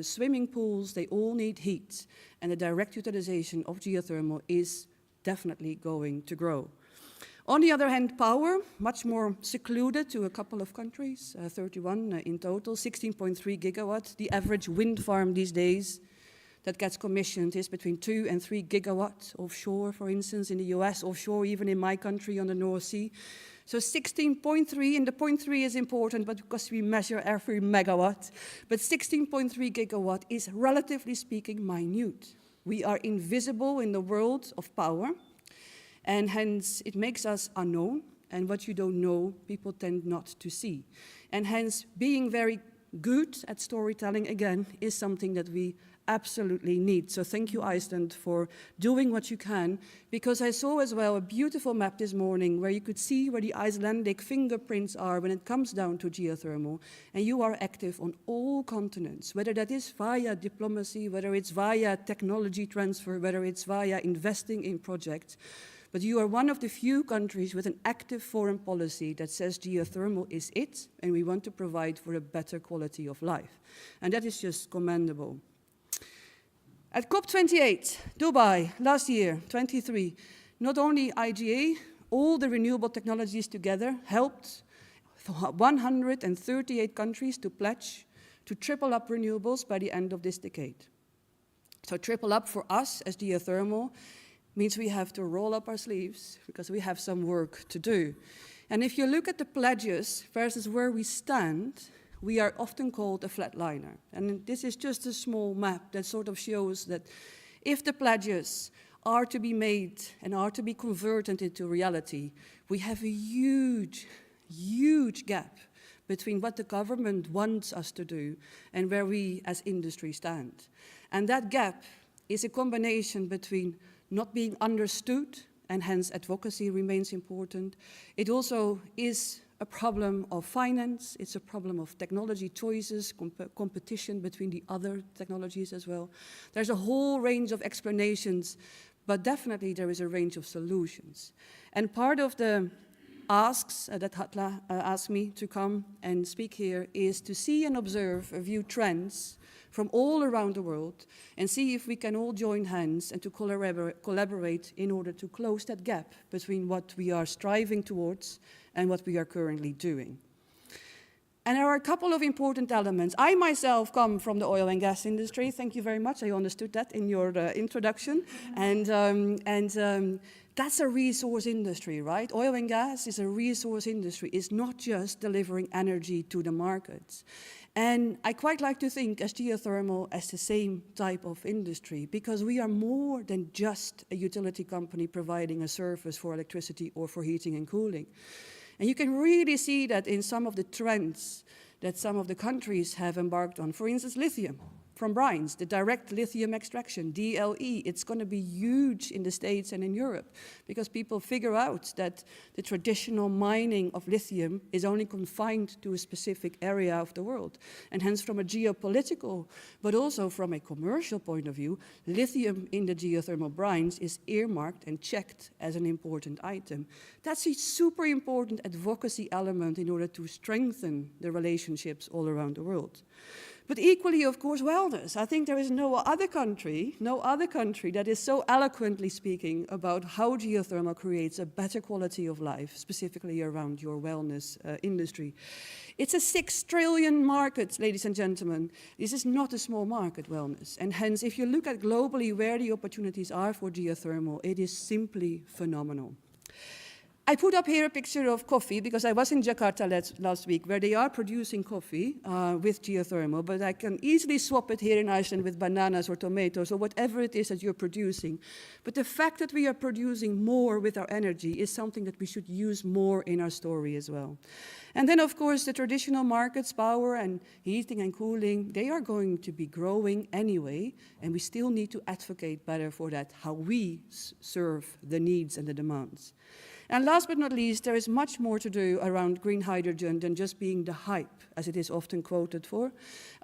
swimming pools, they all need heat, and the direct utilization of geothermal is definitely going to grow. On the other hand, power, much more secluded to a couple of countries, 31 in total, 16.3 gigawatts. The average wind farm these days that gets commissioned is between 2 and 3 gigawatts offshore, for instance, in the US, offshore even in my country on the North Sea. So 16.3, and the 0.3 is important, but because we measure every megawatt, but 16.3 gigawatt is relatively speaking minute. We are invisible in the world of power, and hence it makes us unknown, and what you don't know, people tend not to see. And hence, being very good at storytelling, again, is something that we absolutely need. So thank you, Iceland, for doing what you can, because I saw as well a beautiful map this morning where you could see where the Icelandic fingerprints are when it comes down to geothermal, and you are active on all continents, whether that is via diplomacy, whether it's via technology transfer, whether it's via investing in projects. But you are one of the few countries with an active foreign policy that says geothermal is it, and we want to provide for a better quality of life. And that is just commendable. At COP28, Dubai, last year, 23, not only IGA, all the renewable technologies together helped 138 countries to pledge to triple up renewables by the end of this decade. So triple up for us as geothermal means we have to roll up our sleeves because we have some work to do. And if you look at the pledges versus where we stand, we are often called a flatliner. And this is just a small map that sort of shows that if the pledges are to be made and are to be converted into reality, we have a huge, huge gap between what the government wants us to do and where we as industry stand. And that gap is a combination between not being understood, and hence advocacy remains important. It also is a problem of finance, it's a problem of technology choices, competition between the other technologies as well. There's a whole range of explanations, but definitely there is a range of solutions. And part of the asks that Hatla asked me to come and speak here is to see and observe, view trends from all around the world and see if we can all join hands and to collaborate in order to close that gap between what we are striving towards and what we are currently doing. And there are a couple of important elements. I myself come from the oil and gas industry. Thank you very much. I understood that in your introduction. And that's a resource industry, right? Oil and gas is a resource industry. It's not just delivering energy to the markets. And I quite like to think as geothermal as the same type of industry, because we are more than just a utility company providing a service for electricity or for heating and cooling. And you can really see that in some of the trends that some of the countries have embarked on. For instance, lithium from brines, the direct lithium extraction, DLE. It's going to be huge in the States and in Europe because people figure out that the traditional mining of lithium is only confined to a specific area of the world. And hence from a geopolitical, but also from a commercial point of view, lithium in the geothermal brines is earmarked and checked as an important item. That's a super important advocacy element in order to strengthen the relationships all around the world. But equally, of course, wellness. I think there is no other country that is so eloquently speaking about how geothermal creates a better quality of life, specifically around your wellness industry. It's a 6 trillion market, ladies and gentlemen. This is not a small market, wellness. And hence, if you look at globally where the opportunities are for geothermal, it is simply phenomenal. I put up here a picture of coffee because I was in Jakarta last week where they are producing coffee with geothermal, but I can easily swap it here in Iceland with bananas or tomatoes or whatever it is that you're producing. But the fact that we are producing more with our energy is something that we should use more in our story as well. And then, of course, the traditional markets, power and heating and cooling, they are going to be growing anyway, and we still need to advocate better for that, how we serve the needs and the demands. And last but not least, there is much more to do around green hydrogen than just being the hype, as it is often quoted for.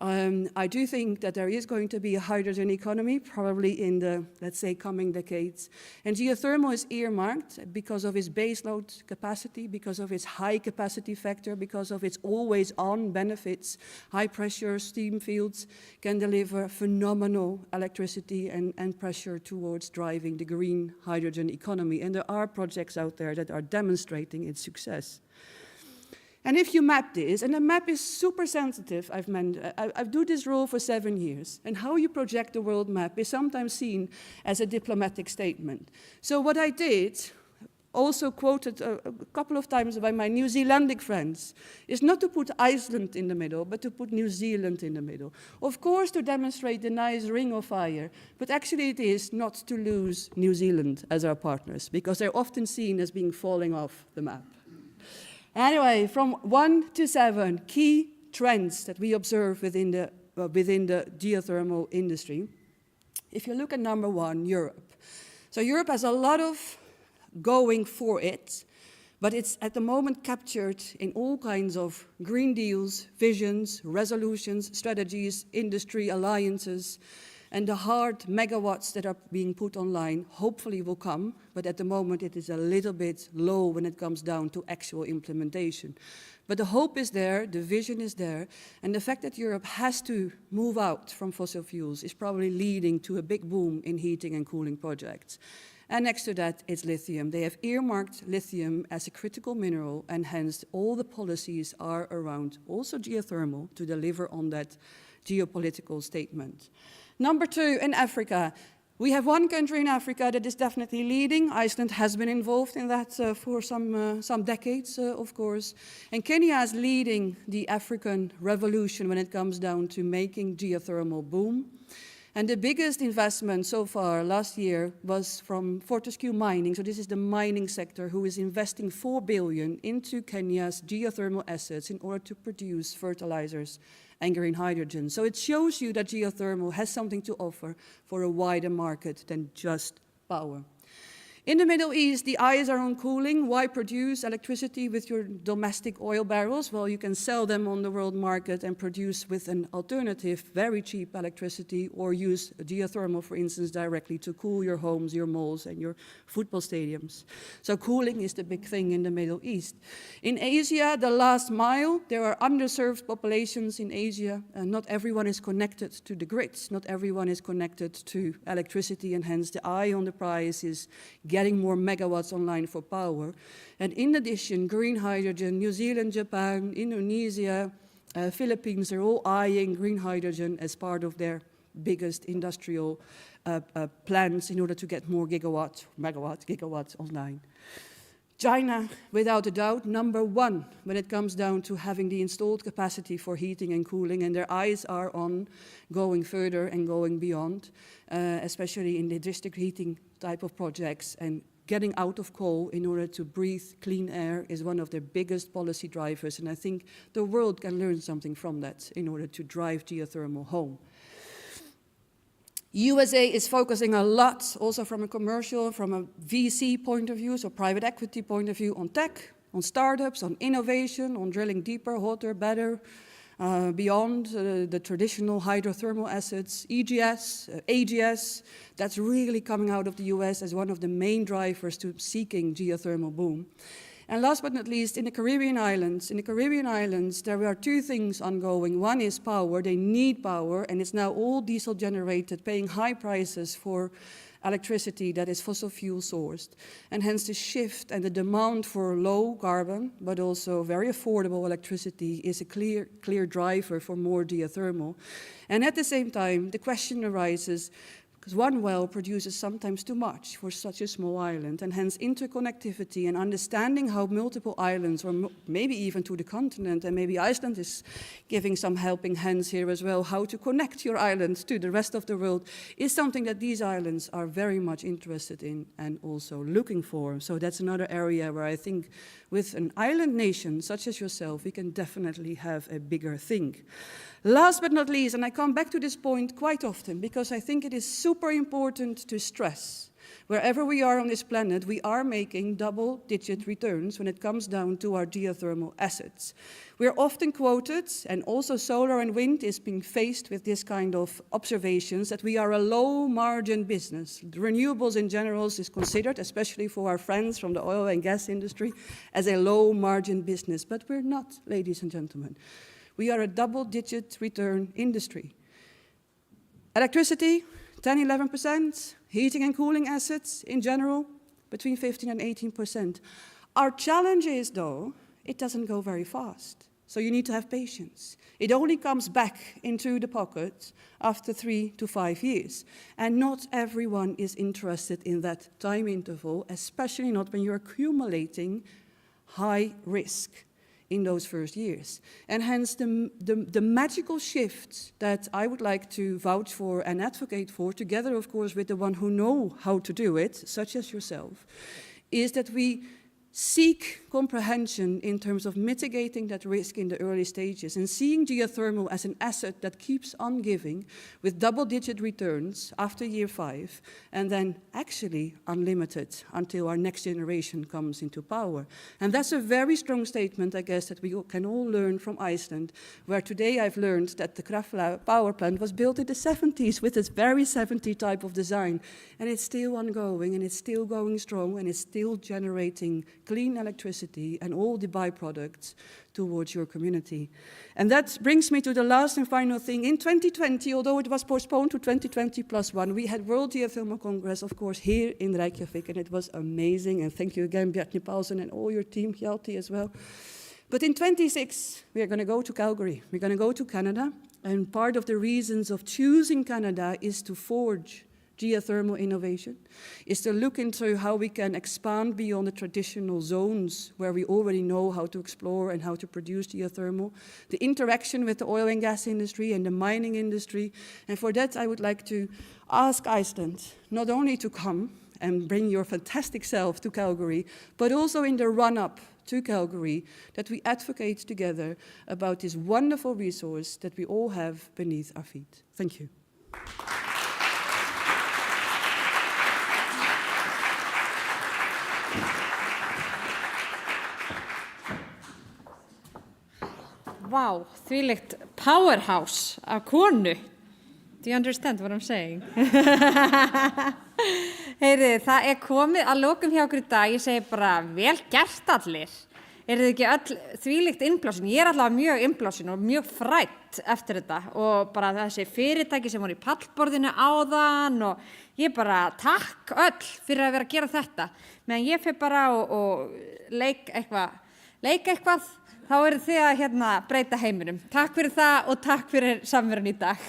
I do think that there is going to be a hydrogen economy, probably in the, let's say, coming decades. And geothermal is earmarked because of its baseload capacity, because of its high capacity factor, because of its always-on benefits. High-pressure steam fields can deliver phenomenal electricity and pressure towards driving the green hydrogen economy. And there are projects out there that are demonstrating its success. And if you map this, and the map is super sensitive, I've do this role for 7 years, and how you project the world map is sometimes seen as a diplomatic statement. So what I did, also quoted a couple of times by my New Zealandic friends, is not to put Iceland in the middle, but to put New Zealand in the middle. Of course, to demonstrate the nice ring of fire, but actually it is not to lose New Zealand as our partners, because they're often seen as being falling off the map. Anyway, from 1 to 7 key trends that we observe within the geothermal industry. If you look at number 1, Europe. So Europe has a lot of going for it, but it's at the moment captured in all kinds of green deals, visions, resolutions, strategies, industry alliances, and the hard megawatts that are being put online hopefully will come, but at the moment it is a little bit low when it comes down to actual implementation. But the hope is there, the vision is there, and the fact that Europe has to move out from fossil fuels is probably leading to a big boom in heating and cooling projects. And next to that, it's lithium. They have earmarked lithium as a critical mineral, and hence all the policies are around also geothermal to deliver on that geopolitical statement. Number 2, in Africa. We have one country in Africa that is definitely leading. Iceland has been involved in that for some decades, of course. And Kenya is leading the African revolution when it comes down to making geothermal boom. And the biggest investment so far last year was from Fortescue Mining. So this is the mining sector who is investing $4 billion into Kenya's geothermal assets in order to produce fertilizers and green hydrogen. So it shows you that geothermal has something to offer for a wider market than just power. In the Middle East, the eyes are on cooling. Why produce electricity with your domestic oil barrels? Well, you can sell them on the world market and produce with an alternative, very cheap electricity, or use geothermal, for instance, directly to cool your homes, your malls, and your football stadiums. So cooling is the big thing in the Middle East. In Asia, the last mile, there are underserved populations in Asia, and not everyone is connected to the grids. Not everyone is connected to electricity, and hence the eye on the prize is getting more megawatts online for power. And in addition, green hydrogen, New Zealand, Japan, Indonesia, Philippines are all eyeing green hydrogen as part of their biggest industrial plans in order to get more gigawatts online. China, without a doubt, number 1 when it comes down to having the installed capacity for heating and cooling, and their eyes are on going further and going beyond, especially in the district heating type of projects, and getting out of coal in order to breathe clean air is one of their biggest policy drivers, and I think the world can learn something from that in order to drive geothermal home. USA is focusing a lot, also from a commercial, from a VC point of view, so private equity point of view, on tech, on startups, on innovation, on drilling deeper, hotter, better, beyond the traditional hydrothermal assets. EGS, AGS, that's really coming out of the US as one of the main drivers to seeking geothermal boom. And last but not least, in the Caribbean islands. In the Caribbean islands, there are 2 things ongoing. One is power. They need power, and it's now all diesel generated, paying high prices for electricity that is fossil fuel sourced. And hence the shift and the demand for low carbon, but also very affordable electricity is a clear driver for more geothermal. And at the same time, the question arises, because one well produces sometimes too much for such a small island, and hence interconnectivity and understanding how multiple islands, or maybe even to the continent, and maybe Iceland is giving some helping hands here as well, how to connect your island to the rest of the world, is something that these islands are very much interested in and also looking for. So that's another area where I think with an island nation such as yourself, we can definitely have a bigger thing. Last but not least, and I come back to this point quite often because I think it is super important to stress, wherever we are on this planet, we are making double-digit returns when it comes down to our geothermal assets. We are often quoted, and also solar and wind is being faced with this kind of observations, that we are a low-margin business. The renewables in general is considered, especially for our friends from the oil and gas industry, as a low-margin business. But we're not, ladies and gentlemen. We are a double-digit return industry. Electricity, 10–11%. Heating and cooling assets in general, between 15 and 18%. Our challenge is, though, it doesn't go very fast. So you need to have patience. It only comes back into the pocket after 3 to 5 years. And not everyone is interested in that time interval, especially not when you're accumulating high risk in those first years. And hence the magical shift that I would like to vouch for and advocate for, together of course with the one who know how to do it, such as yourself, is that we seek comprehension in terms of mitigating that risk in the early stages and seeing geothermal as an asset that keeps on giving with double-digit returns after year 5 and then actually unlimited until our next generation comes into power. And that's a very strong statement, I guess, that we can all learn from Iceland, where today I've learned that the Krafla power plant was built in the 70s with this very 70 type of design, and it's still ongoing and it's still going strong and it's still generating clean electricity and all the byproducts towards your community. And that brings me to the last and final thing. In 2020, although it was postponed to 2020+1, we had World Geothermal Congress, of course, here in Reykjavik, and it was amazing. And thank you again, Bjarni Paulsen, and all your team, Hjalti as well. But in 26, we are going to go to Calgary. We're going to go to Canada. And part of the reasons of choosing Canada is to forge geothermal innovation, is to look into how we can expand beyond the traditional zones where we already know how to explore and how to produce geothermal, the interaction with the oil and gas industry and the mining industry. And for that, I would like to ask Iceland not only to come and bring your fantastic self to Calgary, but also in the run-up to Calgary, that we advocate together about this wonderful resource that we all have beneath our feet. Thank you. Vá, þvílíkt powerhouse af konu. Do you understand what I'm saying? Heyri, það komið að lokum hjá okkur í dag. Ég segi bara vel gert allir. Þið ekki öll þvílíkt innblásin? Ég allavega mjög innblásin og mjög frætt eftir þetta og bara þessi fyrirtæki sem voru í pallborðinu áðan og ég bara takk öll fyrir að vera að gera þetta. Meðan ég fer bara og leik eitthvað. Þá þið að breyta heiminum. Takk fyrir það og takk fyrir samverun í dag.